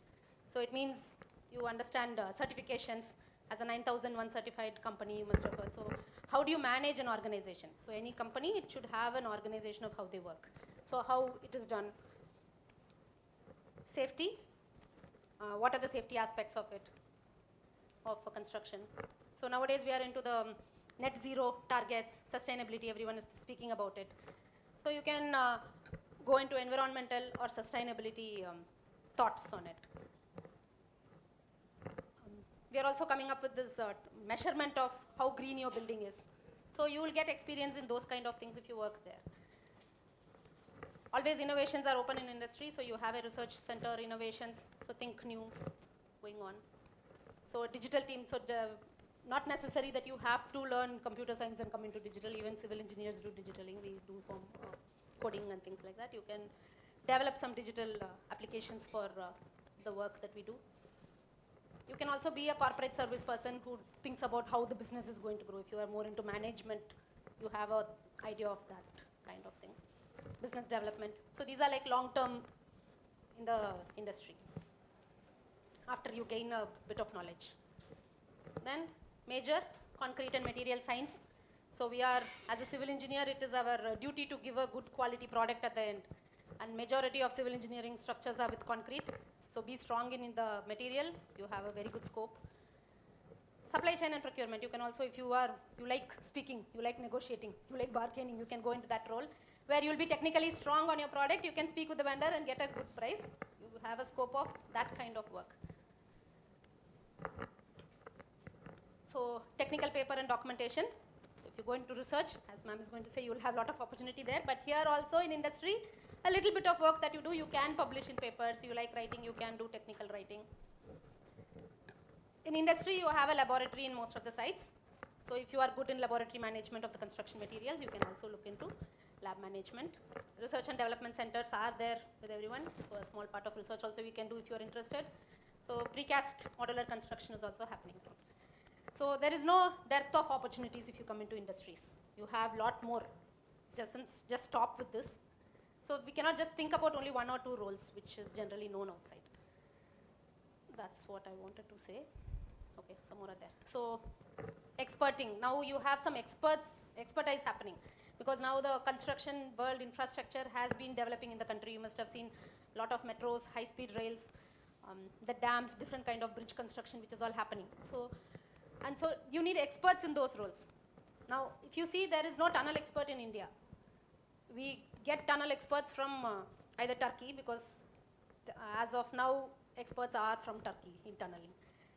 So it means you understand certifications. As a 9001 certified company, you must have heard. So how do you manage an organization? So any company, it should have an organization of how they work. So how it is done. Safety, what are the safety aspects of it, of construction? So nowadays we are into the net zero targets, sustainability, everyone is speaking about it. So you can go into environmental or sustainability thoughts on it. We are also coming up with this measurement of how green your building is. So you will get experience in those kind of things if you work there. Always innovations are open in industry, so you have a research center, innovations, so think new, going on. So a digital team, so not necessary that you have to learn computer science and come into digital, even civil engineers do digitaling, we do from coding and things like that. You can develop some digital applications for the work that we do. You can also be a corporate service person who thinks about how the business is going to grow. If you are more into management, you have an idea of that kind of thing. Business development. So these are like long-term in the industry. after you gain a bit of knowledge. Then major, concrete and material science. So we are, as a civil engineer, it is our duty to give a good quality product at the end. And majority of civil engineering structures are with concrete. So be strong in the material, you have a very good scope. Supply chain and procurement, you can also, if you like speaking, you like negotiating, you like bargaining, you can go into that role, where you will be technically strong on your product, you can speak with the vendor and get a good price. You have a scope of that kind of work. So technical paper and documentation. So if you go into research, as ma'am is going to say, you will have a lot of opportunity there. But here also in industry, a little bit of work that you do, you can publish in papers. You like writing, you can do technical writing. In industry, you have a laboratory in most of the sites. So if you are good in laboratory management of the construction materials, you can also look into lab management. Research and development centers are there with everyone. So a small part of research also we can do if you are interested. So precast modular construction is also happening too. So there is no dearth of opportunities if you come into industries. You have lot more. Just stop with this. So we cannot just think about only one or two roles, which is generally known outside. That's what I wanted to say. Okay, some more are there. So experting. Now you have some expertise happening, because now the construction world infrastructure has been developing in the country. You must have seen a lot of metros, high-speed rails, the dams, different kind of bridge construction, which is all happening. So you need experts in those roles. Now, if you see, there is no tunnel expert in India. We get tunnel experts from either Turkey, because as of now, experts are from Turkey in tunneling.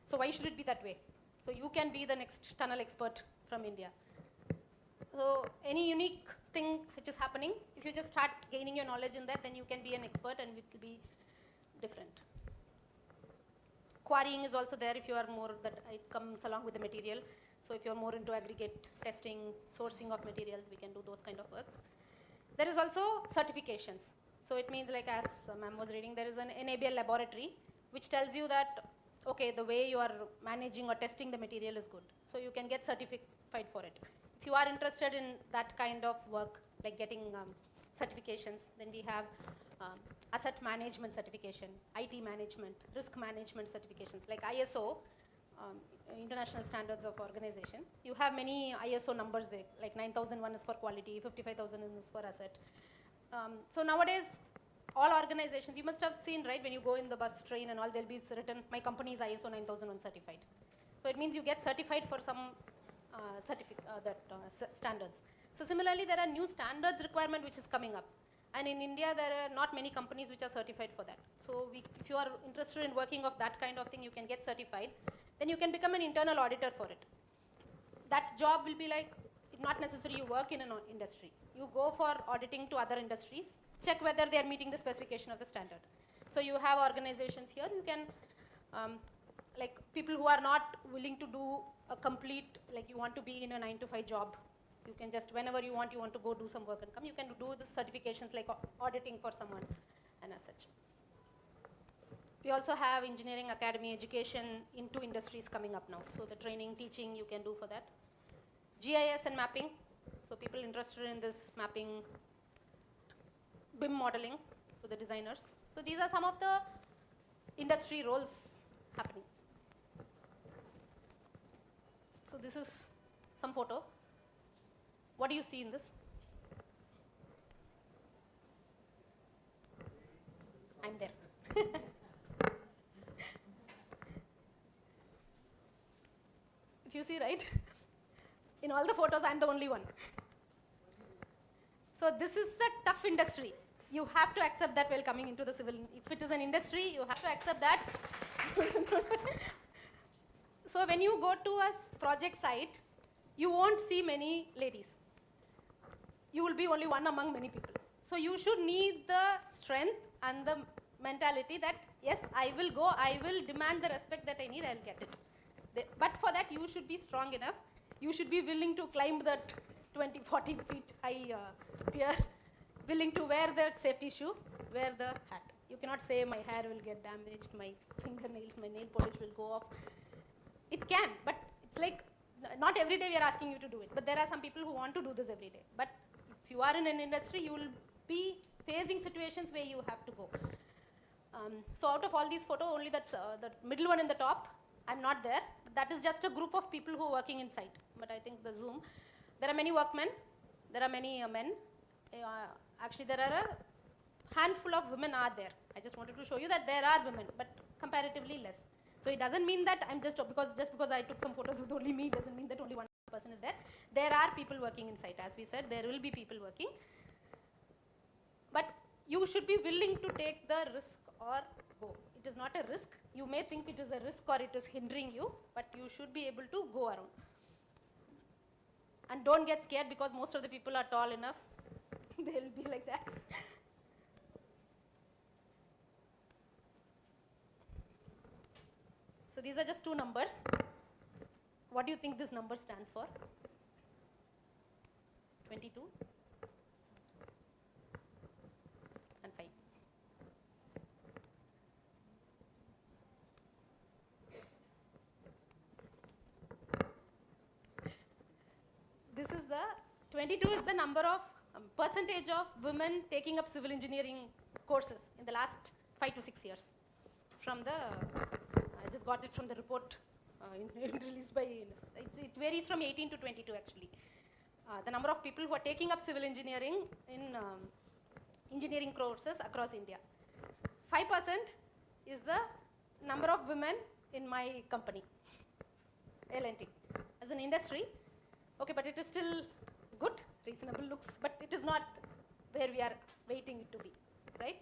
So why should it be that way? So you can be the next tunnel expert from India. So any unique thing which is happening, if you just start gaining your knowledge in that, then you can be an expert and it will be different. Quarrying is also there if you are more, that it comes along with the material. So if you are more into aggregate testing, sourcing of materials, we can do those kind of works. There is also certifications. So it means, like as ma'am was reading, there is an NABL laboratory which tells you that, okay, the way you are managing or testing the material is good. So you can get certified for it. If you are interested in that kind of work, like getting certifications, then we have asset management certification, IT management, risk management certifications, like ISO, International Standards of Organization. You have many ISO numbers there, like 9001 is for quality, 55000 is for asset. So nowadays, all organizations, you must have seen, right, when you go in the bus, train and all, there'll be written, my company is ISO 9001 certified. So it means you get certified for some standards. So similarly, there are new standards requirement which is coming up. And in India, there are not many companies which are certified for that. So if you are interested in working of that kind of thing, you can get certified. Then you can become an internal auditor for it. That job will be like, not necessarily you work in an industry. You go for auditing to other industries, check whether they are meeting the specification of the standard. So you have organizations here, you can, like people who are not willing to do a complete, like you want to be in a 9-to-5 job, you can just, whenever you want to go do some work and come, you can do the certifications like auditing for someone and as such. We also have engineering academy education into industries coming up now. So the training, teaching you can do for that. GIS and mapping. So people interested in this mapping, BIM modeling, so the designers. So these are some of the industry roles happening. So this is some photo. What do you see in this? I'm there. If you see, right, in all the photos, I'm the only one. So this is a tough industry. You have to accept that while coming into the civil. If it is an industry, you have to accept that. So when you go to a project site, you won't see many ladies. You will be only one among many people. So you should need the strength and the mentality that, yes, I will go, I will demand the respect that I need, I'll get it. But for that, you should be strong enough. You should be willing to climb that 20, 40 feet high pier, willing to wear that safety shoe, wear the hat. You cannot say my hair will get damaged, my fingernails, my nail polish will go off. It can, but it's like, not every day we are asking you to do it. But there are some people who want to do this every day. But if you are in an industry, you will be facing situations where you have to go. So out of all these photos, only that's the middle one in the top, I'm not there. That is just a group of people who are working inside. But I think the Zoom, there are many workmen, there are many men. Actually, there are a handful of women are there. I just wanted to show you that there are women, but comparatively less. So it doesn't mean that I'm just because I took some photos with only me doesn't mean that only one person is there. There are people working inside. As we said, there will be people working. But you should be willing to take the risk or go. It is not a risk. You may think it is a risk or it is hindering you, but you should be able to go around. And don't get scared because most of the people are tall enough. They'll be like that. So these are just two numbers. What do you think this number stands for? 22 and 5. This is the 22 is the number of percentage of women taking up civil engineering courses in the last 5 to 6 years. From the, I just got it from the report released by, it varies from 18 to 22 actually. The number of people who are taking up civil engineering in engineering courses across India. 5% is the number of women in my company, L&T. As an industry, okay, but it is still good, reasonable looks, but it is not where we are waiting it to be, right?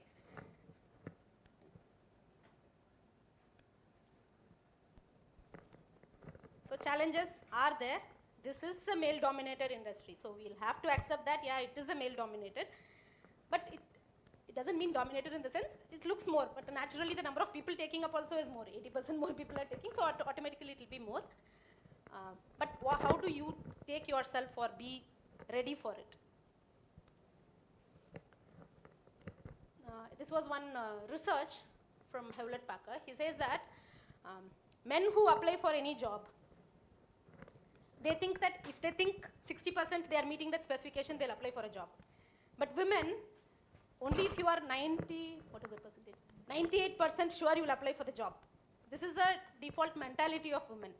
So challenges are there. This is a male-dominated industry, so we'll have to accept that, yeah, it is a male-dominated, but it doesn't mean dominated in the sense, it looks more, but naturally the number of people taking up also is more, 80% more people are taking, so automatically it will be more. But how do you take yourself or be ready for it? This was one research from Hewlett Packard. He says that men who apply for any job, they think that if they think 60% they are meeting that specification, they'll apply for a job. But women, only if you are 98% sure you will apply for the job. This is a default mentality of women.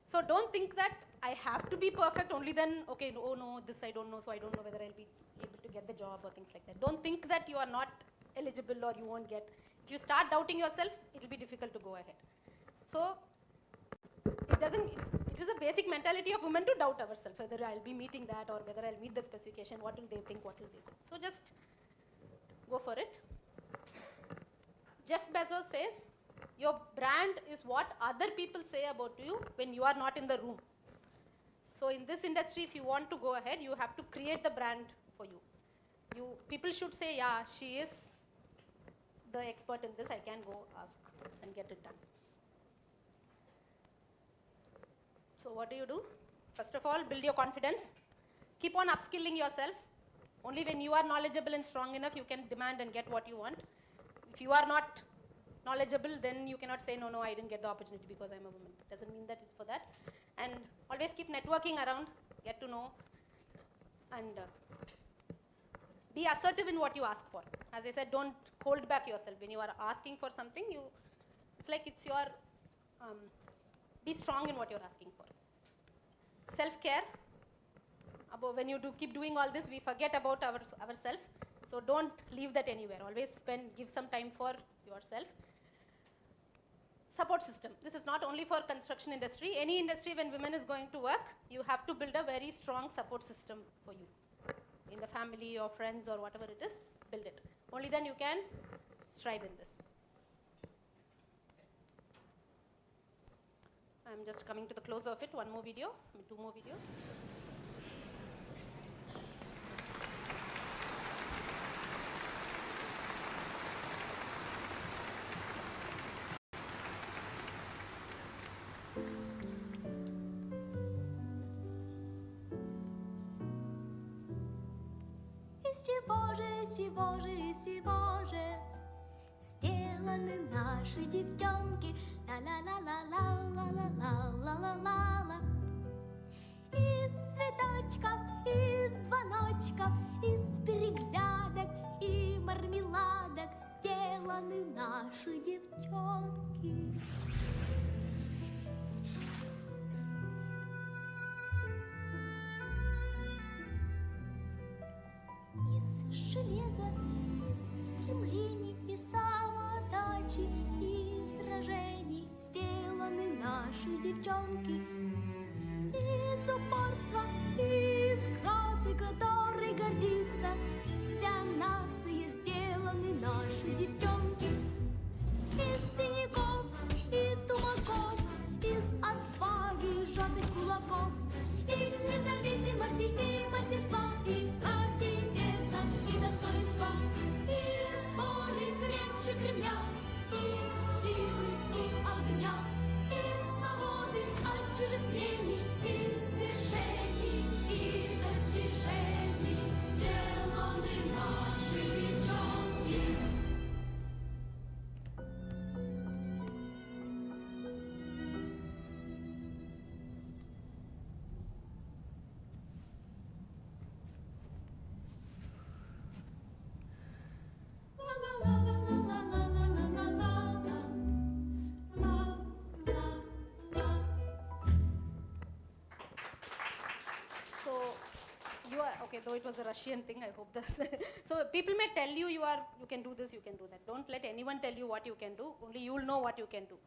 So don't think that I have to be perfect, only then, okay, oh no, this I don't know, so I don't know whether I'll be able to get the job or things like that. Don't think that you are not eligible or you won't get. If you start doubting yourself, it will be difficult to go ahead. So it is a basic mentality of women to doubt ourselves, whether I'll be meeting that or whether I'll meet the specification, what will they think, what will they think. So just go for it. Jeff Bezos says, your brand is what other people say about you when you are not in the room. So in this industry, if you want to go ahead, you have to create the brand for you. People should say, yeah, she is the expert in this, I can go ask and get it done. So what do? First of all, build your confidence. Keep on upskilling yourself. Only when you are knowledgeable and strong enough, you can demand and get what you want. If you are not knowledgeable, then you cannot say, no, I didn't get the opportunity because I'm a woman. It doesn't mean that it's for that. And always keep networking around, get to know, and be assertive in what you ask for. As I said, don't hold back yourself. When you are asking for something, it's like it's your, be strong in what you're asking for. Self-care. When you keep doing all this, we forget about ourselves. So don't leave that anywhere. Always give some time for yourself. Support system. This is not only for construction industry. Any industry, when women is going to work, you have to build a very strong support system for you. In the family or friends or whatever it is, build it. Only then you can strive in this. I'm just coming to the close of it. One more video, two more videos. Из чего же сделаны наши девчонки? Ла-ла-ла-ла-ла-ла-ла-ла-ла-ла. Из цветочков, из звоночков, из переглядок и мармеладок сделаны сделаны наши девчонки. Из железа, из стремлений, из самоотдачи, из сражений сделаны наши девчонки. Из упорства, из красы, которой гордится вся нация, сделаны наши девчонки. Из синяков и тумаков, из отваги сжатых кулаков, из независимости и мастерства, из страсти и сердца и достоинства, из воли крепче кремня, из силы и огня, из свободы от чужих мнений, из свершений и достижений сделаны наши девчонки. So you are okay, though it was a Russian thing, I hope this. So people may tell you you can do this, you can do that. Don't let anyone tell you what you can do. Only you will know what you can do.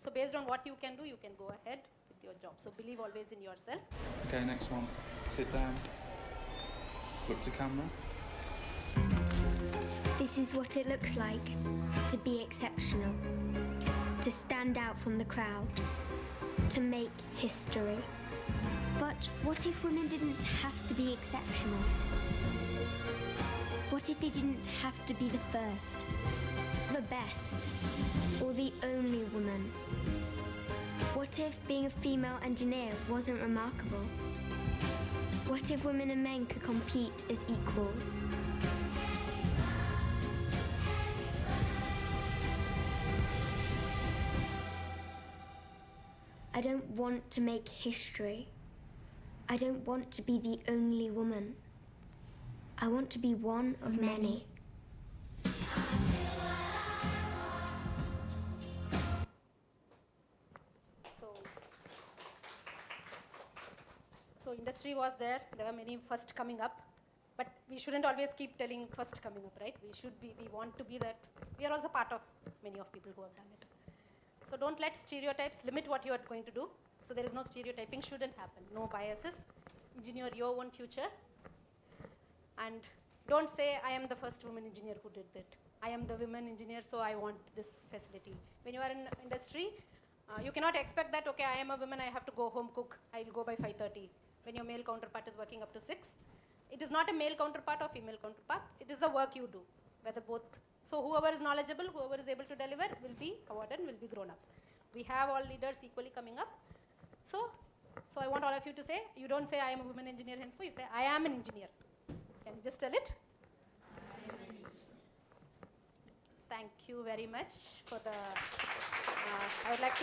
So based on what you can do, you can go ahead with your job. So believe always in yourself. Okay, next one. Sit down. Look to camera. This is what it looks like to be exceptional, to stand out from the crowd, to make history. But what if women didn't have to be exceptional? What if they didn't have to be the first, the best, or the only woman? What if being a female engineer wasn't remarkable? What if women and men could compete as equals? I don't want to make history. I don't want to be the only woman. I want to be one of many. So industry was there were many first coming up, but we shouldn't always keep telling first coming up, right? We want to be that. We are also part of many of people who have done it. So don't let stereotypes limit what you are going to do. So there is no stereotyping, shouldn't happen. No biases. Engineer your own future. And don't say, I am the first woman engineer who did that. I am the women engineer, so I want this facility. When you are in industry, you cannot expect that, okay, I am a woman, I have to go home cook. I will go by 5:30. When your male counterpart is working up to 6. It is not a male counterpart or female counterpart. It is the work you do, whether both. So whoever is knowledgeable, whoever is able to deliver will be awarded and will be grown up. We have all leaders equally coming up. So I want all of you to say, you don't say I am a woman engineer henceforth, you say I am an engineer. Can you just tell it? Thank you very much for the, I would like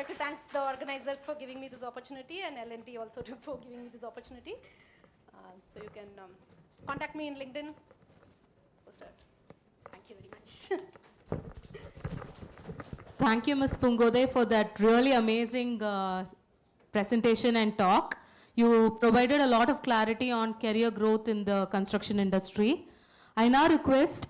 to thank the organizers for giving me this opportunity and L&T also for giving me this opportunity. So you can contact me in LinkedIn. Thank you very much. Thank you, Ms. Pungode, for that really amazing presentation and talk. You provided a lot of clarity on career growth in the construction industry. I now request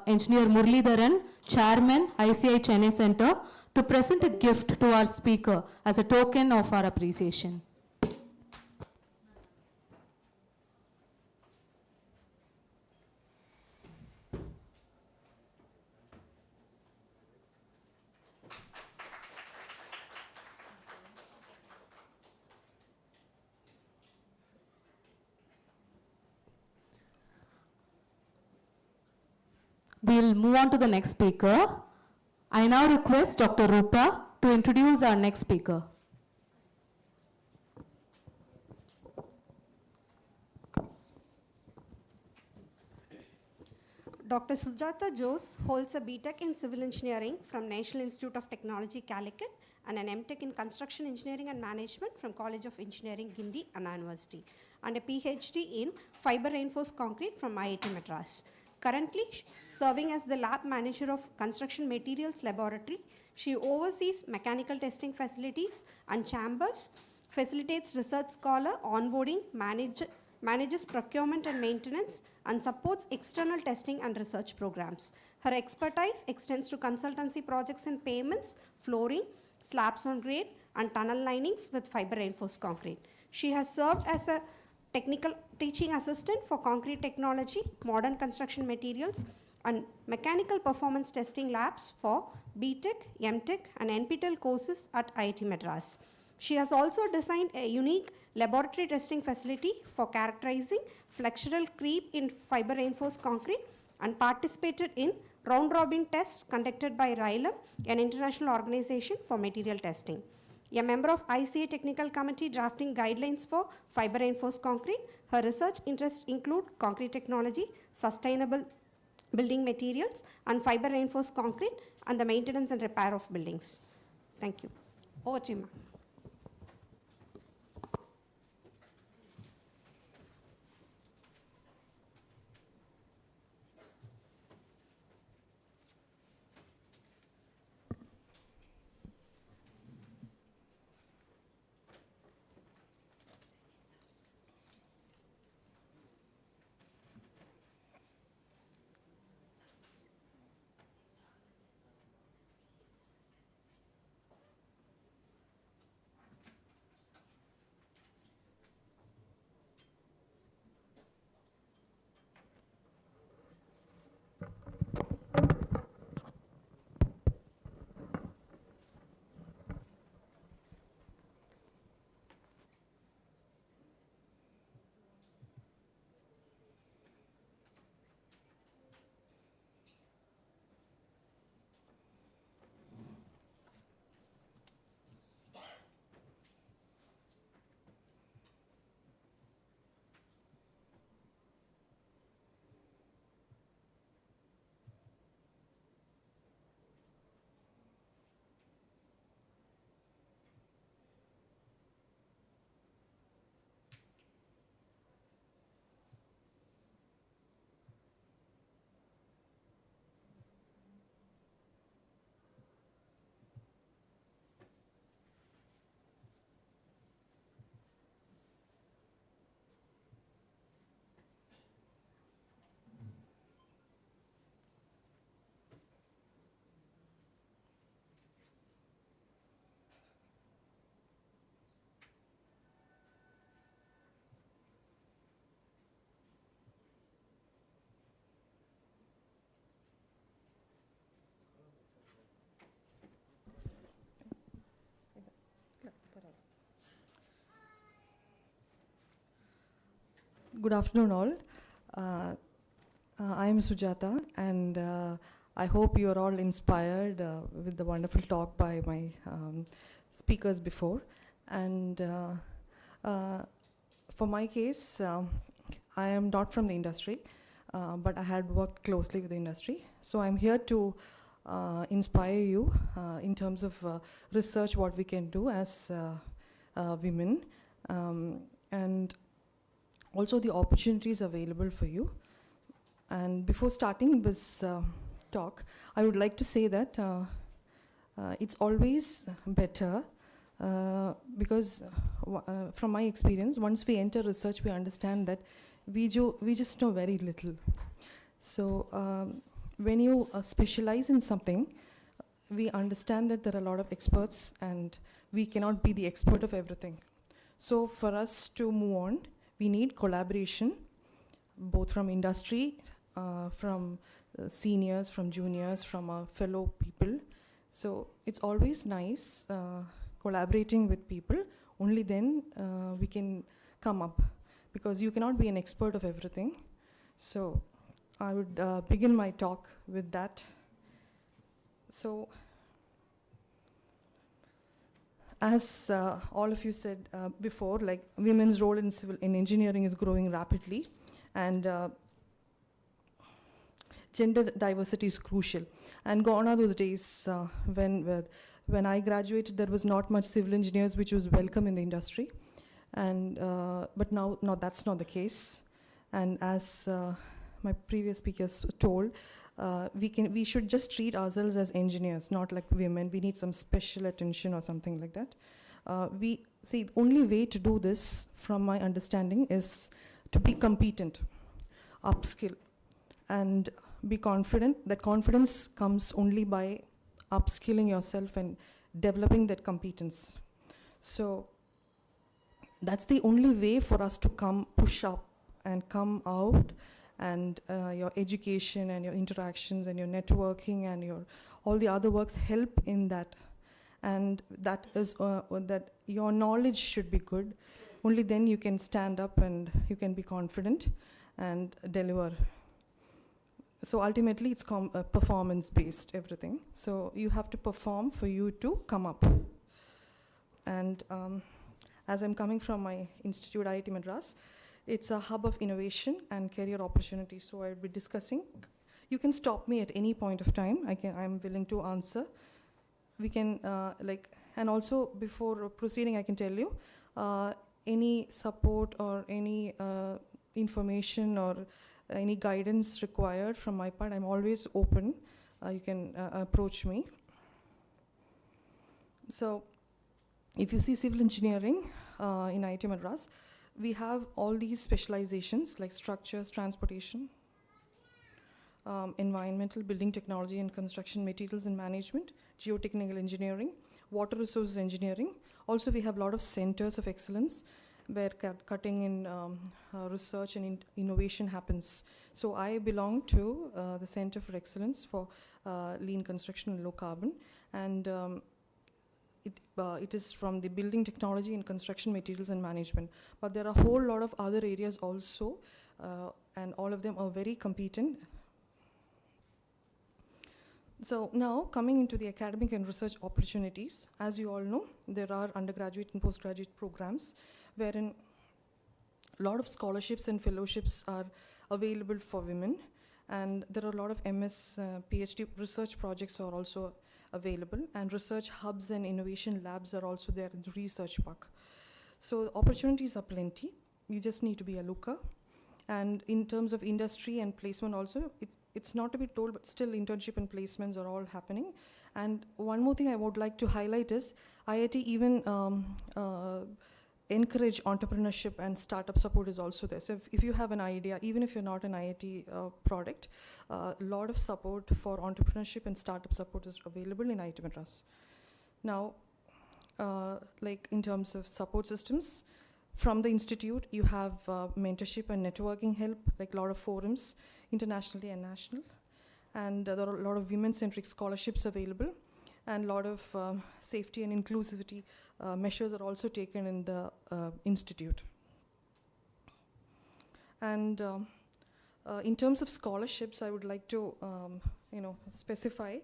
Engineer Muralidharan, Chairman, ICI Chennai Centre, to present a gift to our speaker as a token of our appreciation. We'll move on to the next speaker. I now request Dr. Rupa to introduce our next speaker. Dr. Sujata Jose holds a BTech in Civil Engineering from National Institute of Technology, Calicut, and an MTech in Construction Engineering and Management from College of Engineering, Guindy, Anna University, and a PhD in Fiber Reinforced Concrete from IIT Madras. Currently serving as the lab manager of Construction Materials Laboratory, she oversees mechanical testing facilities and chambers, facilitates research scholar onboarding, manages procurement and maintenance, and supports external testing and research programs. Her expertise extends to consultancy projects in pavements, flooring, slabs on grade, and tunnel linings with fiber reinforced concrete. She has served as a technical teaching assistant for concrete technology, modern construction materials, and mechanical performance testing labs for BTech, MTech, and NPTEL courses at IIT Madras. She has also designed a unique laboratory testing facility for characterizing flexural creep in fiber reinforced concrete and participated in round-robin tests conducted by RILAM, an international organization for material testing. A member of ICA Technical Committee drafting guidelines for fiber reinforced concrete. Her research interests include concrete technology, sustainable building materials, and fiber reinforced concrete, and the maintenance and repair of buildings. Thank you. Over to you, ma'am. Good afternoon, all. I am Sujata, and I hope you are all inspired with the wonderful talk by my speakers before. And for my case, I am not from the industry, but I had worked closely with the industry. So I'm here to inspire you in terms of research, what we can do as women, and also the opportunities available for you. And before starting this talk, I would like to say that it's always better because from my experience, once we enter research, we understand that we just know very little. So when you specialize in something, we understand that there are a lot of experts and we cannot be the expert of everything. So for us to move on, we need collaboration, both from industry, from seniors, from juniors, from our fellow people. So it's always nice collaborating with people. Only then we can come up, because you cannot be an expert of everything. So I would begin my talk with that. So as all of you said before, like women's role in engineering is growing rapidly, and gender diversity is crucial. And gone are those days when I graduated, there was not much civil engineers which was welcome in the industry, and but now that's not the case. And as my previous speakers told, we should just treat ourselves as engineers, not like women. We need some special attention or something like that. We see the only way to do this, from my understanding, is to be competent, upskill, and be confident. That confidence comes only by upskilling yourself and developing that competence. So that's the only way for us to push up and come out, and your education and your interactions and your networking and all the other works help in that. And that is that your knowledge should be good. Only then you can stand up and you can be confident and deliver. So ultimately it's performance based, everything. So you have to perform for you to come up. And as I'm coming from my institute, IIT Madras, it's a hub of innovation and career opportunities. So I'll be discussing. You can stop me at any point of time. I'm willing to answer. We can and also before proceeding, I can tell you, any support or any information or any guidance required from my part, I'm always open. You can approach me. So if you see civil engineering in IIT Madras, we have all these specializations like structures, transportation, environmental, building technology and construction materials and management, geotechnical engineering, water resources engineering. Also, we have a lot of centers of excellence where cutting in research and innovation happens. So I belong to the Center for Excellence for Lean Construction and Low Carbon. And it is from the building technology and construction materials and management. But there are a whole lot of other areas also, and all of them are very competent. So now coming into the academic and research opportunities, as you all know, there are undergraduate and postgraduate programs wherein a lot of scholarships and fellowships are available for women, and there are a lot of MS, PhD research projects are also available, and research hubs and innovation labs are also there in the research park. So opportunities are plenty. You just need to be a looker. And in terms of industry and placement also, it's not to be told, but still internship and placements are all happening. And one more thing I would like to highlight is IIT even encourage entrepreneurship and startup support is also there. So if you have an idea, even if you're not an IIT product, a lot of support for entrepreneurship and startup support is available in IIT Madras. Now, like in terms of support systems, from the institute, you have mentorship and networking help, like a lot of forums, internationally and national. And there are a lot of women-centric scholarships available, and a lot of safety and inclusivity measures are also taken in the institute. And in terms of scholarships, I would like to specify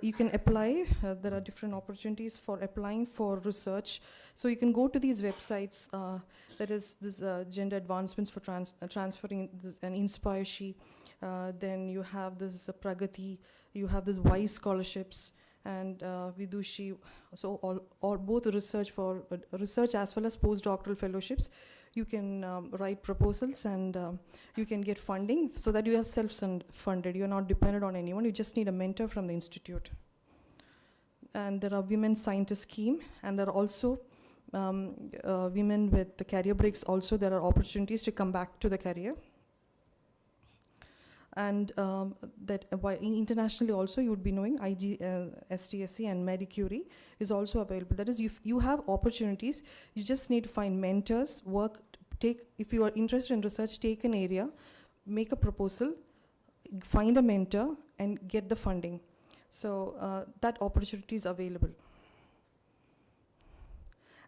you can apply. There are different opportunities for applying for research. So you can go to these websites. That is this Gender Advancements for Transferring and Inspire She. Then you have this Pragati. You have this WISE scholarships and Vidushi. So all both research for research as well as postdoctoral fellowships. You can write proposals and you can get funding so that you are self-funded. You're not dependent on anyone. You just need a mentor from the institute. And there are women scientist scheme, and there are also women with the career breaks. Also, there are opportunities to come back to the career. And that internationally also you would be knowing STSC and Marie Curie is also available. That is, if you have opportunities, you just need to find mentors, if you are interested in research, take an area, make a proposal, find a mentor and get the funding. So that opportunity is available.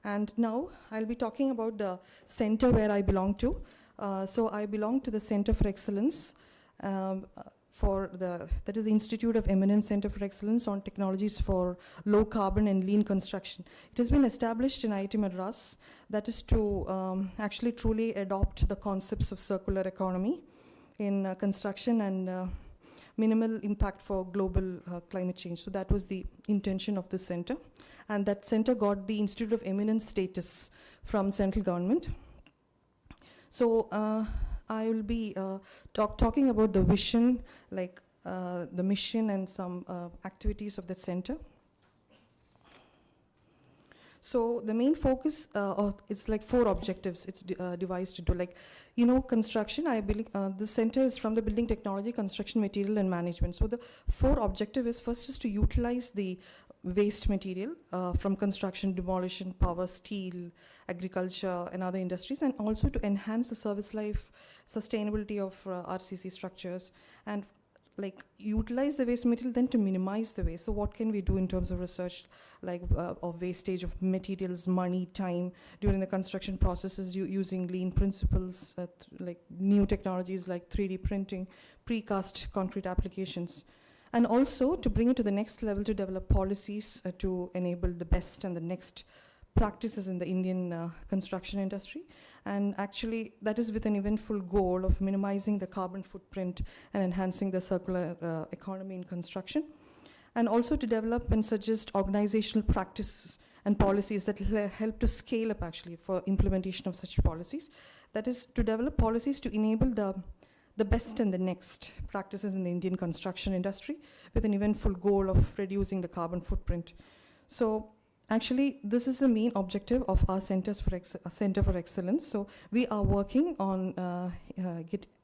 And now I'll be talking about the center where I belong to. So I belong to the Center for Excellence. That is the Institute of Eminent Center for Excellence on Technologies for Low Carbon and Lean Construction. It has been established in IIT Madras. That is to actually truly adopt the concepts of circular economy in construction and minimal impact for global climate change. So that was the intention of the center. And that center got the Institute of Eminence status from central government. So I will be talking about the vision, like the mission and some activities of the center. So the main focus it's like 4 objectives it's devised to do, like, construction. I believe the center is from the building technology, construction material and management. So the 4 objective is, first is to utilize the waste material from construction, demolition, power, steel, agriculture and other industries, and also to enhance the service life sustainability of RCC structures, and like utilize the waste material, then to minimize the waste. So what can we do in terms of research, like of wastage of materials, money, time during the construction processes, using lean principles, like new technologies like 3D printing, precast concrete applications, and also to bring it to the next level, to develop policies to enable the best and the next practices in the Indian construction industry. And actually that is with an eventful goal of minimizing the carbon footprint and enhancing the circular economy in construction, and also to develop and suggest organizational practices and policies that help to scale up actually for implementation of such policies. That is to develop policies to enable the best and the next practices in the Indian construction industry with an eventful goal of reducing the carbon footprint. So actually, this is the main objective of our Center for Excellence. So we are working on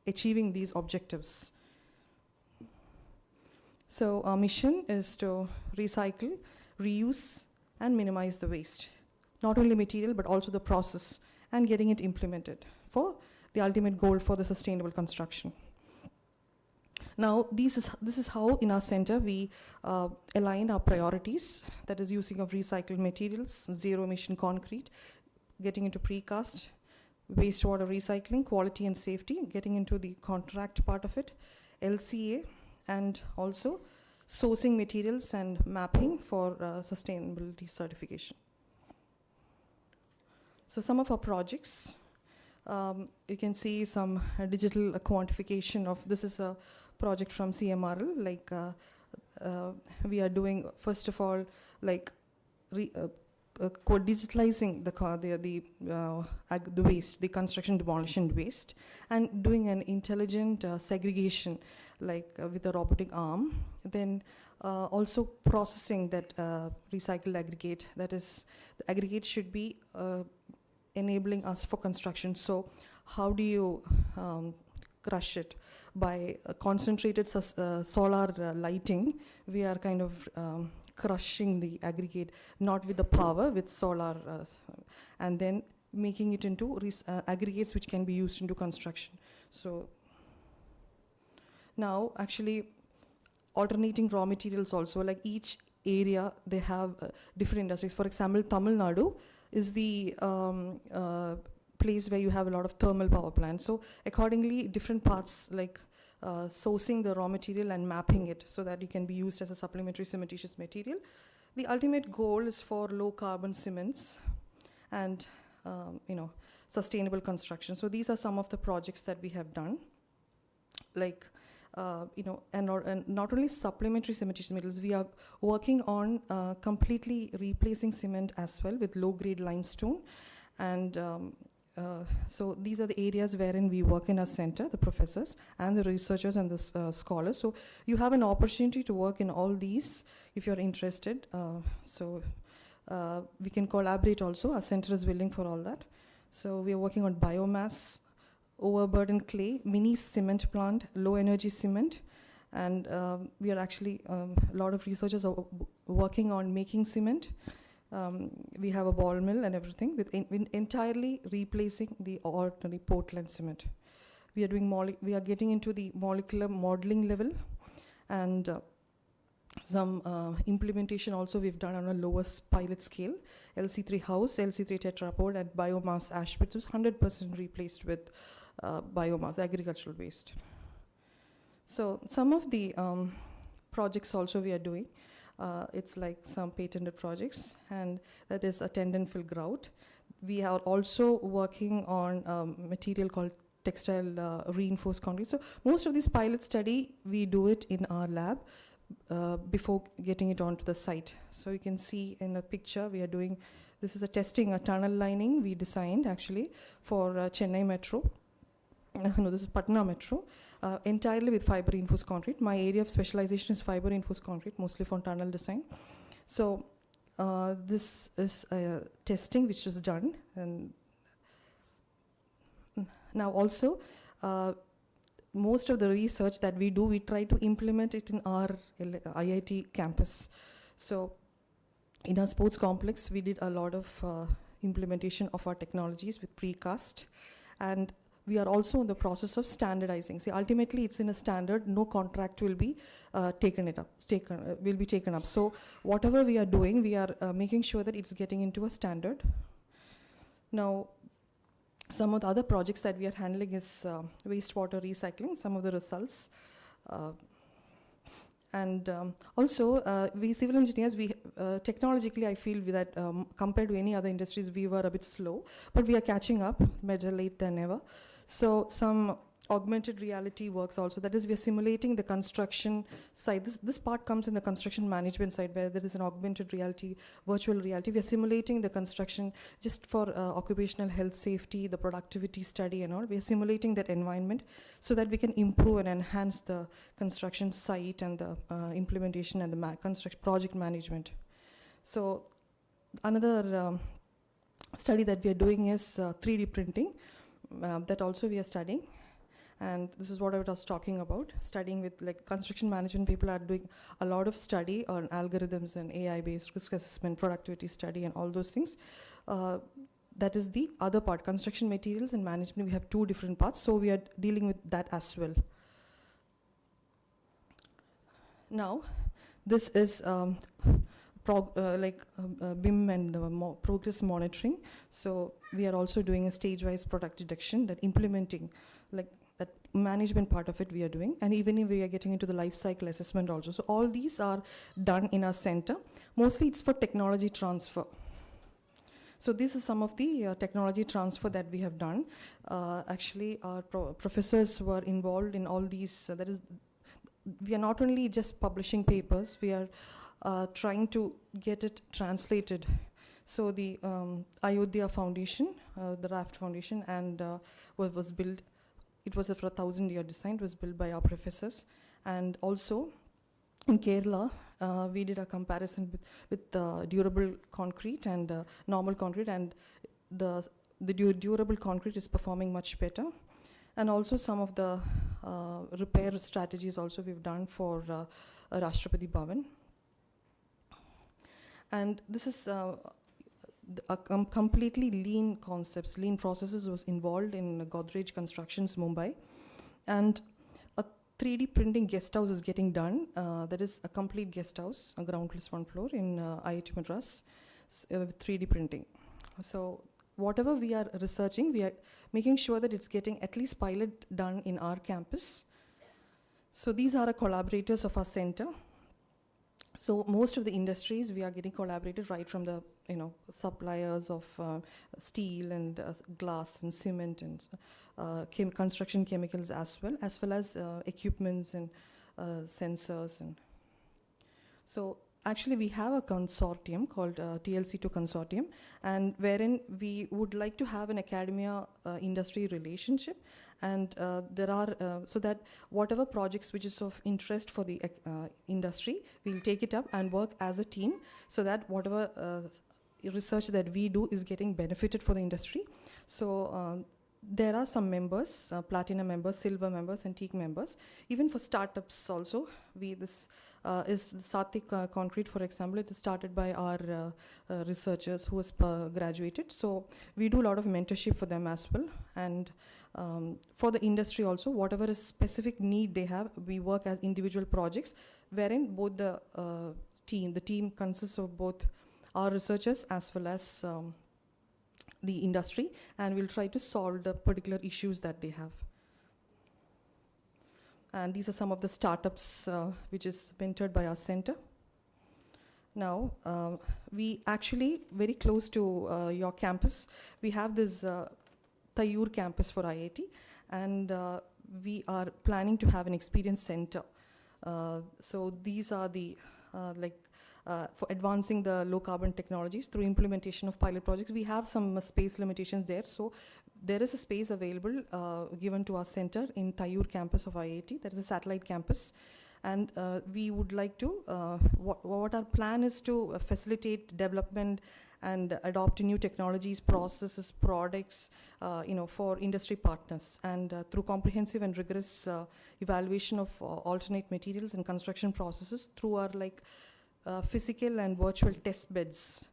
achieving these objectives. So our mission is to recycle, reuse, and minimize the waste. Not only material, but also the process, and getting it implemented for the ultimate goal for the sustainable construction. Now, this is how in our center we align our priorities, that is using of recycled materials, zero emission concrete, getting into precast, wastewater recycling, quality and safety, getting into the contract part of it, LCA, and also sourcing materials and mapping for sustainability certification. So some of our projects, you can see some digital quantification of, this is a project from CMRL, like we are doing, first of all, like digitalizing the waste, the construction demolition waste, and doing an intelligent segregation, like with a robotic arm. Then also processing that recycled aggregate, that is, the aggregate should be enabling us for construction. So how do you crush it? By concentrated solar lighting, we are kind of crushing the aggregate, not with the power, with solar, and then making it into aggregates which can be used into construction. So now actually alternating raw materials also, like each area they have different industries. For example, Tamil Nadu is the place where you have a lot of thermal power plants. So accordingly, different parts, like sourcing the raw material and mapping it so that it can be used as a supplementary cementitious material. The ultimate goal is for low carbon cements and sustainable construction. So these are some of the projects that we have done, like and not only supplementary cementitious materials, we are working on completely replacing cement as well with low grade limestone. And so these are the areas wherein we work in our center, the professors and the researchers and the scholars. So you have an opportunity to work in all these if you're interested. So we can collaborate also. Our center is willing for all that. So we are working on biomass, overburden clay, mini cement plant, low energy cement. And we are actually, a lot of researchers are working on making cement. We have a ball mill and everything, with entirely replacing the ordinary Portland cement. We are doing we are getting into the molecular modeling level, and some implementation also we've done on a lowest pilot scale. LC3 house, LC3 tetrapod, and biomass ash pits was 100% replaced with biomass, agricultural waste. So some of the projects also we are doing. It's like some patented projects, and that is a tendon fill grout. We are also working on material called textile reinforced concrete. So most of this pilot study, we do it in our lab before getting it onto the site. So you can see in the picture, we are doing, this is a tunnel lining we designed actually for Chennai Metro. no, this is Patna Metro, entirely with fiber reinforced concrete. My area of specialization is fiber reinforced concrete, mostly for tunnel design. So this is testing which was done, and now also most of the research that we do, we try to implement it in our IIT campus. So in our sports complex, we did a lot of implementation of our technologies with precast, and we are also in the process of standardizing. See, ultimately it's in a standard, no contract will be taken up. So whatever we are doing, we are making sure that it's getting into a standard. Now, some of the other projects that we are handling is wastewater recycling, some of the results. And also, we civil engineers, we technologically, I feel that compared to any other industries, we were a bit slow, but we are catching up, better late than never. So some augmented reality works also. That is, we are simulating the construction side. This part comes in the construction management side, where there is an augmented reality, virtual reality. We are simulating the construction just for occupational health, safety, the productivity study and all. We are simulating that environment so that we can improve and enhance the construction site and the implementation and the construction project management. So another study that we are doing is 3D printing. That also we are studying. And this is what I was talking about, studying with like construction management people are doing a lot of study on algorithms and AI-based risk assessment, productivity study and all those things. That is the other part, construction materials and management. We have two different parts, so we are dealing with that as well. Now, this is BIM and progress monitoring. So we are also doing a stage-wise product deduction, that implementing, like that management part of it we are doing, and even if we are getting into the life cycle assessment also. So all these are done in our center. Mostly it's for technology transfer. So this is some of the technology transfer that we have done. Actually, our professors were involved in all these. That is, we are not only just publishing papers, we are trying to get it translated. So the Ayodhya Foundation, the Raft Foundation, and was built. It was for a 1,000-year design. It was built by our professors. And also, in Kerala, we did a comparison with durable concrete and normal concrete, and the durable concrete is performing much better. And also some of the repair strategies also we've done for Rashtrapati Bhavan. And this is completely lean concepts, lean processes was involved in Godrej Constructions, Mumbai. And a 3D printing guest house is getting done. That is a complete guest house, a ground plus 1 floor in IIT Madras with 3D printing. So whatever we are researching, we are making sure that it's getting at least pilot done in our campus. So these are the collaborators of our center. So most of the industries, we are getting collaborated right from the suppliers of steel and glass and cement and construction chemicals as well as equipments and sensors. And so actually we have a consortium called TLC2 Consortium, and wherein we would like to have an academia industry relationship, and there are so that whatever projects which is of interest for the industry, we'll take it up and work as a team, so that whatever research that we do is getting benefited for the industry. So there are some members, platinum members, silver members, and teak members. Even for startups also, this is Sathik Concrete, for example. It is started by our researchers who has graduated. So we do a lot of mentorship for them as well. And for the industry also, whatever is specific need they have, we work as individual projects, wherein both the team consists of both our researchers as well as the industry, and we'll try to solve the particular issues that they have. And these are some of the startups which is mentored by our center. Now, we actually, very close to your campus, we have this Tayur campus for IIT, and we are planning to have an experience center. So these are the for advancing the low carbon technologies through implementation of pilot projects. We have some space limitations there, so there is a space available given to our center in Tayur campus of IIT. That is a satellite campus. And we would like to, what our plan is to facilitate development and adopt new technologies, processes, products, for industry partners. And through comprehensive and rigorous evaluation of alternate materials and construction processes through our physical and virtual test beds.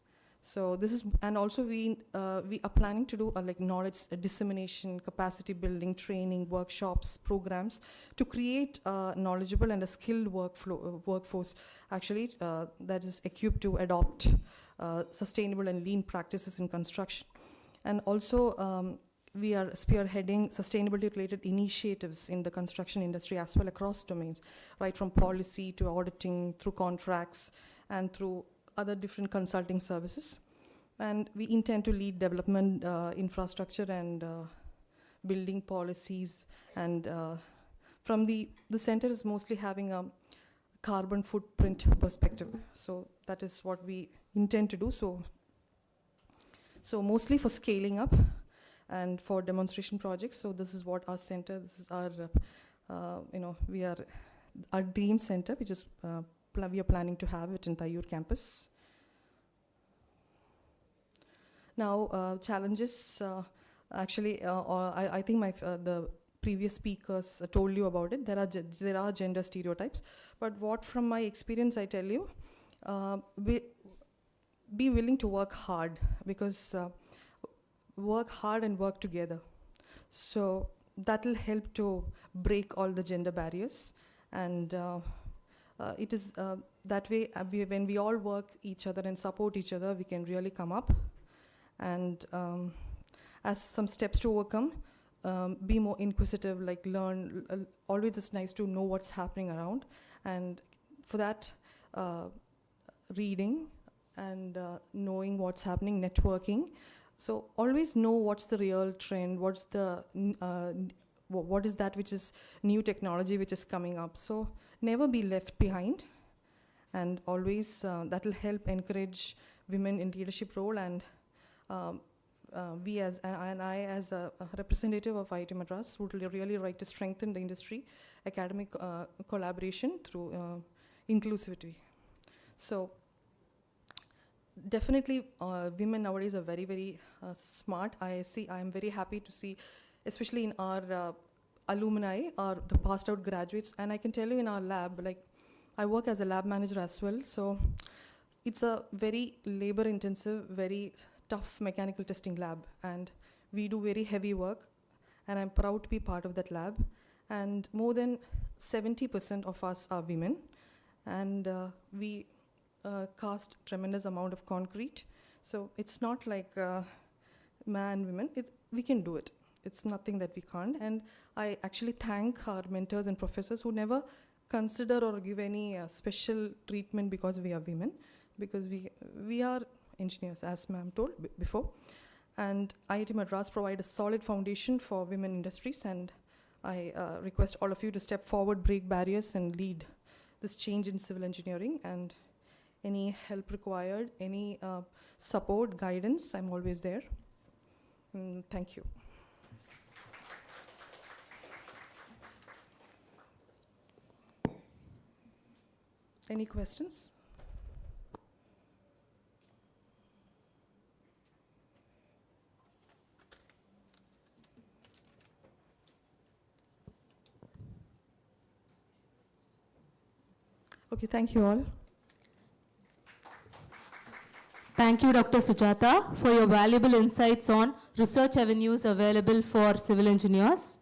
So this is, and also we are planning to do knowledge dissemination, capacity building, training, workshops, programs to create a knowledgeable and a skilled workforce actually that is equipped to adopt sustainable and lean practices in construction. And also we are spearheading sustainability related initiatives in the construction industry as well across domains, right from policy to auditing, through contracts and through other different consulting services. And we intend to lead development, infrastructure and building policies. And from the center is mostly having a carbon footprint perspective. So that is what we intend to do. So mostly for scaling up and for demonstration projects. So this is what our center, this is our, we are our dream center, which is we are planning to have it in Tayur campus. Now, challenges, actually, I think the previous speakers told you about it. There are gender stereotypes, but what from my experience I tell you, be willing to work hard, because work hard and work together. So that will help to break all the gender barriers, and it is that way when we all work each other and support each other, we can really come up. And as some steps to overcome, be more inquisitive, learn. Always it's nice to know what's happening around, and for that, reading and knowing what's happening, networking. So always know what's the real trend, what's the what is that which is new technology which is coming up. So never be left behind, and always that will help encourage women in leadership role. And we as I as a representative of IIT Madras would really like to strengthen the industry academic collaboration through inclusivity. So definitely women nowadays are very, very smart. I am very happy to see, especially in our alumni or the passed out graduates. And I can tell you in our lab, I work as a lab manager as well. So it's a very labor intensive, very tough mechanical testing lab, and we do very heavy work, and I'm proud to be part of that lab. And more than 70% of us are women, and we cast tremendous amount of concrete. So it's not like man, women, we can do it. It's nothing that we can't. And I actually thank our mentors and professors who never consider or give any special treatment because we are women, because we are engineers, as ma'am told before. And IIT Madras provide a solid foundation for women industries, and I request all of you to step forward, break barriers, and lead this change in civil engineering. And any help required, any support, guidance, I'm always there. Thank you. Any questions? Okay, thank you all. Thank you, Dr. Sujata, for your valuable insights on research avenues available for civil engineers.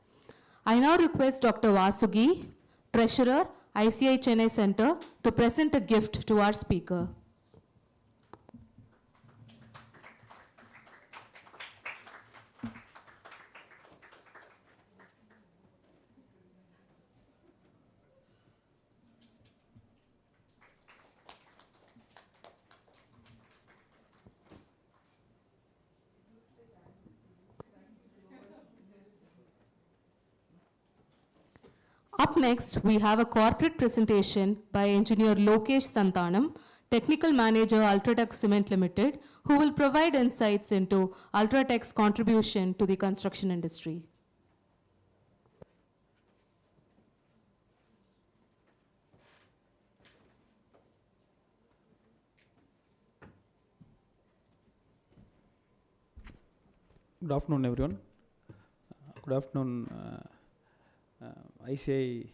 I now request Dr. Vasugi, Treasurer, ICI Chennai Centre, to present a gift to our speaker. Up next, we have a corporate presentation by Engineer Lokesh Santanam, Technical Manager, Ultratech Cement Limited, who will provide insights into Ultratech's contribution to the construction industry. Good afternoon, everyone. Good afternoon, ICI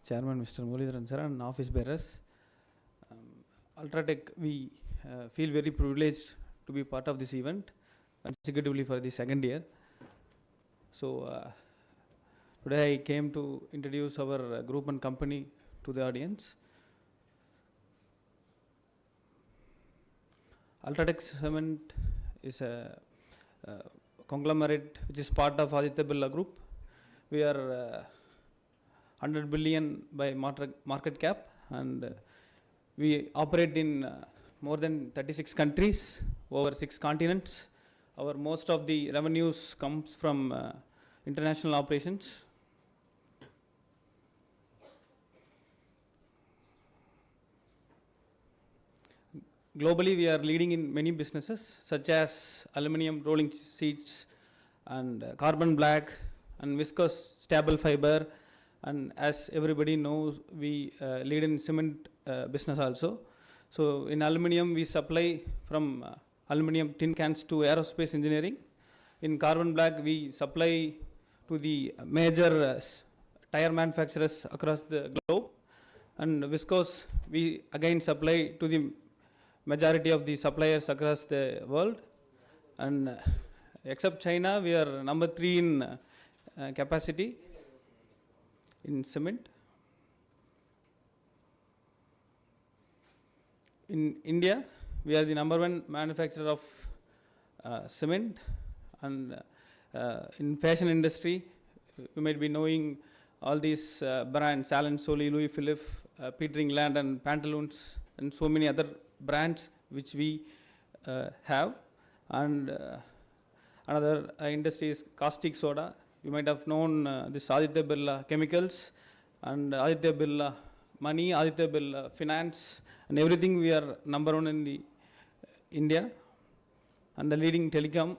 Chairman Mr. Muralidharan sir and office bearers. Ultratech, we feel very privileged to be part of this event consecutively for the second year. So today I came to introduce our group and company to the audience. Ultratech Cement is a conglomerate which is part of Aditya Birla Group. We are 100 billion by market cap, and we operate in more than 36 countries, over 6 continents. Our most of the revenues comes from international operations. Globally, we are leading in many businesses such as aluminum rolling sheets and carbon black and viscose stable fiber, and as everybody knows, we lead in cement business also. So in aluminum, we supply from aluminum tin cans to aerospace engineering. In carbon black, we supply to the major tire manufacturers across the globe, and viscose, we again supply to the majority of the suppliers across the world, and except China, we are number 3 in capacity in cement. In India, we are the number 1 manufacturer of cement, and in fashion industry, you might be knowing all these brands, Allen Solly, Louis Philippe, Peter England and Pantaloons, and so many other brands which we have. And another industry is caustic soda. You might have known this Aditya Birla Chemicals and Aditya Birla Money, Aditya Birla Finance, and everything. We are number 1 in the India, and the leading telecom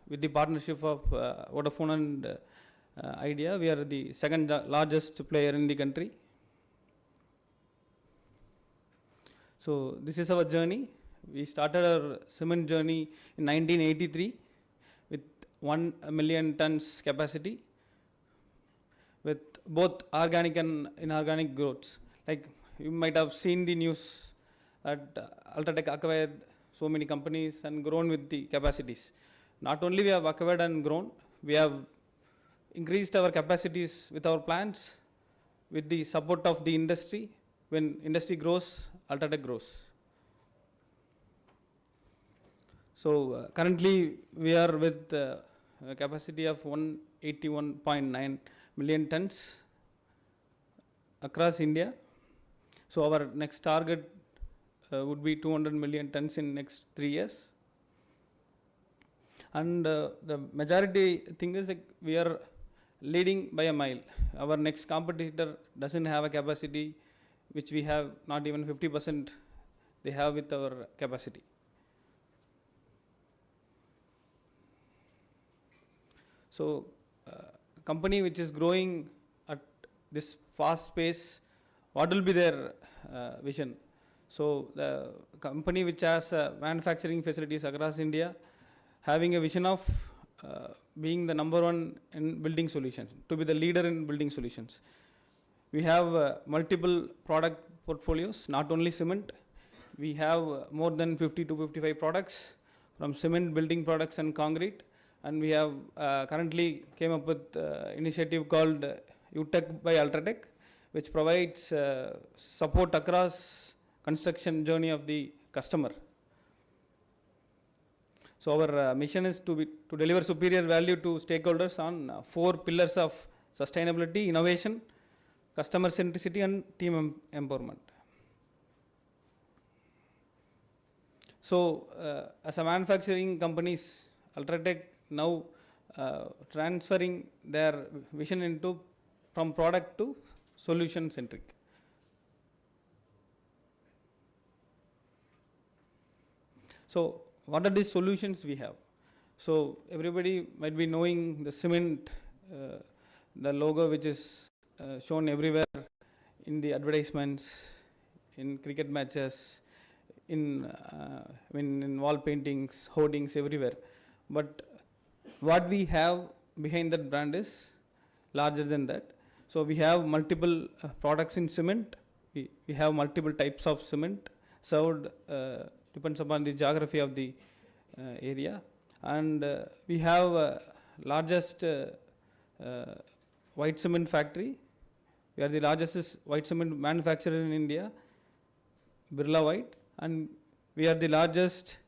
with the partnership of Vodafone and Idea. We are the 2nd largest player in the country. So this is our journey. We started our cement journey in 1983 with 1 million tons capacity, with both organic and inorganic growths. Like you might have seen the news that Ultratech acquired so many companies and grown with the capacities. Not only we have acquired and grown, we have increased our capacities with our plants, with the support of the industry. When industry grows, Ultratech grows. So currently we are with a capacity of 181.9 million tons across India. So our next target would be 200 million tons in next 3 years. And the majority thing is that we are leading by a mile. Our next competitor doesn't have a capacity which we have, not even 50% they have with our capacity. So company which is growing at this fast pace, what will be their vision? So the company which has manufacturing facilities across India, having a vision of being the number 1 in building solutions, to be the leader in building solutions. We have multiple product portfolios, not only cement. We have more than 50 to 55 products from cement, building products and concrete. And we have currently came up with initiative called UTech by Ultratech, which provides support across construction journey of the customer. So our mission is to deliver superior value to stakeholders on 4 pillars of sustainability, innovation, customer centricity and team empowerment. So as a manufacturing companies, Ultratech now transferring their vision into from product to solution centric. So what are these solutions we have? So everybody might be knowing the cement, the logo which is shown everywhere in the advertisements, in cricket matches, in wall paintings, hoardings, everywhere. But what we have behind that brand is larger than that. So we have multiple products in cement. We have multiple types of cement served, depends upon the geography of the area. And we have largest white cement factory. We are the largest white cement manufacturer in India, Birla White, and we are the largest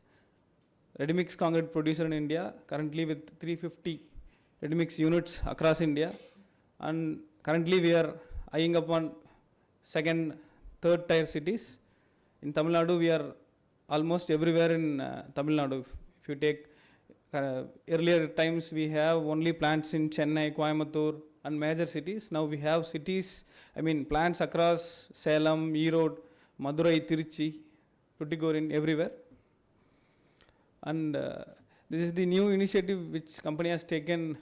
ready-mix concrete producer in India, currently with 350 ready-mix units across India. And currently we are eyeing upon second, third tier cities. In Tamil Nadu, we are almost everywhere in Tamil Nadu. If you take earlier times, we have only plants in Chennai, Coimbatore, and major cities. Now we have cities, plants across Salem, Erode, Madurai, Tiruchi, Tuticorin, everywhere. And this is the new initiative which company has taken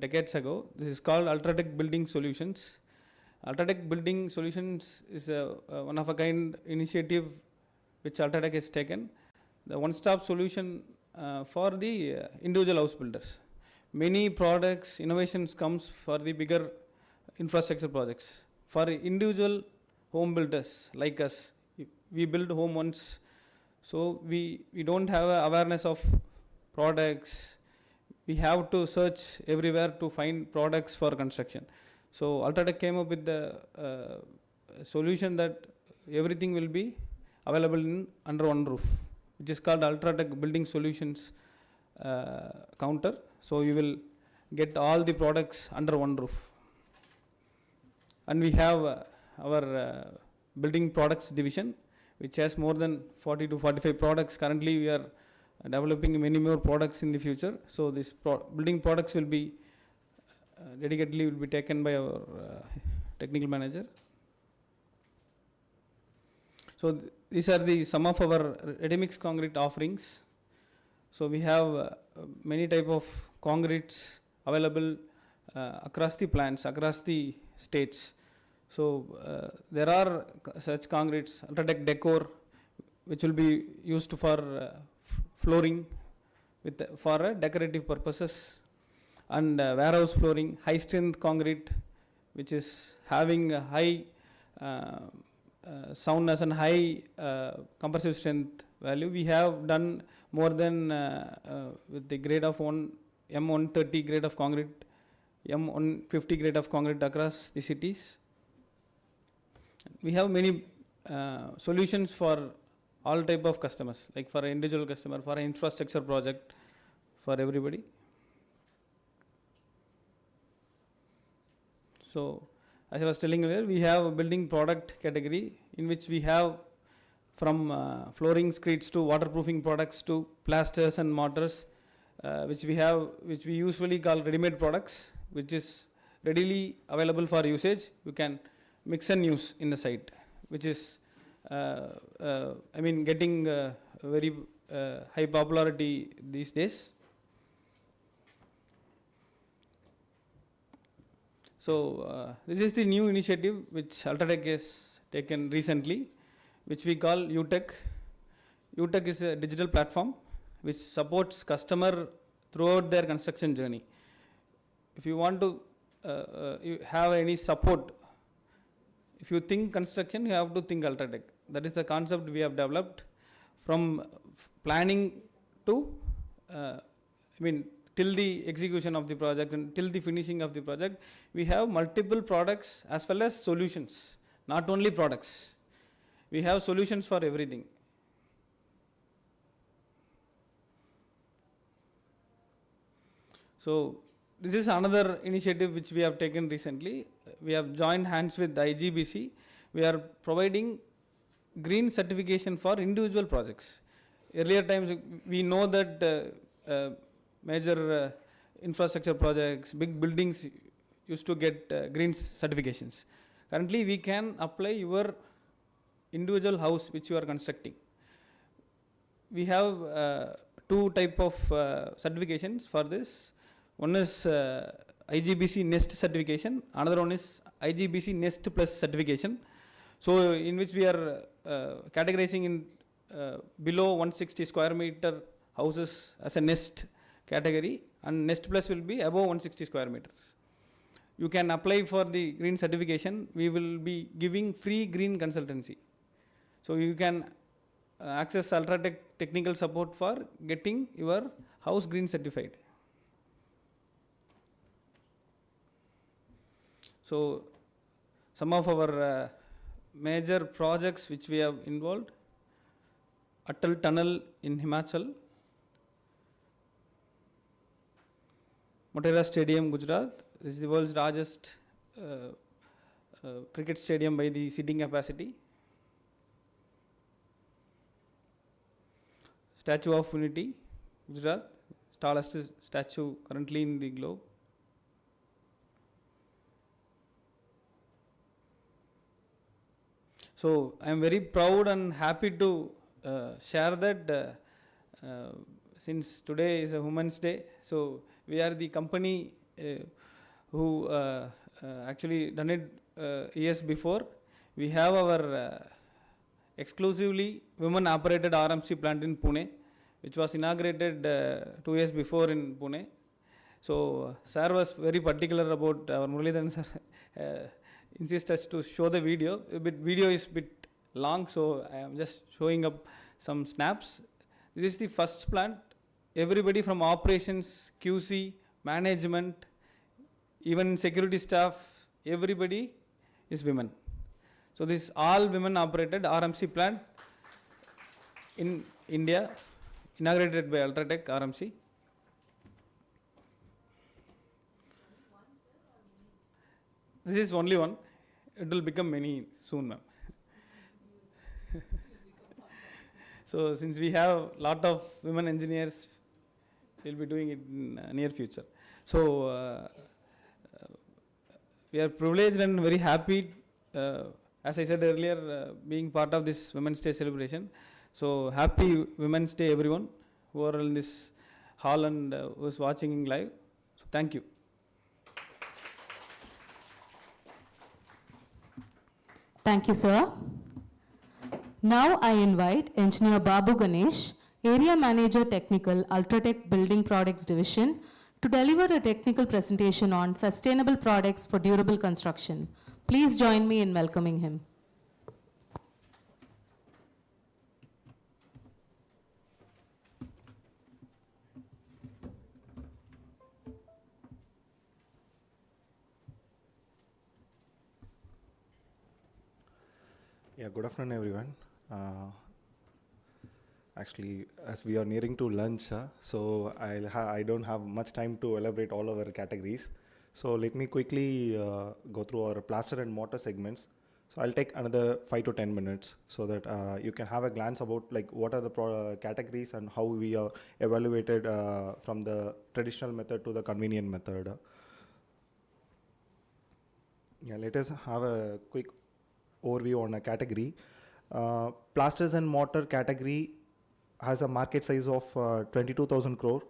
decades ago. This is called Ultratech Building Solutions. Ultratech Building Solutions is a one of a kind initiative which Ultratech has taken. The one-stop solution for the individual house builders. Many products, innovations comes for the bigger infrastructure projects. For individual home builders like us, we build home once, so we don't have awareness of products. We have to search everywhere to find products for construction. So Ultratech came up with the solution that everything will be available under one roof, which is called Ultratech Building Solutions counter. So you will get all the products under one roof. And we have our building products division, which has more than 40 to 45 products. Currently we are developing many more products in the future. So this building products will be dedicatedly will be taken by our technical manager. So these are the some of our ready-mix concrete offerings. So we have many type of concretes available across the plants, across the states. So there are such concretes, Ultratech Decor, which will be used for flooring for decorative purposes, and warehouse flooring, high strength concrete, which is having a high soundness and high compressive strength value. We have done more than with the grade of M130 grade of concrete, M150 grade of concrete across the cities. We have many solutions for all type of customers, like for an individual customer, for an infrastructure project, for everybody. So as I was telling earlier, we have a building product category in which we have from flooring screeds to waterproofing products to plasters and mortars, which we usually call ready-made products, which is readily available for usage. You can mix and use in the site, which is getting very high popularity these days. So this is the new initiative which Ultratech has taken recently, which we call UTech. UTech is a digital platform which supports customer throughout their construction journey. If you want to you have any support, if you think construction, you have to think Ultratech. That is the concept we have developed. From planning to till the execution of the project and till the finishing of the project, we have multiple products as well as solutions, not only products. We have solutions for everything. So this is another initiative which we have taken recently. We have joined hands with the IGBC. We are providing green certification for individual projects. Earlier times we know that major infrastructure projects, big buildings used to get green certifications. Currently we can apply your individual house which you are constructing. we have two type of certifications for this. One is IGBC Nest certification, another one is IGBC Nest Plus certification. So in which we are categorizing in below 160 square meter houses as a Nest category, and Nest Plus will be above 160 square meters. You can apply for the green certification. We will be giving free green consultancy. So you can access Ultratech technical support for getting your house green certified. So some of our major projects which we have involved: Atal Tunnel in Himachal, Motera Stadium, Gujarat. This is the world's largest cricket stadium by the seating capacity. Statue of Unity, Gujarat, tallest statue currently in the globe. So I am very proud and happy to share that since today is a Women's Day, so we are the company who actually done it years before. We have our exclusively women operated RMC plant in Pune, which was inaugurated 2 years before in Pune. So sir was very particular about our Muralidharan sir insist us to show the video. Video is a bit long, so I am just showing up some snaps. This is the first plant. Everybody from operations, QC, management, even security staff, everybody is women. So this is all women operated RMC plant in India, inaugurated by Ultratech RMC. This is only one. It will become many soon, ma'am. So since we have lot of women engineers, we'll be doing it in near future. So we are privileged and very happy, as I said earlier, being part of this Women's Day celebration. So happy Women's Day, everyone who are in this hall and who is watching live. So thank you. Thank you, sir. Now I invite Engineer Babu Ganesh, Area Manager Technical, Ultratech Building Products Division, to deliver a technical presentation on sustainable products for durable construction. Please join me in welcoming him. Yeah, good afternoon, everyone. Actually, as we are nearing to lunch, so I don't have much time to elaborate all our categories. So let me quickly go through our plaster and mortar segments. So I'll take another 5 to 10 minutes so that you can have a glance about like what are the categories and how we are evaluated from the traditional method to the convenient method. Yeah, let us have a quick overview on a category. Plasters and mortar category has a market size of 22,000 crore,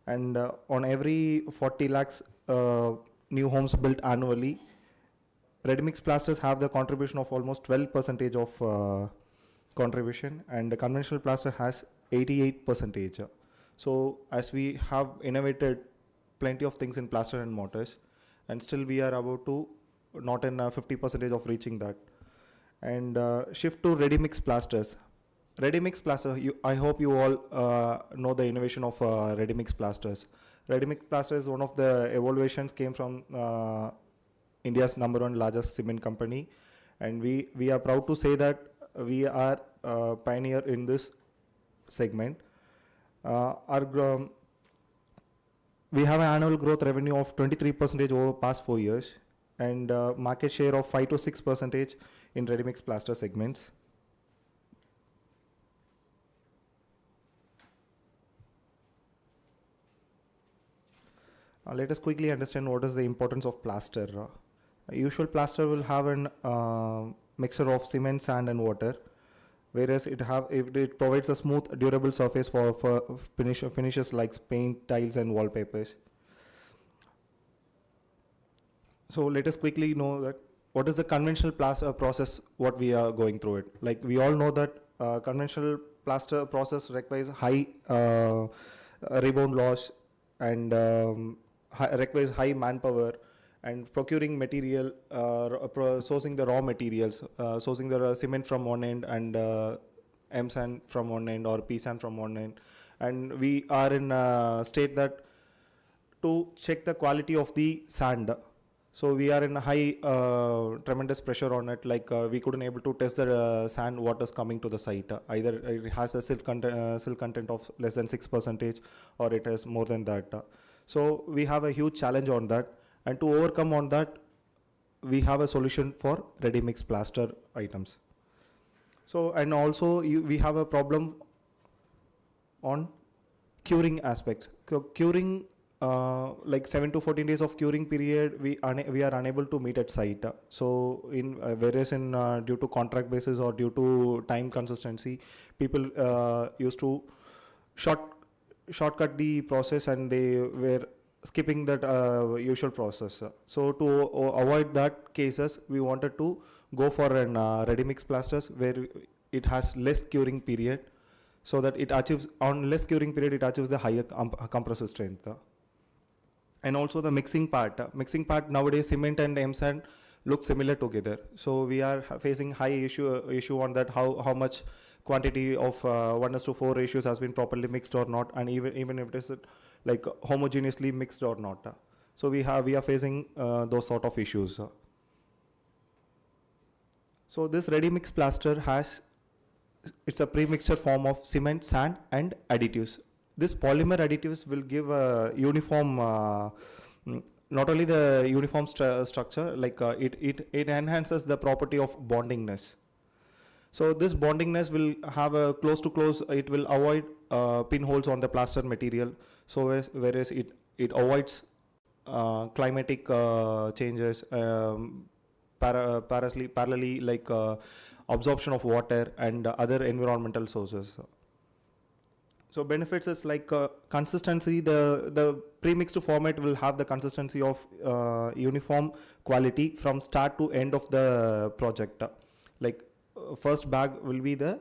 and on every 40 lakhs new homes built annually, ready mix plasters have the contribution of almost 12% of contribution, and the conventional plaster has 88%. So as we have innovated plenty of things in plaster and mortars, and still we are about to not in 50% of reaching that. And shift to ready mix plasters. Ready mix plaster, I hope you all know the innovation of ready mix plasters. Ready mix plaster is one of the evaluations came from India's #1 largest cement company, and we are proud to say that we are pioneer in this segment. We have an annual growth revenue of 23% over past 4 years, and market share of 5 to 6% in ready mix plaster segments. Let us quickly understand what is the importance of plaster. Usual plaster will have an mixture of cement, sand and water, whereas it provides a smooth, durable surface for finishes like paint, tiles, and wallpapers. So let us quickly know that what is the conventional plaster process, what we are going through it. Like we all know that conventional plaster process requires high rebound loss and requires high manpower and procuring material, sourcing the raw materials, sourcing the cement from one end and M sand from one end or P sand from one end. And we are in a state that to check the quality of the sand. So we are in a high, tremendous pressure on it. Like we couldn't able to test the sand what is coming to the site. Either it has a silt content of less than 6% or it has more than that. So we have a huge challenge on that. And to overcome on that, we have a solution for ready mix plaster items. So, and also we have a problem on curing aspects. Curing, like 7 to 14 days of curing period, we are unable to meet at site. So in whereas in due to contract basis or due to time consistency, people used to shortcut the process and they were skipping that usual process. So to avoid that cases, we wanted to go for an ready mix plasters where it has less curing period, so that it achieves on less curing period it achieves the higher compressive strength. And also the mixing part. Mixing part nowadays cement and M sand look similar together. So we are facing high issue on that, how much quantity of 1:4 ratios has been properly mixed or not, and even if it is like homogeneously mixed or not. So we are facing those sort of issues. So this ready mix plaster it's a pre-mixture form of cement, sand, and additives. This polymer additives will give a uniform, not only the uniform structure, like it enhances the property of bondingness. So this bondingness will have a close to close, it will avoid pinholes on the plaster material. So whereas it avoids climatic changes, parallelly like absorption of water and other environmental sources. So benefits is like consistency. The pre-mixed format will have the consistency of uniform quality from start to end of the project. Like first bag will be the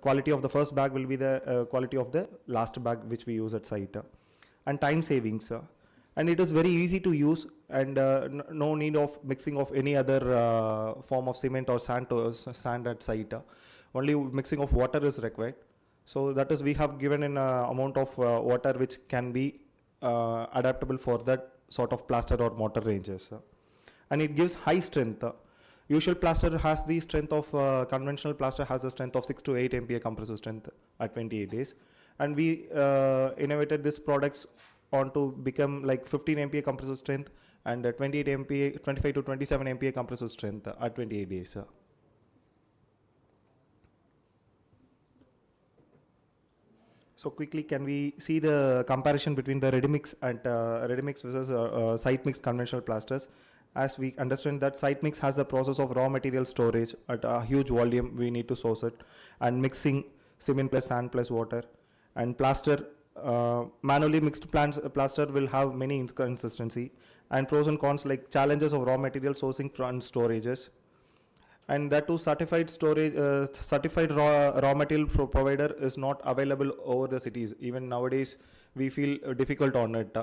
quality of the first bag will be the quality of the last bag which we use at site. And time savings. And it is very easy to use, and no need of mixing of any other form of cement or sand at site. Only mixing of water is required. So that is, we have given an amount of water which can be adaptable for that sort of plaster or mortar ranges. And it gives high strength. Usual plaster has the strength of, conventional plaster has the strength of 6 to 8 MPa compressive strength at 28 days. And we innovated these products on to become like 15 MPa compressive strength and 28 MPa, 25 to 27 MPa compressive strength at 28 days. So quickly, can we see the comparison between the ready mix and ready mix versus site mix conventional plasters? As we understand that site mix has the process of raw material storage at a huge volume, we need to source it, and mixing cement plus sand plus water. And plaster, manually mixed plaster will have many inconsistency, and pros and cons like challenges of raw material sourcing and storages. And that too, certified storage, certified raw material provider is not available over the cities. Even nowadays, we feel difficult on it.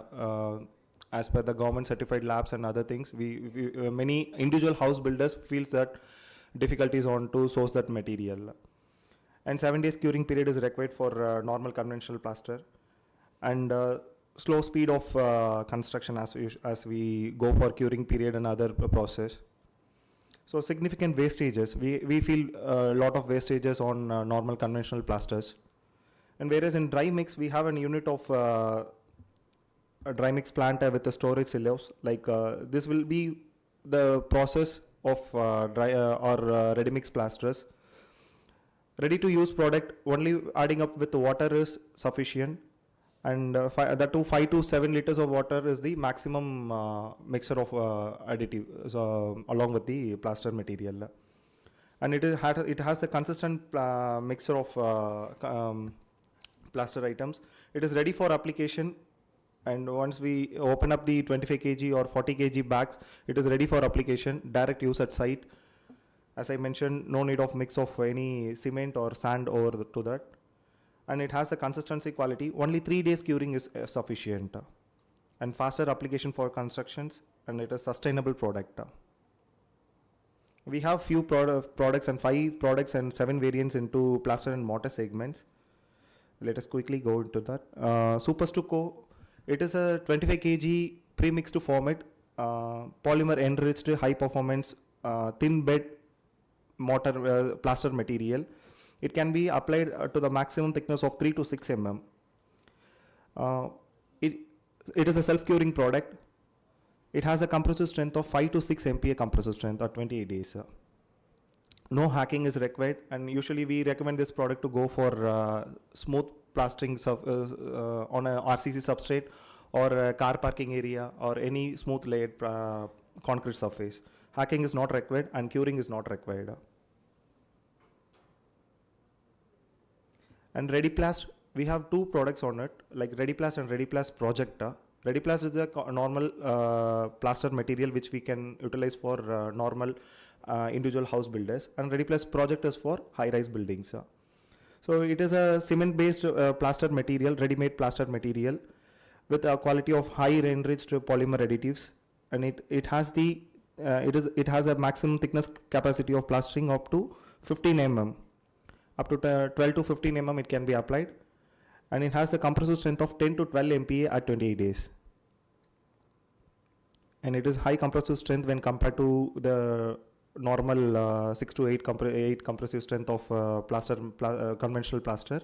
As per the government certified labs and other things, many individual house builders feels that difficulties on to source that material. And 7 days curing period is required for normal conventional plaster. And slow speed of construction as we go for curing period and other process. So significant wastages. We feel a lot of wastages on normal conventional plasters. And whereas in dry mix, we have a unit of a dry mix plant with a storage silos. Like this will be the process of ready mix plasters. Ready to use product, only adding up with the water is sufficient. And that too, 5 to 7 liters of water is the maximum mixture of additive along with the plaster material. and it has a consistent mixture of plaster items. It is ready for application, and once we open up the 25 kg or 40 kg bags, it is ready for application, direct use at site. As I mentioned, no need of mix of any cement or sand over to that. And it has the consistency quality. Only 3 days curing is sufficient. And faster application for constructions, and it is sustainable product. We have few products and 5 products and 7 variants into plaster and mortar segments. Let us quickly go into that. Super Stucco, it is a 25 kg pre-mixed format, polymer enriched, high performance, thin bed mortar plaster material. It can be applied to the maximum thickness of 3 to 6 mm. It is a self-curing product. It has a compressive strength of 5 to 6 MPa compressive strength at 28 days. No hacking is required, and usually we recommend this product to go for smooth plastering on a RCC substrate or a car parking area or any smooth layered concrete surface. Hacking is not required and curing is not required. And ReadyPlast, we have 2 products on it, like ReadyPlast and ReadyPlast Projecta. ReadyPlast is a normal plaster material which we can utilize for normal individual house builders, and ReadyPlast Project is for high-rise buildings. So it is a cement-based plaster material, ready-made plaster material with a quality of high enriched polymer additives, and it has a maximum thickness capacity of plastering up to 15 mm. Up to 12 to 15 mm it can be applied, and it has a compressive strength of 10 to 12 MPa at 28 days. And it is high compressive strength when compared to the normal 6 to 8 compressive strength of conventional plaster,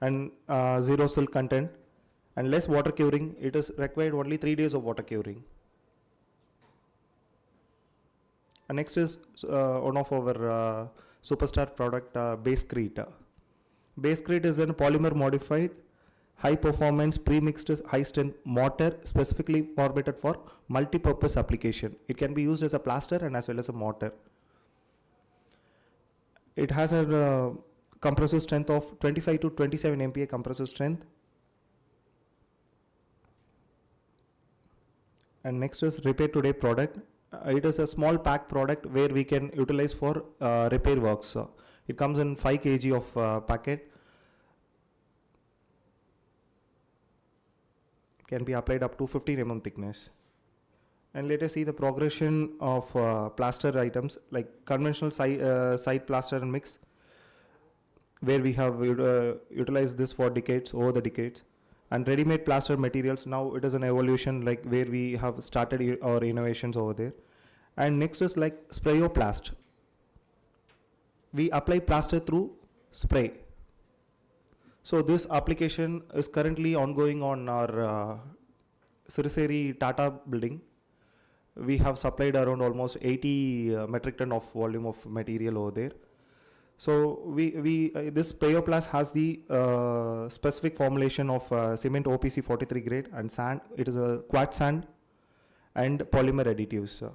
and zero silk content and less water curing. It is required only 3 days of water curing. And next is one of our superstar product, Basecrete. Basecrete is a polymer modified, high performance pre-mixed high strength mortar specifically formatted for multi-purpose application. It can be used as a plaster and as well as a mortar. It has a compressive strength of 25 to 27 MPa compressive strength. And next is Repair Today product. It is a small pack product where we can utilize for repair works. It comes in 5 kg of packet. It can be applied up to 15 mm thickness. And let us see the progression of plaster items like conventional side plaster and mix, where we have utilized this for decades, over the decades. And ready-made plaster materials, now it is an evolution like where we have started our innovations over there. And next is like sprayoplast. We apply plaster through spray. So this application is currently ongoing on our Siriseri Tata building. We have supplied around almost 80 metric ton of volume of material over there. So this sprayoplast has the specific formulation of cement OPC 43 grade and sand. It is a quad sand and polymer additives.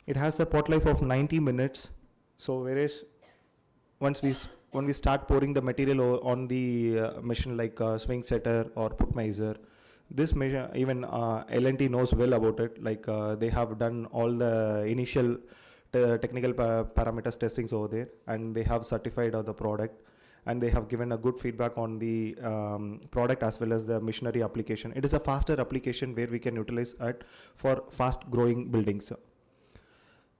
It has a pot life of 90 minutes. So whereas when we start pouring the material on the machine like swing setter or put miser, this measure even L&T knows well about it. Like they have done all the initial technical parameters testings over there, and they have certified the product, and they have given a good feedback on the product as well as the machinery application. It is a faster application where we can utilize it for fast growing buildings.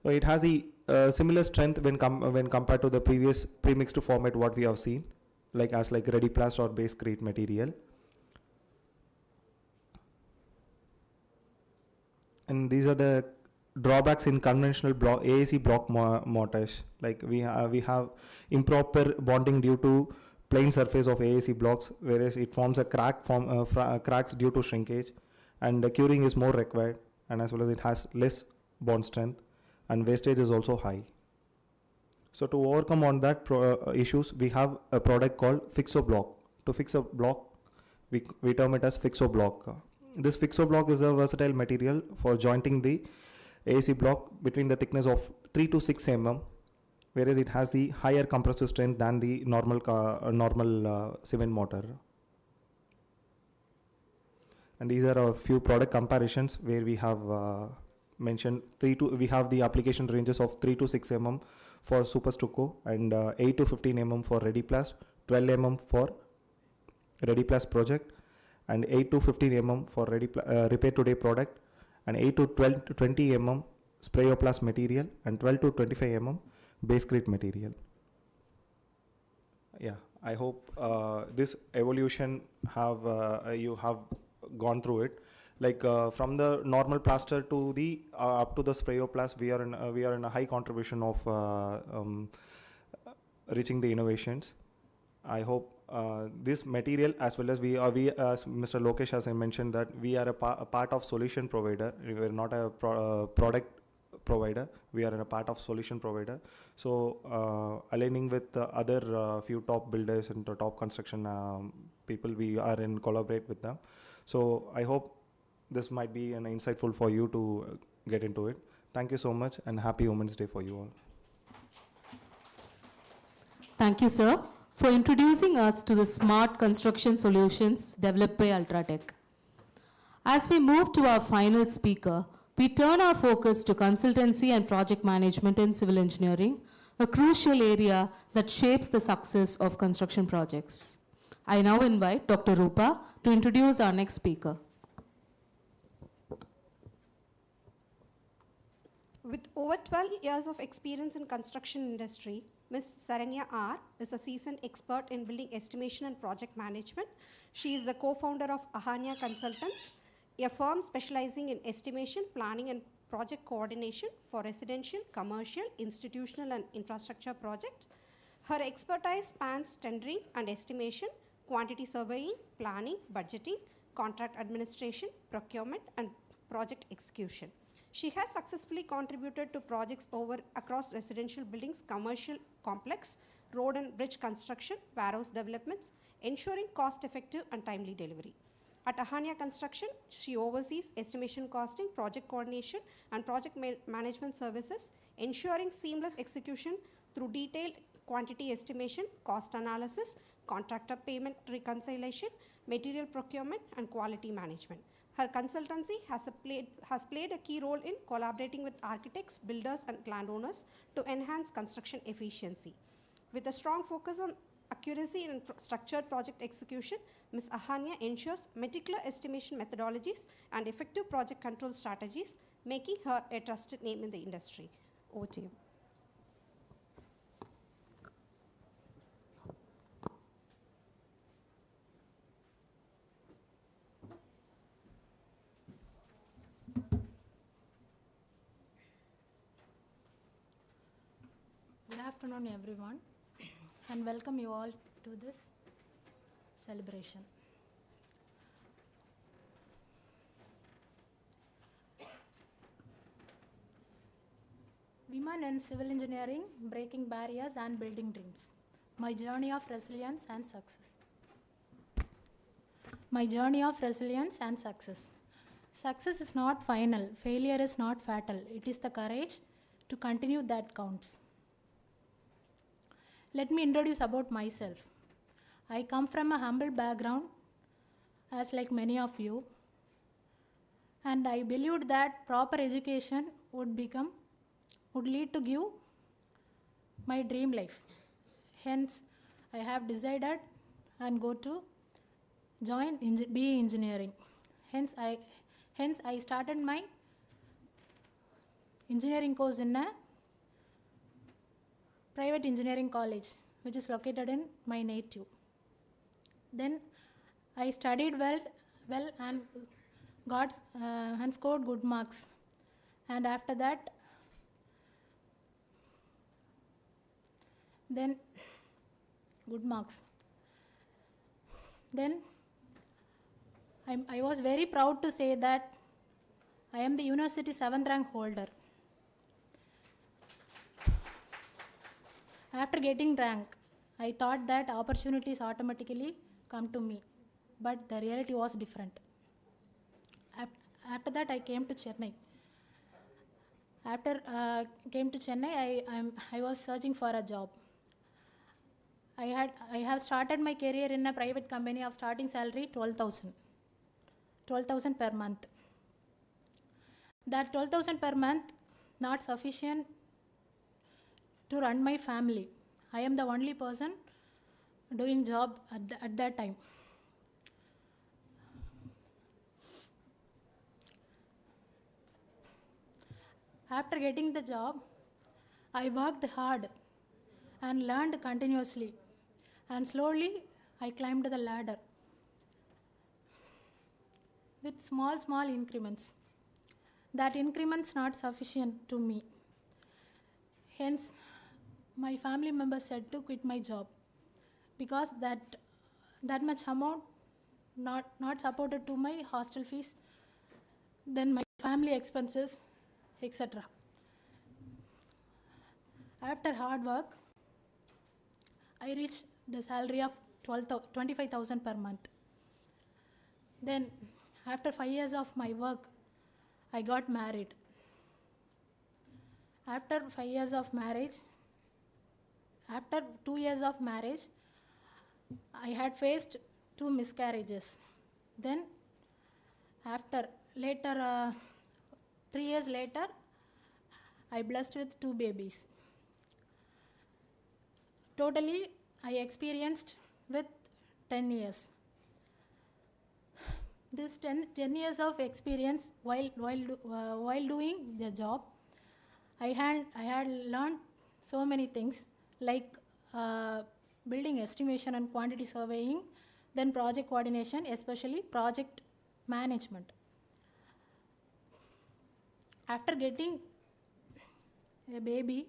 So it has a similar strength when compared to the previous pre-mixed format what we have seen, like ReadyPlast or Basecrete material. And these are the drawbacks in conventional AAC block mortars. Like we have improper bonding due to plain surface of AAC blocks, whereas it forms a cracks due to shrinkage, and the curing is more required, and as well as it has less bond strength, and wastage is also high. So to overcome on that issues, we have a product called Fixo Block. To fix a block, we term it as Fixo Block. This Fixo Block is a versatile material for jointing the AAC block between the thickness of 3 to 6 mm, whereas it has the higher compressive strength than the normal cement mortar. And these are a few product comparisons where we have mentioned we have the application ranges of 3 to 6 mm for Super Stucco and 8 to 15 mm for ReadyPlast, 12 mm for ReadyPlast project, and 8 to 15 mm for Repair Today product, and 8 to 12 to 20 mm Sprayoplast material, and 12 to 25 mm base grade material. Yeah, I hope this evolution you have gone through it. Like from the normal plaster to the up to the Sprayoplast, we are in a high contribution of reaching the innovations. I hope this material, as well as we as Mr. Lokesh has mentioned, that we are a part of solution provider. We are not a product provider. We are in a part of solution provider. So aligning with the other few top builders and the top construction people, we are in collaborate with them. So I hope this might be an insightful for you to get into it. Thank you so much, and happy Women's Day for you all. Thank you, sir, for introducing us to the smart construction solutions developed by Ultratech. As we move to our final speaker, we turn our focus to consultancy and project management in civil engineering, a crucial area that shapes the success of construction projects. I now invite Dr. Rupa to introduce our next speaker. With over 12 years of experience in construction industry, Ms. Saranya R. is a seasoned expert in building estimation and project management. She is the co-founder of Ahania Consultants, a firm specializing in estimation, planning, and project coordination for residential, commercial, institutional, and infrastructure projects. Her expertise spans tendering and estimation, quantity surveying, planning, budgeting, contract administration, procurement, and project execution. She has successfully contributed to projects across residential buildings, commercial complex, road and bridge construction, warehouse developments, ensuring cost-effective and timely delivery. At Ahania Construction, she oversees estimation costing, project coordination, and project management services, ensuring seamless execution through detailed quantity estimation, cost analysis, contractor payment reconciliation, material procurement, and quality management. Her consultancy has played a key role in collaborating with architects, builders, and landowners to enhance construction efficiency. With a strong focus on accuracy and structured project execution, Ms. Ahania ensures meticulous estimation methodologies and effective project control strategies, making her a trusted name in the industry. Over to you. Good afternoon, everyone, and welcome you all to this celebration. Women in civil engineering, breaking barriers and building dreams. My journey of resilience and success. My journey of resilience and success. Success is not final, failure is not fatal. It is the courage to continue that counts. Let me introduce about myself. I come from a humble background, as like many of you, and I believed that proper education would lead to give my dream life. Hence, I have decided and go to join BE engineering. Hence, I started my engineering course in a private engineering college, which is located in my native. Then I studied well and got and scored good marks. And after that, then good marks. Then I was very proud to say that I am the university 7th rank holder. After getting rank, I thought that opportunities automatically come to me, but the reality was different. After that, I came to Chennai. After came to Chennai, I was searching for a job. I have started my career in a private company of starting salary 12,000 per month. That 12,000 per month not sufficient to run my family. I am the only person doing job at that time. After getting the job, I worked hard and learned continuously, and slowly I climbed the ladder with small increments. That increments not sufficient to me. Hence, my family members said to quit my job because that much amount not supported to my hostel fees, then my family expenses, etc. After hard work, I reached the salary of 25,000 per month. Then, after 5 years of my work, I got married. After 5 years of marriage, after 2 years of marriage, I had faced 2 miscarriages. Then, after later, 3 years later, I blessed with 2 babies. Totally, I experienced with 10 years. This 10 years of experience while doing the job, I had learned so many things like building estimation and quantity surveying, then project coordination, especially project management. After getting a baby,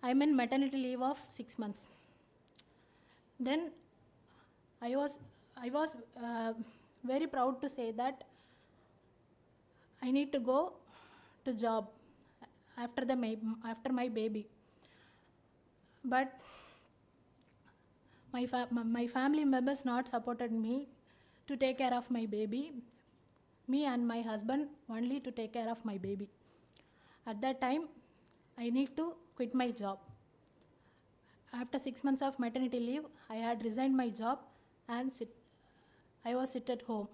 I'm in maternity leave of 6 months. Then I was very proud to say that I need to go to job after my baby. But my family members not supported me to take care of my baby. Me and my husband only to take care of my baby. At that time, I need to quit my job. After 6 months of maternity leave, I had resigned my job and I was sit at home.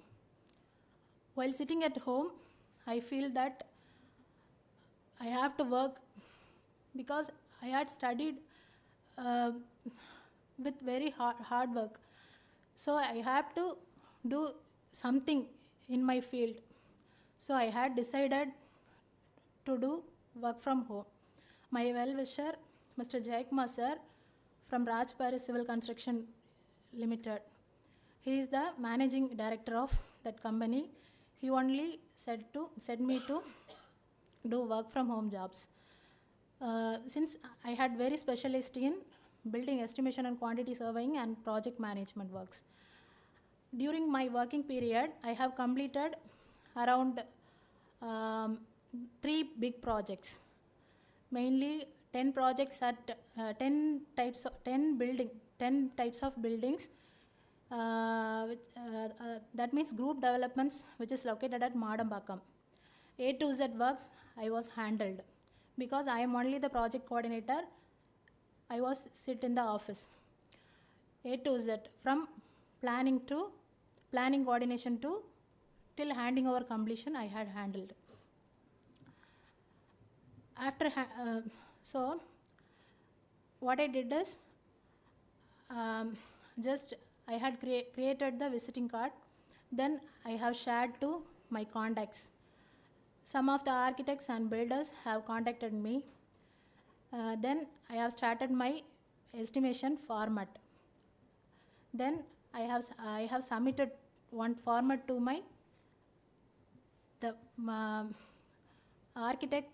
While sitting at home, I feel that I have to work because I had studied with very hard work. So I have to do something in my field. So I had decided to do work from home. My well-wisher, Mr. Jayakumar sir, from Raj Paris Civil Construction Limited. He is the managing director of that company. He only said me to do work from home jobs. Since I had very specialist in building estimation and quantity surveying and project management works. During my working period, I have completed around 3 big projects. Mainly 10 projects at 10 types of buildings. That means group developments which is located at Madambakam. A to Z works I was handled. Because I am only the project coordinator, I was sit in the office. A to Z, from planning coordination to till handing over completion, I had handled. After so what I did is just I had created the visiting card. Then I have shared to my contacts. Some of the architects and builders have contacted me. Then I have started my estimation format. Then I have submitted one format to the architect.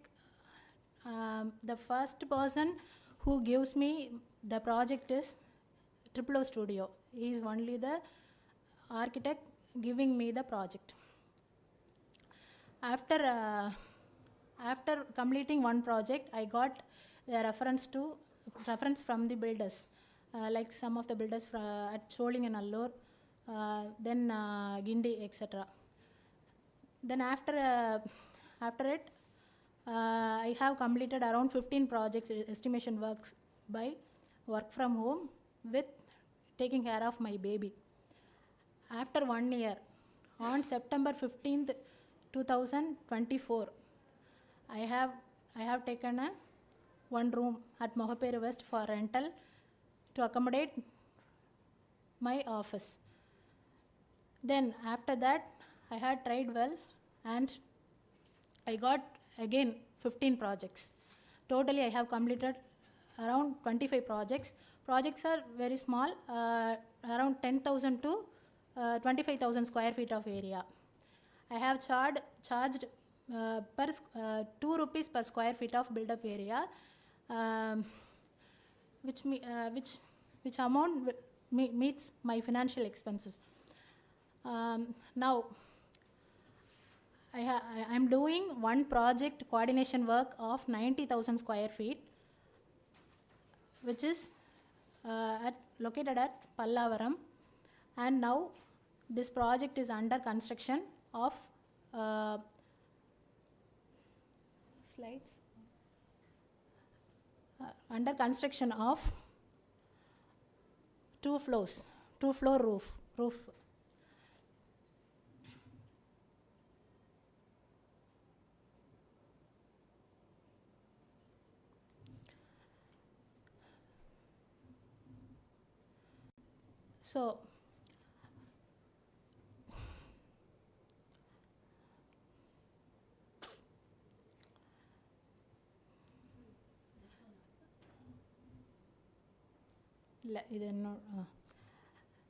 The first person who gives me the project is O Studio. He is only the architect giving me the project. After completing one project, I got the reference from the builders, like some of the builders at Choling and Allur, then Gindi, etc. Then after it, I have completed around 15 projects estimation works by work from home with taking care of my baby. After 1 year, on September 15th, 2024, I have taken a one room at Mohapere West for rental to accommodate my office. Then after that, I had tried well and I got again 15 projects. Totally, I have completed around 25 projects. Projects are very small, around 10,000 to 25,000 square feet of area. I have charged 2 rupees per square feet of build-up area, which amount meets my financial expenses. Now, I am doing one project coordination work of 90,000 square feet, which is located at Pallavaram, and now this project is under construction of under construction of 2-floor roof. So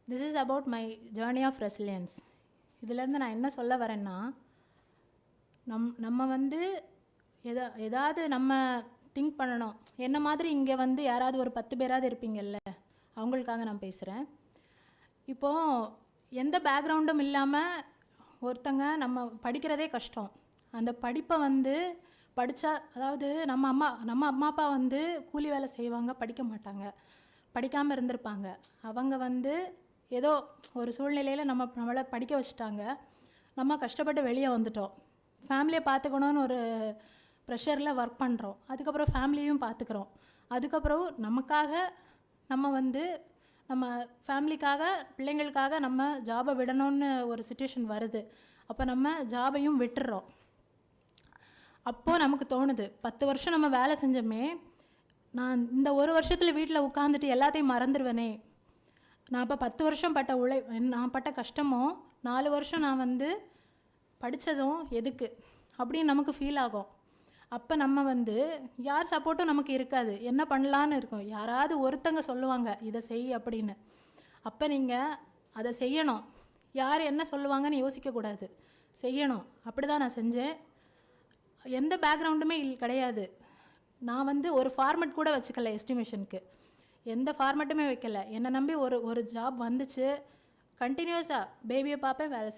this is about my journey of resilience. இதிலேருந்து நான் என்ன சொல்ல வரேன்னா, நம்ம வந்து ஏதாவது நம்ம think பண்ணணும். என்ன மாதிரி இங்கே வந்து யாராவது ஒரு 10 பேராவது இருப்பீங்கல்ல, அவங்களுக்காக நான் பேசுகிறேன். இப்போது எந்த பேக்ரவுண்டும் இல்லாமல் ஒருத்தங்க நம்ம படிக்கிறதே கஷ்டம். அந்த படிப்பை வந்து படித்தா, அதாவது நம்ம அம்மா அப்பா வந்து கூலி வேலை செய்வாங்க, படிக்க மாட்டாங்க, படிக்காமல் இருந்திருப்பாங்க. அவங்க வந்து ஏதோ ஒரு சூழ்நிலையில் நம்மளை படிக்க வச்சுட்டாங்க. நம்ம கஷ்டப்பட்டு வெளியே வந்துட்டோம். ஃபேமிலியை பார்த்துக்கணுன்னு ஒரு ப்ரெஷரில் ஒர்க் பண்ணுறோம். அதுக்கப்புறம் ஃபேமிலியும் பார்த்துக்குறோம். அதுக்கப்புறம் நமக்காக நம்ம வந்து நம்ம ஃபேமிலிக்காக, பிள்ளைங்களுக்காக நம்ம ஜாபை விடணும்னு ஒரு சிச்சுவேஷன் வருது. அப்போ நம்ம ஜாபையும் விட்டுறோம். அப்போது நமக்கு தோணுது, 10 வருஷம் நம்ம வேலை செஞ்சோமே, நான் இந்த ஒரு வருஷத்தில் வீட்டில் உட்காந்துட்டு எல்லாத்தையும் மறந்துடுவேனே. நான் இப்போ 10 வருஷம் நான் பட்ட கஷ்டமோ 4 வருஷம் நான் வந்து படித்ததும் எதுக்கு அப்படின்னு நமக்கு ஃபீல் ஆகும். அப்போ நம்ம வந்து யார் சப்போர்ட்டும் நமக்கு இருக்காது. என்ன பண்ணலான்னு இருக்கும், யாராவது ஒருத்தங்க சொல்லுவாங்க இதை செய் அப்படின்னு. அப்போ நீங்கள் அதை செய்யணும். யார் என்ன சொல்லுவாங்கன்னு யோசிக்கக்கூடாது, செய்யணும். அப்படி தான் நான் செஞ்சேன். எந்த பேக்ரவுண்டுமே கிடையாது. நான் வந்து ஒரு ஃபார்மெட் கூட வச்சுக்கல எஸ்டிமேஷனுக்கு, எந்த ஃபார்மெட்டுமே வைக்கல. என்னை நம்பி ஒரு ஜாப் வந்துச்சு. கண்டினியூஸாக பேபியை பார்ப்பேன், வேலை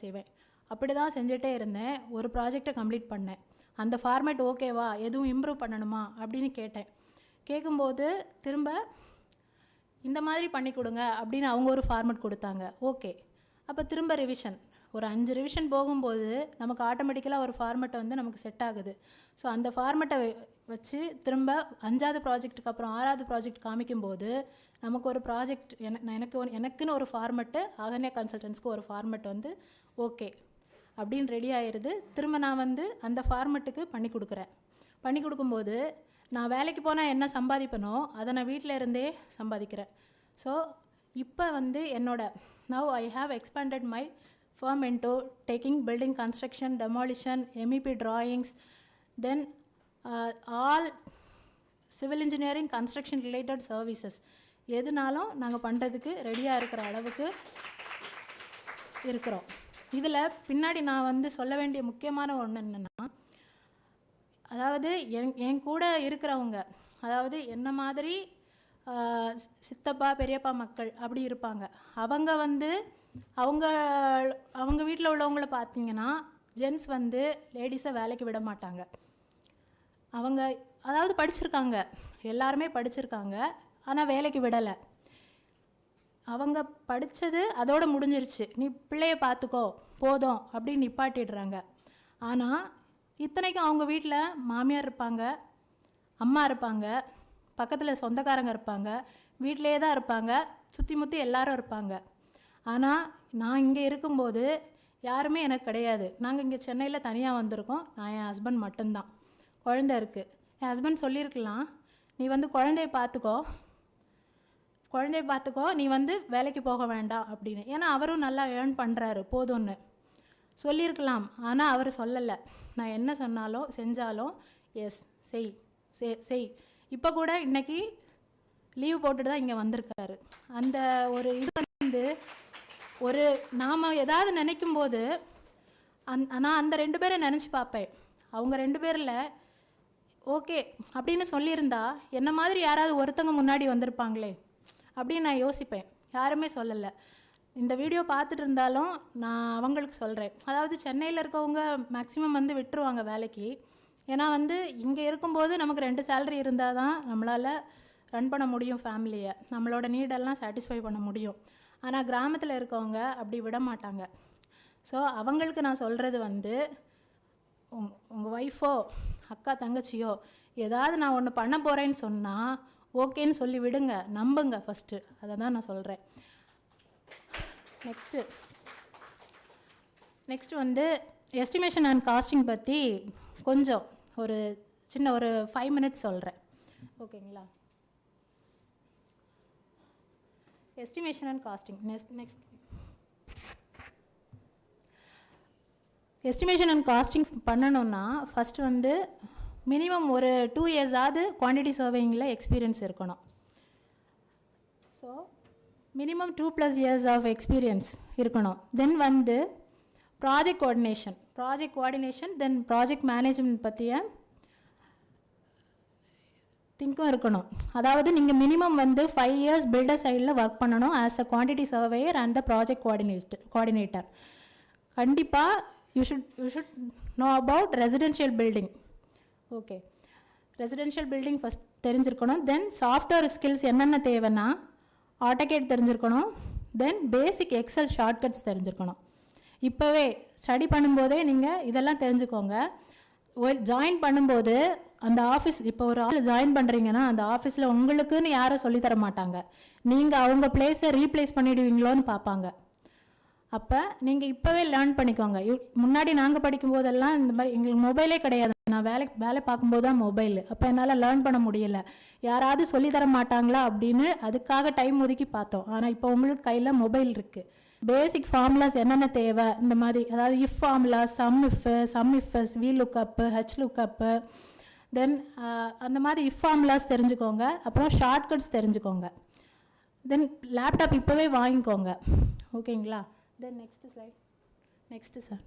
செய்வேன். அப்படி தான் செஞ்சுட்டே இருந்தேன். ஒரு ப்ராஜெக்டை கம்ப்ளீட் பண்ணேன். அந்த ஃபார்மேட் ஓகேவா, எதுவும் இம்ப்ரூவ் பண்ணணுமா அப்படின்னு கேட்டேன். கேட்கும்போது திரும்ப இந்த மாதிரி பண்ணி கொடுங்க அப்படின்னு அவங்க ஒரு ஃபார்மேட் கொடுத்தாங்க. ஓகே, அப்போ திரும்ப ரிவிஷன், ஒரு 5 ரிவிஷன் போகும்போது நமக்கு ஆட்டோமேட்டிக்கலாக ஒரு ஃபார்மெட்டை வந்து நமக்கு செட் ஆகுது. ஸோ அந்த ஃபார்மெட்டை வச்சு திரும்ப 5வது ப்ராஜெக்ட்டுக்கு அப்புறம் 6வது ப்ராஜெக்ட் காமிக்கும்போது நமக்கு ஒரு ப்ராஜெக்ட் எனக்குன்னு ஒரு ஃபார்மெட்டு, ஆகன்யா கன்சல்டன்ஸ்க்கு ஒரு ஃபார்மெட் வந்து ஓகே அப்படின்னு ரெடி ஆயிடுது. திரும்ப நான் வந்து அந்த ஃபார்மெட்டுக்கு பண்ணி கொடுக்கும்போது நான் வேலைக்கு போனால் என்ன சம்பாதிப்பனோ அதை நான் வீட்டில் இருந்தே சம்பாதிக்கிறேன். ஸோ இப்போ வந்து now I have expanded my firm into taking building construction, demolition, MEP drawings, then all civil engineering, construction related services. எதுனாலும் நாங்கள் பண்ணுறதுக்கு ரெடியாக இருக்கிற அளவுக்கு இருக்கிறோம். இதில் பின்னாடி நான் வந்து சொல்ல வேண்டிய முக்கியமான ஒன்று என்னென்னா, அதாவது என் கூட இருக்கிறவங்க, அதாவது என்ன மாதிரி சித்தப்பா பெரியப்பா மக்கள் அப்படி இருப்பாங்க. அவங்க வந்து அவங்க வீட்டில் உள்ளவங்கள பார்த்தீங்கன்னா ஜென்ஸ் வந்து லேடிஸை வேலைக்கு விட மாட்டாங்க. அவங்க அதாவது படிச்சிருக்காங்க, எல்லாருமே படிச்சிருக்காங்க, ஆனால் வேலைக்கு விடலை. அவங்க படித்தது அதோடு முடிஞ்சிருச்சு, நீ பிள்ளைய பார்த்துக்கோ போதும் அப்படின்னு நிப்பாட்டிடுறாங்க. ஆனால் இத்தனைக்கும் அவங்க வீட்டில் மாமியார் இருப்பாங்க, அம்மா இருப்பாங்க, பக்கத்தில் சொந்தக்காரங்க இருப்பாங்க, வீட்டிலே தான் இருப்பாங்க, சுற்றி முற்றி எல்லாரும் இருப்பாங்க. ஆனால் நான் இங்கே இருக்கும்போது யாருமே எனக்கு கிடையாது. நாங்கள் இங்கே சென்னையில் தனியாக வந்திருக்கோம். நான் என் ஹஸ்பண்ட் மட்டும்தான். குழந்தை இருக்குது. என் ஹஸ்பண்ட் சொல்லியிருக்கலாம், நீ வந்து குழந்தைய பார்த்துக்கோ, நீ வந்து வேலைக்கு போக வேண்டாம் அப்படின்னு. ஏன்னா அவரும் நல்லா ஏர்ன் பண்ணுறாரு, போதும்னு சொல்லியிருக்கலாம். ஆனால் அவர் சொல்லலை. நான் என்ன சொன்னாலும் செஞ்சாலும் எஸ் செய். இப்போ கூட இன்றைக்கி லீவ் போட்டுட்டு தான் இங்கே வந்திருக்காரு. அந்த ஒரு இது வந்து ஒரு நாம் ஏதாவது நினைக்கும்போது நான் அந்த 2 பேரை நினச்சி பார்ப்பேன். அவங்க 2 பேரில் ஓகே அப்படின்னு சொல்லியிருந்தா என்ன மாதிரி யாராவது ஒருத்தங்க முன்னாடி வந்திருப்பாங்களே அப்படின்னு நான் யோசிப்பேன். யாருமே சொல்லலை. இந்த வீடியோ பார்த்துட்டு இருந்தாலும் நான் அவங்களுக்கு சொல்கிறேன். அதாவது சென்னையில் இருக்கவங்க மேக்ஸிமம் வந்து விட்டுருவாங்க வேலைக்கு. ஏன்னா வந்து இங்கே இருக்கும்போது நமக்கு 2 சேலரி இருந்தால் தான் நம்மளால் ரன் பண்ண முடியும் ஃபேமிலியை, நம்மளோட நீடெல்லாம் சாட்டிஸ்ஃபை பண்ண முடியும். ஆனால் கிராமத்தில் இருக்கவங்க அப்படி விட மாட்டாங்க. ஸோ அவங்களுக்கு நான் சொல்கிறது வந்து, உங்கள் ஒய்ஃபோ அக்கா தங்கச்சியோ ஏதாவது நான் ஒன்று பண்ண போகிறேன்னு சொன்னால் ஓகேன்னு சொல்லி விடுங்க, நம்புங்க ஃபஸ்ட்டு. அதை தான் நான் சொல்கிறேன். நெக்ஸ்ட்டு வந்து எஸ்டிமேஷன் அண்ட் காஸ்டிங் பற்றி கொஞ்சம் ஒரு சின்ன ஒரு 5 மினிட்ஸ் சொல்கிறேன், ஓகேங்களா? Estimation and costing. Next estimation and costing பண்ணணுன்னா ஃபஸ்ட்டு வந்து மினிமம் ஒரு 2 இயர்ஸாவது குவான்டிட்டி சர்வேயிங்கில் எக்ஸ்பீரியன்ஸ் இருக்கணும். So minimum 2+ years of experience இருக்கணும். தென் வந்து project coordination then project management பற்றிய திங்கும் இருக்கணும். அதாவது நீங்கள் மினிமம் வந்து 5 இயர்ஸ் பில்டர் சைடில் ஒர்க் பண்ணணும் as a quantity surveyor and the project coordinator. கண்டிப்பாக you should know about residential building. Okay, residential building first தெரிஞ்சிருக்கணும். தென் சாஃப்ட்வேர் ஸ்கில்ஸ் என்னென்ன தேவைன்னா ஆட்டோகேட் தெரிஞ்சிருக்கணும். தென் பேசிக் எக்ஸல் ஷார்ட்கட்ஸ் தெரிஞ்சிருக்கணும். இப்போவே ஸ்டடி பண்ணும்போதே நீங்கள் இதெல்லாம் தெரிஞ்சுக்கோங்க. ஜாயின் பண்ணும்போது அந்த ஆஃபீஸ், இப்போ ஒரு ஆஃபீஸில் ஜாயின் பண்ணுறீங்கன்னா அந்த ஆஃபீஸில் உங்களுக்குன்னு யாரும் சொல்லித்தர மாட்டாங்க. நீங்கள் அவங்க பிளேஸை ரீப்ளேஸ் பண்ணிவிடுவீங்களோன்னு பார்ப்பாங்க. அப்போ நீங்கள் இப்போவே லேர்ன் பண்ணிக்கோங்க. முன்னாடி நாங்கள் படிக்கும்போதெல்லாம் இந்த மாதிரி எங்களுக்கு மொபைலே கிடையாது. நான் வேலை பார்க்கும்போது தான் மொபைல். அப்போ என்னால் லேர்ன் பண்ண முடியல. யாராவது சொல்லித்தர மாட்டாங்களா அப்படின்னு அதுக்காக டைம் ஒதுக்கி பார்த்தோம். ஆனால் இப்போ உங்களுக்கு கையில் மொபைல் இருக்குது. பேசிக் ஃபார்முலாஸ் என்னென்ன தேவை இந்த மாதிரி, அதாவது if formulas, sum ifs, V lookup, H lookup, then அந்த மாதிரி இஃப் ஃபார்முலாஸ் தெரிஞ்சுக்கோங்க. அப்புறம் ஷார்ட்கட்ஸ் தெரிஞ்சுக்கோங்க. தென் லேப்டாப் இப்போவே வாங்கிக்கோங்க, ஓகேங்களா? Then next sir.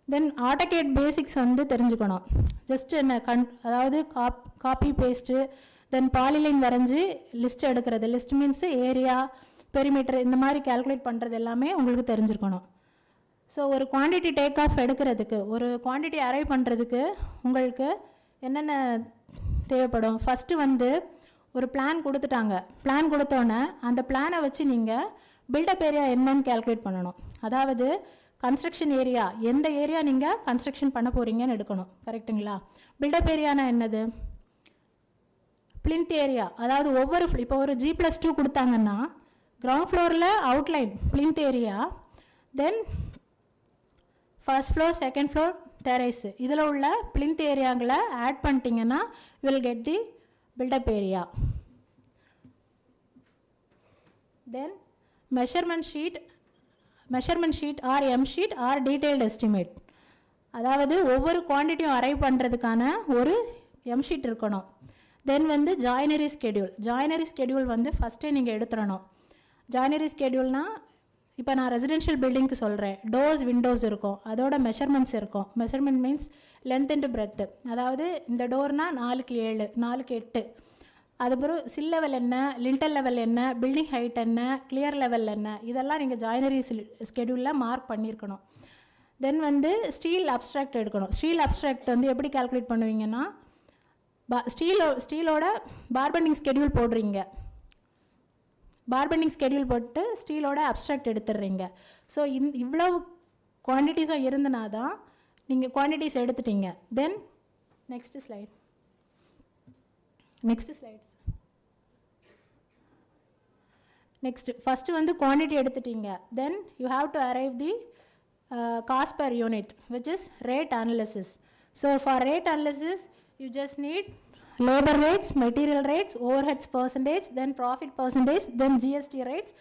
Then AutoCAD basics வந்து தெரிஞ்சுக்கணும். ஜஸ்ட் என்ன அதாவது காப்பி பேஸ்ட்டு, தென் பாலிலைன் வரைஞ்சி லிஸ்ட் எடுக்கிறது. லிஸ்ட் மீன்ஸு ஏரியா, பெரிமீட்டர், இந்த மாதிரி கேல்குலேட் பண்ணுறது எல்லாமே உங்களுக்கு தெரிஞ்சிருக்கணும். ஸோ ஒரு குவான்டிட்டி டேக் ஆஃப் எடுக்கிறதுக்கு, ஒரு குவான்டிட்டி அரைவ் பண்ணுறதுக்கு உங்களுக்கு என்னென்ன தேவைப்படும்? ஃபஸ்ட்டு வந்து ஒரு பிளான் கொடுத்துட்டாங்க. பிளான் கொடுத்தோன்னே அந்த பிளானை வச்சு நீங்கள் பில்டப் ஏரியா என்னன்னு கேல்குலேட் பண்ணணும். அதாவது கன்ஸ்ட்ரக்ஷன் ஏரியா, எந்த ஏரியா நீங்கள் கன்ஸ்ட்ரக்ஷன் பண்ண போகிறீங்கன்னு எடுக்கணும், கரெக்டுங்களா? பில்டப் ஏரியானா என்னது? Plinth area. அதாவது ஒவ்வொரு இப்போ ஒரு G+2 கொடுத்தாங்கன்னா கிரவுண்ட் ஃப்ளோரில் outline plinth area, then first floor, second floor, terrace, இதில் உள்ள பிளின்த் ஏரியாங்களை ஆட் பண்ணிட்டீங்கன்னா you will get the built up area. Then measurement sheet or M sheet or detailed estimate. அதாவது ஒவ்வொரு குவான்டிட்டியும் அரைவ் பண்ணுறதுக்கான ஒரு எம் ஷீட் இருக்கணும். தென் வந்து ஜாயினரி ஸ்கெடியூல் வந்து ஃபஸ்ட்டே நீங்கள் எடுத்துடணும். ஜாயினரி ஸ்கெடியூல்னால் இப்போ நான் ரெசிடென்ஷியல் பில்டிங்க்கு சொல்கிறேன். டோர்ஸ், விண்டோஸ் இருக்கும், அதோட மெஷர்மெண்ட்ஸ் இருக்கும். Measurement means length and breadth. அதாவது இந்த டோர்னால் 4க்கு 7, 4க்கு 8. அதுக்கப்புறம் சில் லெவல் என்ன, லிண்டல் லெவல் என்ன, பில்டிங் ஹைட் என்ன, கிளியர் லெவல் என்ன, இதெல்லாம் நீங்கள் ஜாயினரி ஸ்கெடியூலில் மார்க் பண்ணியிருக்கணும். தென் வந்து ஸ்டீல் அப்ஸ்ட்ராக்ட் எடுக்கணும். ஸ்டீல் அப்ஸ்ட்ராக்ட் வந்து எப்படி கால்குலேட் பண்ணுவீங்கன்னா, ஸ்டீலோட பார்பெண்டிங் ஸ்கெடியூல் போடுறீங்க. பார்பெண்டிங் ஸ்கெடியூல் போட்டு ஸ்டீலோட அப்ஸ்ட்ராக்ட் எடுத்துடுறீங்க. ஸோ இவ்வளவு குவான்டிட்டிஸும் இருந்தனா தான் நீங்கள் குவான்டிட்டிஸ் எடுத்துட்டீங்க. Then next slide. Next first வந்து குவான்டிட்டி எடுத்துட்டீங்க. Then you have to arrive the cost per unit, which is rate analysis. So for rate analysis, you just need labor rates, material rates, overheads percentage, then profit percentage, then GST rates,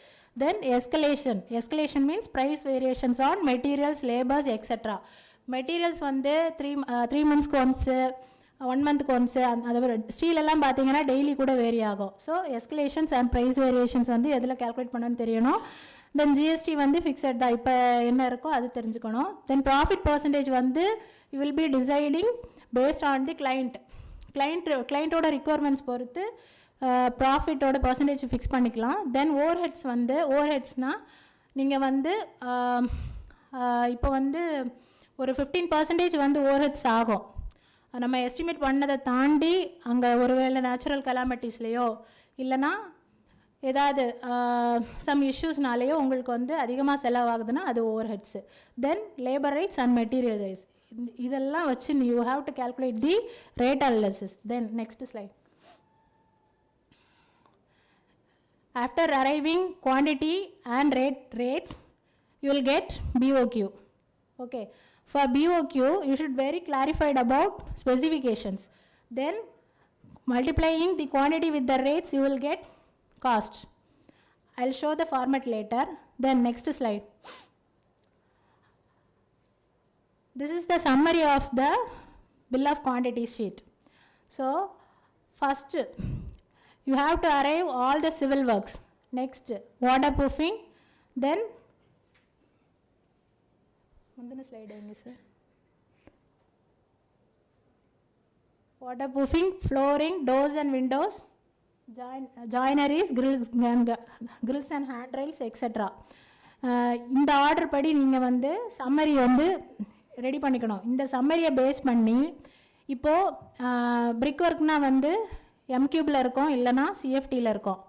then escalation. Escalation means price variations on materials, labors, etc. Materials வந்து 3 months once, 1 month once, அது steel எல்லாம் பார்த்தீங்கன்னா daily கூட vary ஆகும். So escalations and price variations வந்து எதில் calculate பண்ணணும்னு தெரியணும். தென் ஜிஎஸ்டி வந்து ஃபிக்ஸட் தான், இப்போ என்ன இருக்கோ அது தெரிஞ்சுக்கணும். தென் ப்ராஃபிட் பர்சன்டேஜ் வந்து you will be deciding based on the கிளைண்ட்டோட ரிக்குவயர்மெண்ட்ஸ் பொறுத்து ப்ராஃபிட்டோட பர்சன்டேஜ் ஃபிக்ஸ் பண்ணிக்கலாம். தென் ஓவர்ஹெட்ஸ் வந்து ஓவர்ஹெட்ஸ்னால் நீங்கள் வந்து இப்போ வந்து ஒரு 15% வந்து ஓவர்ஹெட்ஸ் ஆகும். நம்ம எஸ்டிமேட் பண்ணதை தாண்டி அங்கே ஒருவேளை நேச்சுரல் கலாமிட்டிஸ்லேயோ இல்லைனா ஏதாவது சம் இஷ்யூஸ்னாலேயோ உங்களுக்கு வந்து அதிகமாக செலவாகுதுன்னா அது overheads. Then labour rates and material rates, இதெல்லாம் வச்சு you have to calculate the rate analysis. Then next slide. After arriving quantity and rates, you will get BOQ. Okay, for BOQ you should very clarified about specifications. Then multiplying the quantity with the rates you will get cost. I'll show the format later. Then next slide. This is the summary of the bill of quantities sheet. So first you have to arrive all the civil works. Next waterproofing. Then mundana slide enga sir. Waterproofing, flooring, doors and windows, joineries, grills and handrails, etc. இந்த order படி நீங்கள் வந்து summary வந்து ready பண்ணிக்கணும். இந்த சம்மரியை base பண்ணி இப்போது பிரிக் ஒர்க்னால் வந்து எம்கியூபில் இருக்கும், இல்லைனா சிஎஃப்டியில் இருக்கும்.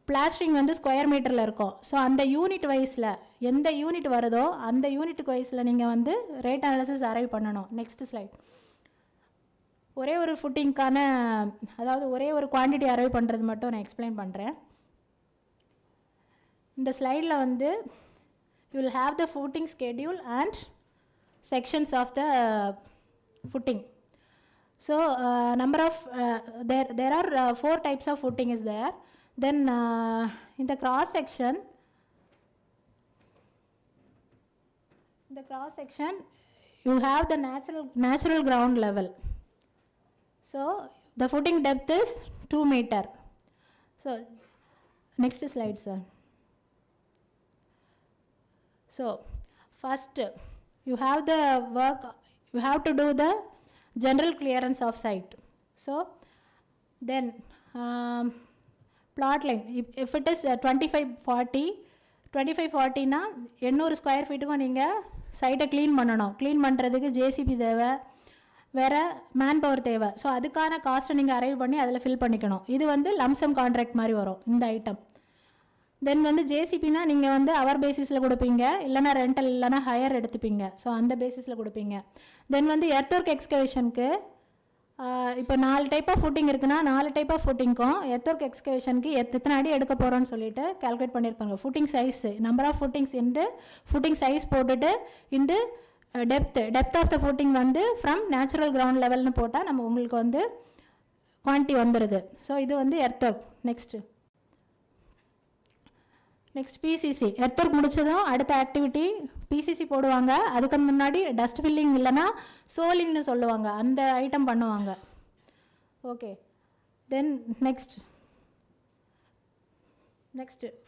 பிளாஸ்டரிங் வந்து ஸ்கொயர் மீட்டரில் இருக்கும். ஸோ அந்த யூனிட் வைஸில் எந்த யூனிட் வருதோ அந்த யூனிட் வைஸில் நீங்கள் வந்து ரேட் அனாலிசிஸ் அரைவ் பண்ணணும். Next slide. ஒரே ஒரு ஃபுட்டிங்க்கான, அதாவது ஒரே ஒரு குவான்டிட்டி அரைவ் பண்ணுறது மட்டும் நான் எக்ஸ்பிளைன் பண்ணுறேன். இந்த ஸ்லைடில் வந்து you will have the footing schedule and sections of the footing. So number of there are 4 types of footing is there. Then in the cross section you have the natural ground level. So the footing depth is 2 meter. So next slide sir. So first you have the work, you have to do the general clearance of site. So then plot line, if it is 2540 na 800 square ஃபீட்டுக்கும் நீங்கள் சைட்டை clean பண்ணணும். Clean பண்ணுறதுக்கு JCB தேவை, வேறு man power தேவை. So அதுக்கான காஸ்ட்டை நீங்கள் அரைவ் பண்ணி அதில் ஃபில் பண்ணிக்கணும். இது வந்து லம்சம் கான்ட்ராக்ட் மாதிரி வரும் இந்த ஐட்டம். தென் வந்து ஜேசிபினா நீங்கள் வந்து அவர் பேசிஸில் கொடுப்பீங்க, இல்லைனா ரெண்டல் இல்லைனா ஹையர் எடுத்துப்பீங்க. ஸோ அந்த பேசிஸில் கொடுப்பீங்க. தென் வந்து எர்த் ஒர்க் எக்ஸ்கவேஷனுக்கு இப்போ 4 டைப் ஆஃப் ஃபுட்டிங் இருக்குன்னா 4 டைப் ஆஃப் ஃபுட்டிங்க்கும் எர்த் ஒர்க் எக்ஸ்கவேஷனுக்கு எத்தனை அடி எடுக்க போகிறோன்னு சொல்லிட்டு கால்குலேட் பண்ணியிருப்பாங்க. Footing size, number of footings into footing size போட்டுட்டு into depth of the footing வந்து ஃப்ரம் நேச்சுரல் கிரவுண்ட் லெவல்னு போட்டால் நம்ம உங்களுக்கு வந்து குவான்டிட்டி வந்துடுது. ஸோ இது வந்து earth work. Next PCC. Earth work முடிச்சதும் அடுத்த ஆக்டிவிட்டி பிசிசி போடுவாங்க. அதுக்கு முன்னாடி டஸ்ட் ஃபில்லிங் இல்லைனா சோலிங்னு சொல்லுவாங்க, அந்த ஐட்டம் பண்ணுவாங்க. ஓகே, தென் நெக்ஸ்ட்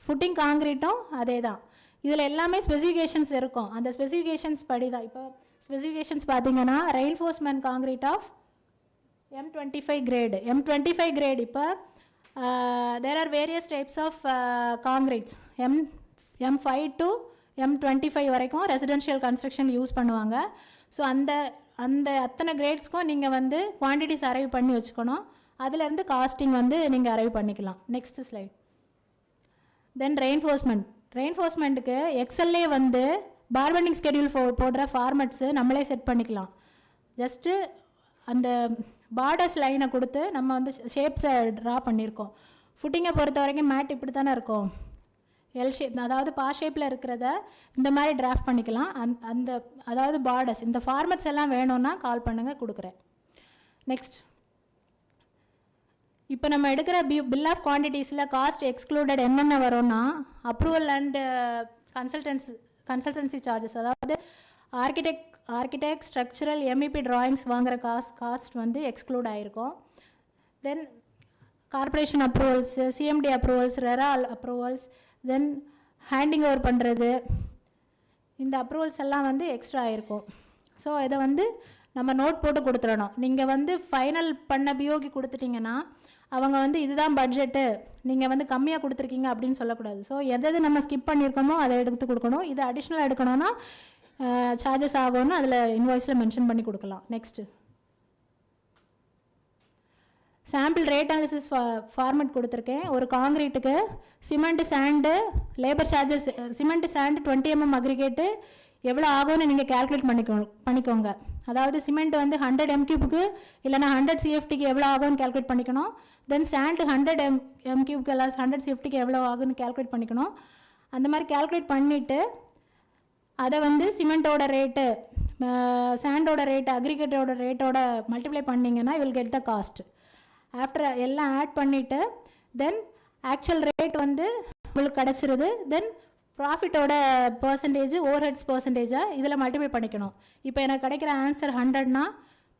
ஃபுட்டிங் காங்கிரீட்டும் அதே தான். இதில் எல்லாமே ஸ்பெசிஃபிகேஷன்ஸ் இருக்கும். அந்த ஸ்பெசிஃபிகேஷன்ஸ் படி தான். இப்போ ஸ்பெசிஃபிகேஷன்ஸ் பார்த்தீங்கன்னா reinforcement concrete of M25 grade. M25 grade இப்போ there are various types of concretes. M5 to M25 வரைக்கும் ரெசிடென்ஷியல் கன்ஸ்ட்ரக்ஷன் யூஸ் பண்ணுவாங்க. ஸோ அந்த அத்தனை கிரேட்ஸ்க்கும் நீங்கள் வந்து குவான்டிட்டிஸ் அரைவ் பண்ணி வச்சுக்கணும். அதிலேருந்து காஸ்டிங் வந்து நீங்கள் அரைவ் பண்ணிக்கலாம். Next slide. தென் ரெயின்ஃபோர்ஸ்மெண்ட்டுக்கு எக்ஸல்லே வந்து பார்பண்டிங் ஸ்கெடியூல் போடுற ஃபார்மட்ஸு நம்மளே செட் பண்ணிக்கலாம். ஜஸ்ட்டு அந்த பார்டர்ஸ் லைனை கொடுத்து நம்ம வந்து ஷேப்ஸை ட்ரா பண்ணியிருக்கோம். ஃபுட்டிங்கை பொறுத்த வரைக்கும் மேட் இப்படி தானே இருக்கும், எல் ஷேப், அதாவது பா ஷேப்பில் இருக்கிறத இந்த மாதிரி டிராஃப்ட் பண்ணிக்கலாம். அந்த அதாவது பார்டர்ஸ் இந்த ஃபார்மட்ஸ் எல்லாம் வேணும்னா கால் பண்ணுங்கள், கொடுக்குறேன். நெக்ஸ்ட், இப்போ நம்ம எடுக்கிற பில் ஆஃப் குவான்டிட்டிஸில் காஸ்ட் எக்ஸ்க்ளூடட் என்னென்ன வரும்னா அப்ரூவல் அண்ட் கன்சல்டன்சி சார்ஜஸ், அதாவது ஆர்கிடெக்ட் ஸ்ட்ரக்சரல் எம்இபி டிராயிங்ஸ் வாங்குகிற காஸ்ட் வந்து எக்ஸ்க்ளூட் ஆகிருக்கும். Then corporation approvals, CMD approvals, RERA approvals, then handing over பண்ணுறது, இந்த அப்ரூவல்ஸ் எல்லாம் வந்து எக்ஸ்ட்ரா ஆகிருக்கும். ஸோ இதை வந்து நம்ம நோட் போட்டு கொடுத்துடணும். நீங்கள் வந்து ஃபைனல் பண்ண பிஓக்கு கொடுத்துட்டிங்கன்னா அவங்க வந்து இதுதான் பட்ஜெட்டு, நீங்கள் வந்து கம்மியாக கொடுத்துருக்கீங்க அப்படின்னு சொல்லக்கூடாது. ஸோ எது நம்ம ஸ்கிப் பண்ணியிருக்கோமோ அதை எடுத்து கொடுக்கணும். இது அடிஷ்னலாக எடுக்கணும்னா சார்ஜஸ் ஆகும்னு அதில் இன்வாய்ஸில் மென்ஷன் பண்ணி கொடுக்கலாம். Next, sample rate analysis format கொடுத்துருக்கேன். ஒரு காங்கிரீட்டுக்கு cement sand labour charges, cement sand 20 mm aggregate எவ்வளோ ஆகும்னு நீங்கள் கேல்குலேட் பண்ணிக்கோங்க. அதாவது சிமெண்ட் வந்து 100 m3க்கு இல்லைனா 100 CFTக்கு எவ்வளோ ஆகும்னு கேல்குலேட் பண்ணிக்கணும். தென் சாண்டு 100 m3க்கு எல்லாம் 100 CFTக்கு எவ்வளோ ஆகும்னு கேல்குலேட் பண்ணிக்கணும். அந்த மாதிரி கேல்குலேட் பண்ணிவிட்டு அதை வந்து சிமெண்ட்டோட ரேட்டு, சாண்டோட ரேட்டு, அக்ரிகேட்டோட ரேட்டோட மல்டிப்ளை பண்ணிங்கன்னா will get the cost. After எல்லாம் ஆட் பண்ணிவிட்டு தென் ஆக்சுவல் ரேட் வந்து உங்களுக்கு கிடச்சிருது. தென் ப்ராஃபிட்டோட பர்சன்டேஜ், ஓவர் ஹெட்ஸ் பர்சன்டேஜாக இதில் மல்டிப்ளை பண்ணிக்கணும். இப்போ எனக்கு கிடைக்கிற ஆன்சர் 100னா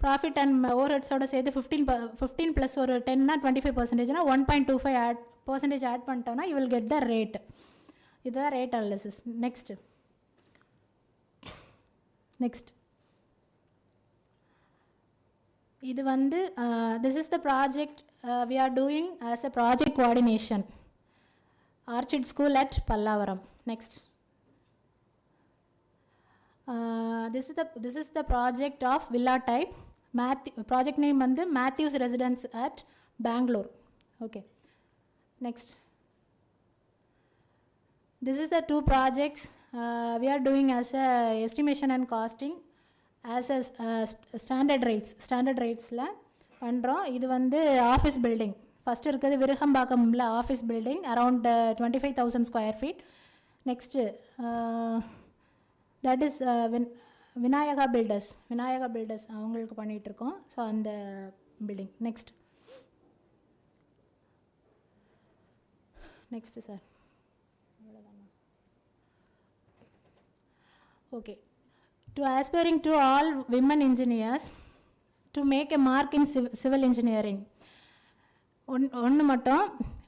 ப்ராஃபிட் அண்ட் ஓவர் ஹெட்ஸோட சேர்த்து 15 ப்ளஸ் ஒரு 10னா 25%னா 1.25% ஆட் பண்ணிட்டோன்னா you will get the rate. இதுதான் ரேட் அனாலிசிஸ். நெக்ஸ்ட் இது வந்து this is the project we are doing as a project coordination, Archid School at Pallavaram. Next, this is the project of villa type. Project name வந்து Matthews Residence at Bangalore. Okay. Next, this is the two projects we are doing as a estimation and costing as a standard ratesல பண்ணுறோம். இது வந்து office building. First இருக்கிறது விருகம்பாக்கம்ல office building around 25,000 square feet. Next that is Vinayaka builders அவங்களுக்கு பண்ணிகிட்ருக்கோம். So அந்த building. Next sir okay. To aspiring to all women engineers to make a mark in civil engineering. ஒன்று மட்டும்,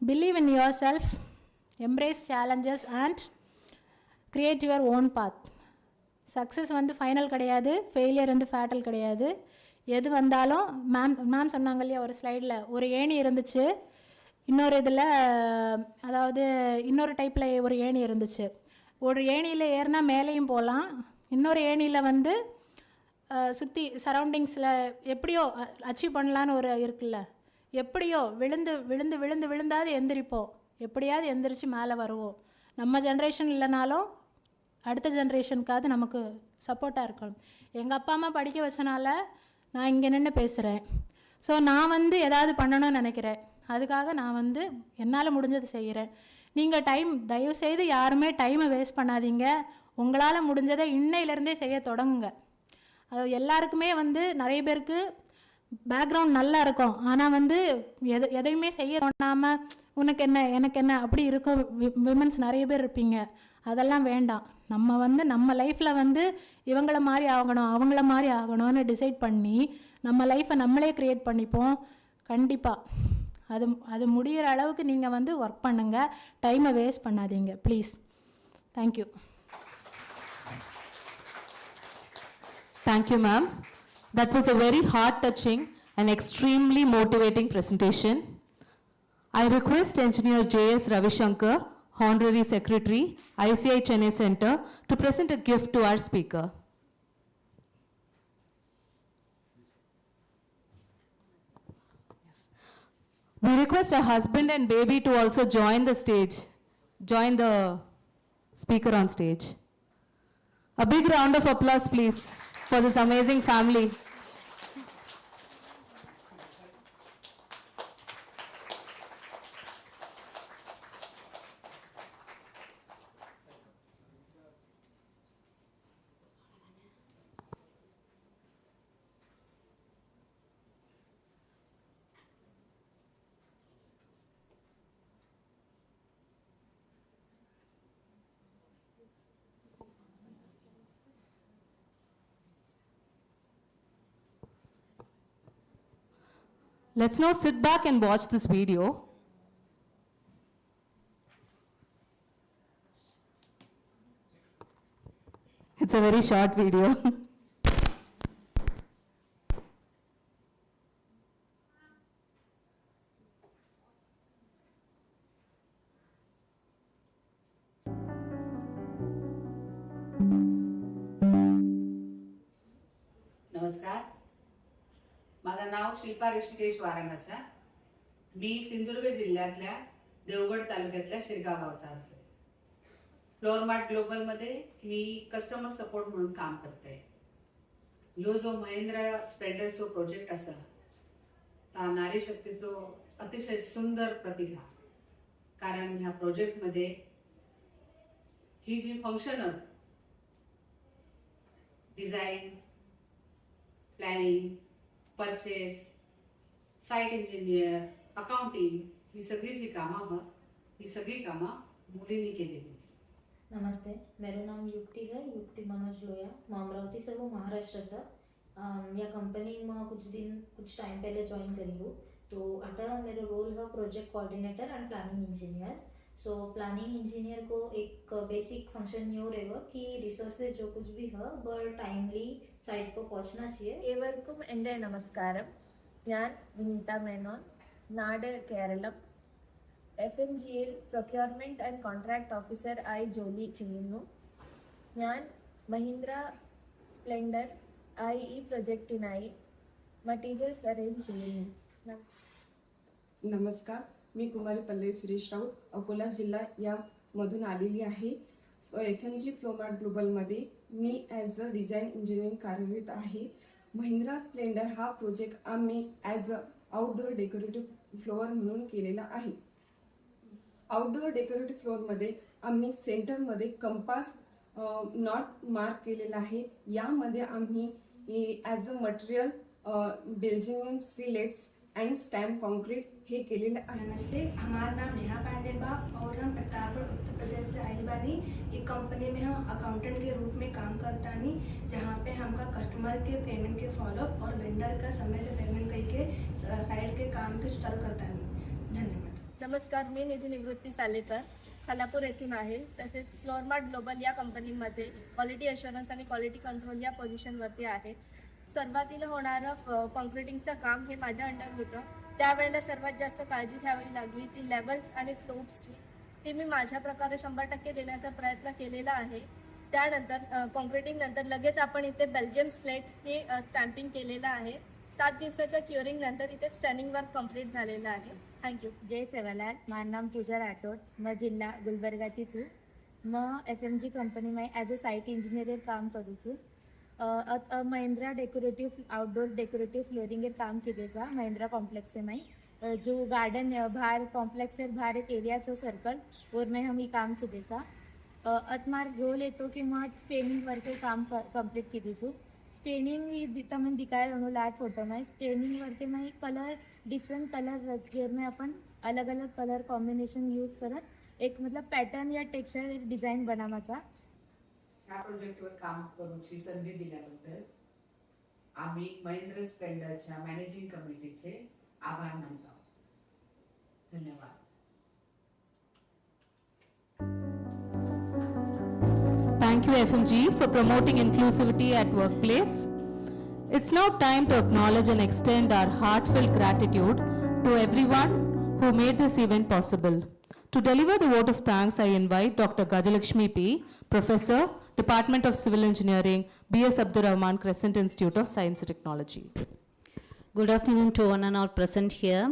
believe in yourself, embrace challenges and create your own path. Success வந்து final கிடையாது, failure வந்து fatal கிடையாது. எது வந்தாலும் ma'am சொன்னாங்க இல்லையா ஒரு ஸ்லைடில், ஒரு ஏணி இருந்துச்சு, இன்னொரு இதில் அதாவது இன்னொரு டைப்பில் ஒரு ஏணி இருந்துச்சு. ஒரு ஏணியில் ஏறினா மேலேயும் போகலாம், இன்னொரு ஏணியில் வந்து சுற்றி சரௌண்டிங்ஸில் எப்படியோ அச்சீவ் பண்ணலான்னு ஒரு இருக்குல்ல, எப்படியோ விழுந்தாவது எந்திரிப்போம், எப்படியாவது எந்திரிச்சு மேலே வருவோம். நம்ம ஜென்ரேஷன் இல்லைனாலும் அடுத்த ஜென்ரேஷனுக்காவது நமக்கு சப்போர்ட்டாக இருக்கணும். எங்கள் அப்பா அம்மா படிக்க வச்சனால நான் இங்கே நின்று பேசுகிறேன். ஸோ நான் வந்து ஏதாவது பண்ணணும்னு நினைக்கிறேன், அதுக்காக நான் வந்து என்னால் முடிஞ்சது செய்கிறேன். நீங்கள் தயவுசெய்து யாருமே டைமை வேஸ்ட் பண்ணாதீங்க. உங்களால் முடிஞ்சதை இன்னையிலேருந்தே செய்ய தொடங்குங்க. அது எல்லாருக்குமே வந்து நிறைய பேருக்கு பேக்ரவுண்ட் நல்லா இருக்கும், ஆனால் வந்து எதையுமே செய்ய தோணாமல் உனக்கு என்ன எனக்கு என்ன அப்படி இருக்கும் விமன்ஸ் நிறைய பேர் இருப்பீங்க. அதெல்லாம் வேண்டாம். நம்ம வந்து நம்ம லைஃப்பில் வந்து இவங்கள மாதிரி ஆகணும் அவங்கள மாதிரி ஆகணும்னு டிசைட் பண்ணி நம்ம லைஃப்பை நம்மளே க்ரியேட் பண்ணிப்போம். கண்டிப்பாக அது முடிகிற அளவுக்கு நீங்கள் வந்து ஒர்க் பண்ணுங்கள், டைமை வேஸ்ட் பண்ணாதீங்க please. Thank you. Thank you, ma'am. That was a very heart-touching and extremely motivating presentation. I request Engineer J.S. Ravishankar, Honorary Secretary, ICI Chennai Centre, to present a gift to our speaker. Yes. We request her husband and baby to also join the speaker on stage. A big round of applause, please, for this amazing family. Let's now sit back and watch this video. It's a very short video. नमस्कार, माझं नाव शिल्पा ऋषिकेश वाराणसा. मी सिंधुदुर्ग जिल्ह्यातल्या देवगड तालुक्यातल्या शिरगाव गावचा आहे. Flour mart global मध्ये मी customer support म्हणून काम करते. जो महिंद्रा स्प्लेंडरचो प्रोजेक्ट असा ता नारी शक्तीचो अतिशय सुंदर प्रतीक हा. कारण ह्या प्रोजेक्ट मध्ये ही जी function design, planning, purchase, site engineer, accounting ही सगळी जी कामं ही सगळी कामं मुलींनी केलेली. नमस्ते, मेरा नाम युक्ति है, युक्ति मनोज लोया. मैं अमरावती से हूँ, महाराष्ट्र से. यह कंपनी में कुछ टाइम पहले ज्वाइन करी हूँ. तो अटा मेरा रोल है project coordinator and planning engineer. So planning engineer को एक बेसिक फंक्शन ये रहेगा कि रिसोर्सेज जो कुछ भी है वह टाइमली साइट को पहुंचना चाहिए. ഏവർക്കും എൻ്റെ നമസ്കാരം. ഞാൻ വിനീത മേനോൻ, നാട് കേരളം. FMGയിൽ പ്രൊക്യൂർമെൻറ്റ് ആൻഡ് കോൺട്രാക്ട് ഓഫീസർ ആയി ജോലി ചെയ്യുന്നു. ഞാൻ മഹീന്ദ്ര സ്പ്ലെൻഡർ ആയി ഈ പ്രൊജക്റ്റിനായി മറ്റീരിയൽസ് അറേഞ്ച് ചെയ്യുന്നു. नमस्कार, मी कुमारी पल्लवी सुरेश राऊत, अकोला जिल्हा यामधून आलेली आहे. FMG फ्लोमार्ट ग्लोबलमध्ये मी ॲज अ डिझाईन इंजिनिअरिंग कार्यरत आहे. महिंद्रा स्प्लेंडर हा प्रोजेक्ट आम्ही as a outdoor decorative floor म्हणून केलेला आहे. आउटडोअर डेकोरेटिव्ह फ्लोअरमध्ये आम्ही सेंटरमध्ये कंपास नॉट मार्क केलेला आहे. यामध्ये आम्ही as a material Belgium slates and stamp concrete हे केलेलं आहे. नमस्ते, हमारा नाम नेहा पांडेबा और हम प्रतापगढ़ उत्तर प्रदेश से आइल बानी. एक कंपनी में हम अकाउंटेंट के रूप में काम करता नहीं, जहाँ पे हमका कस्टमर के पेमेंट के फॉलोअप और वेंडर का समय से पेमेंट करके साइड के काम के सुचारू करता नहीं. धन्यवाद. नमस्कार, मी निधी निवृत्ती सालेकर, खालापूर येथून आहे. तसेच फ्लोअर मार्ट ग्लोबल या कंपनीमध्ये क्वालिटी अश्युरन्स आणि क्वालिटी कंट्रोल या पोझिशनवरती आहे. सर्वातील होणारं कॉन्क्रिटिंगचं काम हे माझ्या अंडर होतं. त्यावेळेला सर्वात जास्त काळजी घ्यावी लागली ती लेवल्स आणि स्लोप्सची. ती मी माझ्या प्रकारे 100% देण्याचा प्रयत्न केलेला आहे. त्यानंतर कॉन्क्रिटिंग नंतर लगेच आपण इथे बेल्जियम स्लेट हे स्टॅम्पिंग केलेलं आहे. 7 दिवसाच्या क्युरिंग नंतर इथे स्टॅनिंग वर्क कंप्लीट झालेलं आहे. Thank you. जय सेवालाल, मारा नाम पूजा राठौड़. मैं जिला गुलबर्गा थी छूँ. मैं FMG कंपनी में एज अ साइट इंजीनियर काम करूँ छूँ. Mahindra decorative outdoor decorative flooring काम केलेचा महिंद्रा कॉम्प्लेक्स में जो गार्डन बाहर कॉम्प्लेक्स बाहर एक एरियाचं सर्कल और में हम ही काम केलेचा. अतमार रोल येतो कि मग स्टेनिंग वरचे काम कंप्लीट केलीचू. स्टेनिंग ही तमें दिखाया लाइव फोटो में स्टेनिंग वरते में कलर डिफरेंट कलर में अपन अलग अलग कलर कॉम्बिनेशन यूज करत एक मतलब पॅटर्न या टेक्स्चर डिझाईन बनावाचा. या प्रोजेक्टवर काम करूची संधी दिल्याबद्दल आम्ही महिंद्रा स्प्लेंडरच्या मॅनेजिंग कमिटीचे आभार मानतो. धन्यवाद. Thank you, FMG, for promoting inclusivity at workplace. It's now time to acknowledge and extend our heartfelt gratitude to everyone who made this event possible. To deliver the vote of thanks, I invite Dr. Gajalakshmi P., Professor, Department of Civil Engineering, B.S. Abdurrahman Crescent Institute of Science and Technology. Good afternoon to one and all present here.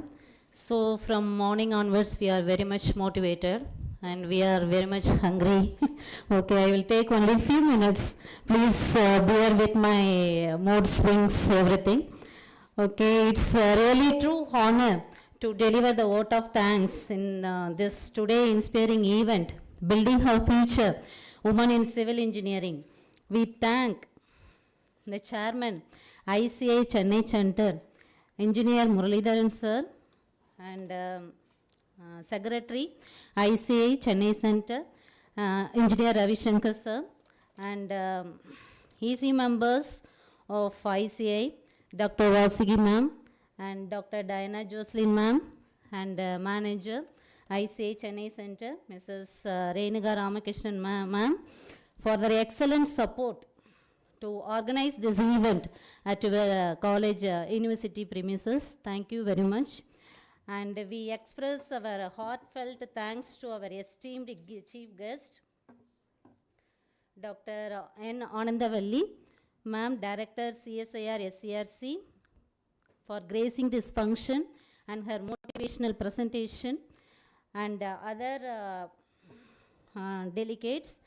So from morning onwards, we are very much motivated and we are very much hungry. Okay, I will take only few minutes. Please bear with my mood swings, everything. Okay, it's really true honor to deliver the vote of thanks in this today inspiring event, Building Her Future, Women in Civil Engineering. We thank the chairman, ICI Chennai Centre, Engineer Muralidharan sir, and Secretary, ICI Chennai Centre, Engineer Ravi Shankar sir, and EC members of ICI, Dr. Vasigi ma'am, and Dr. Diana Jocelyn ma'am, and manager, ICI Chennai Centre, Mrs. Renuga Ramakrishnan ma'am, for their excellent support to organize this event at our college university premises. Thank you very much. And we express our heartfelt thanks to our esteemed chief guest, Dr. N. Anandavalli, Ma'am, Director CSIR SCRC, for gracing this function and her motivational presentation, and other delegates,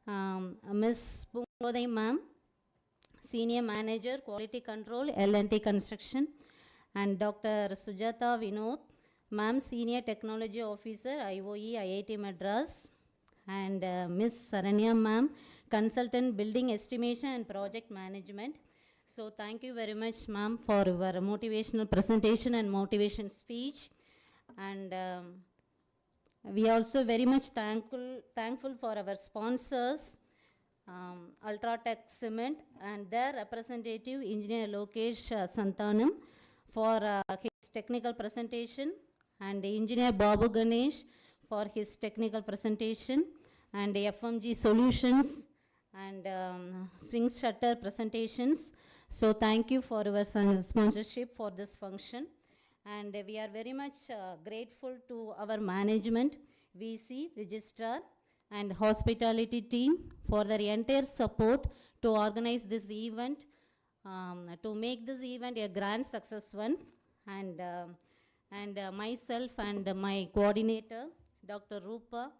Ms. Pungodai Ma'am, Senior Manager, Quality Control, L&T Construction, and Dr. Sujata Vinod, Ma'am, Senior Technology Officer, IOE, IIT Madras, and Ms. Saranya Ma'am, Consultant, Building Estimation and Project Management. So thank you very much, Ma'am, for your motivational presentation and motivation speech. And we are also very much thankful for our sponsors, Ultratech Cement and their representative, Engineer Lokesh Santanam, for his technical presentation, and Engineer Babu Ganesh for his technical presentation, and FMG Solutions and Swing Shutter presentations. So thank you for your sponsorship for this function. And we are very much grateful to our management, VC, Registrar, and hospitality team for their entire support to organize this event, to make this event a grand success one. And myself and my coordinator, Dr. Rupa,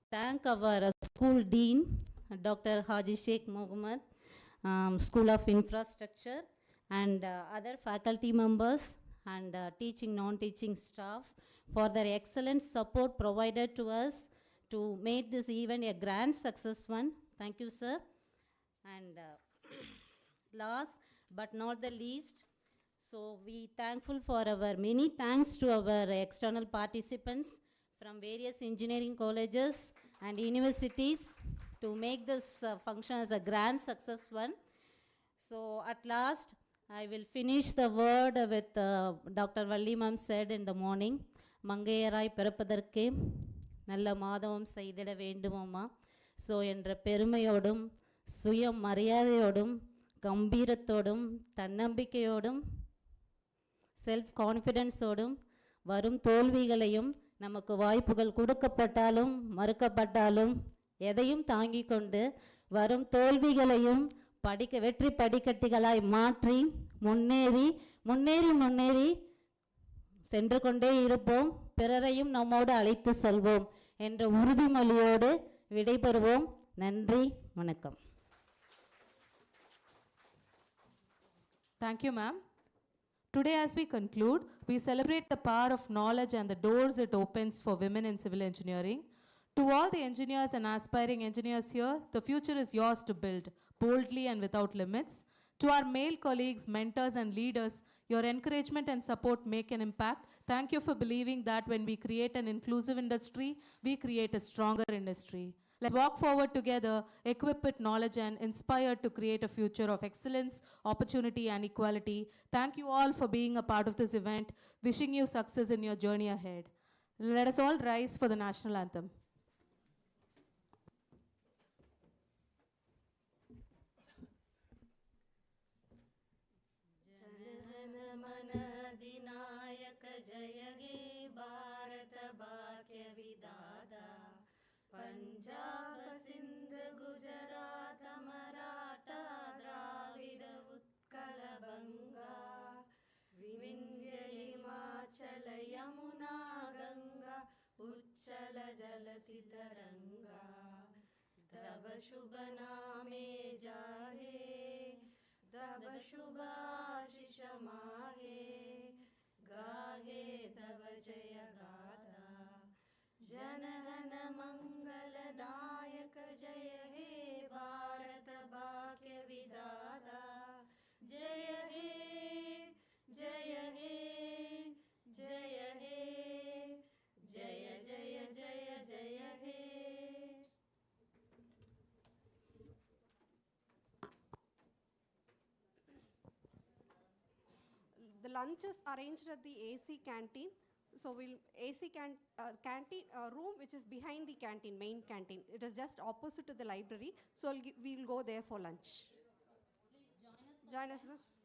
thank our school dean, Dr. Haji Sheikh Mohammed, School of Infrastructure, and other faculty members and teaching, non-teaching staff for their excellent support provided to us to make this event a grand success one. Thank you, sir. And last but not the least, so we thankful for our many thanks to our external participants from various engineering colleges and universities to make this function as a grand success one. So at last, I will finish the word with Dr. Valli ma'am said in the morning, Mangayarai Pirapadarke, Nalla Madhavam Saidila Vendumama. So என்ற பெருமையோடும் சுய மரியாதையோடும் கம்பீரத்தோடும் தன்னம்பிக்கையோடும் self கான்ஃபிடென்ஸோடும் வரும் தோல்விகளையும் நமக்கு வாய்ப்புகள் கொடுக்கப்பட்டாலும் மறுக்கப்பட்டாலும் எதையும் தாங்கிக் கொண்டு வரும் தோல்விகளையும் வெற்றி படிக்கட்டுகளாய் மாற்றி முன்னேறி சென்று கொண்டே இருப்போம், பிறரையும் நம்மோடு அழைத்து செல்வோம் என்ற உறுதிமொழியோடு விடைபெறுவோம். நன்றி, வணக்கம். Thank you, ma'am. Today, as we conclude, we celebrate the power of knowledge and the doors it opens for women in civil engineering. To all the engineers and aspiring engineers here, the future is yours to build, boldly and without limits. To our male colleagues, mentors and leaders, your encouragement and support make an impact. Thank you for believing that when we create an inclusive industry, we create a stronger industry. Let's walk forward together, equipped with knowledge and inspired to create a future of excellence, opportunity and equality. Thank you all for being a part of this event. Wishing you success in your journey ahead. Let us all rise for the national anthem. Punjab Sindh Gujarat Maratha Dravid Utkal बंगा विंध्य हिमाचल यमुना गंगा उच्चल जलति तरंगा तब शुभ नामे जाहे तब शुभ आशीष माहे गाहे तब जय गाथा जनगण मंगलदायक जय हे भारत भाग्य विधाता जय हे जय हे जय हे जय जय जय जय हे. The lunch is arranged at the AC canteen. So we'll canteen room which is behind the canteen, main canteen. It is just opposite to the library. So we'll go there for lunch. Please join us. Join us.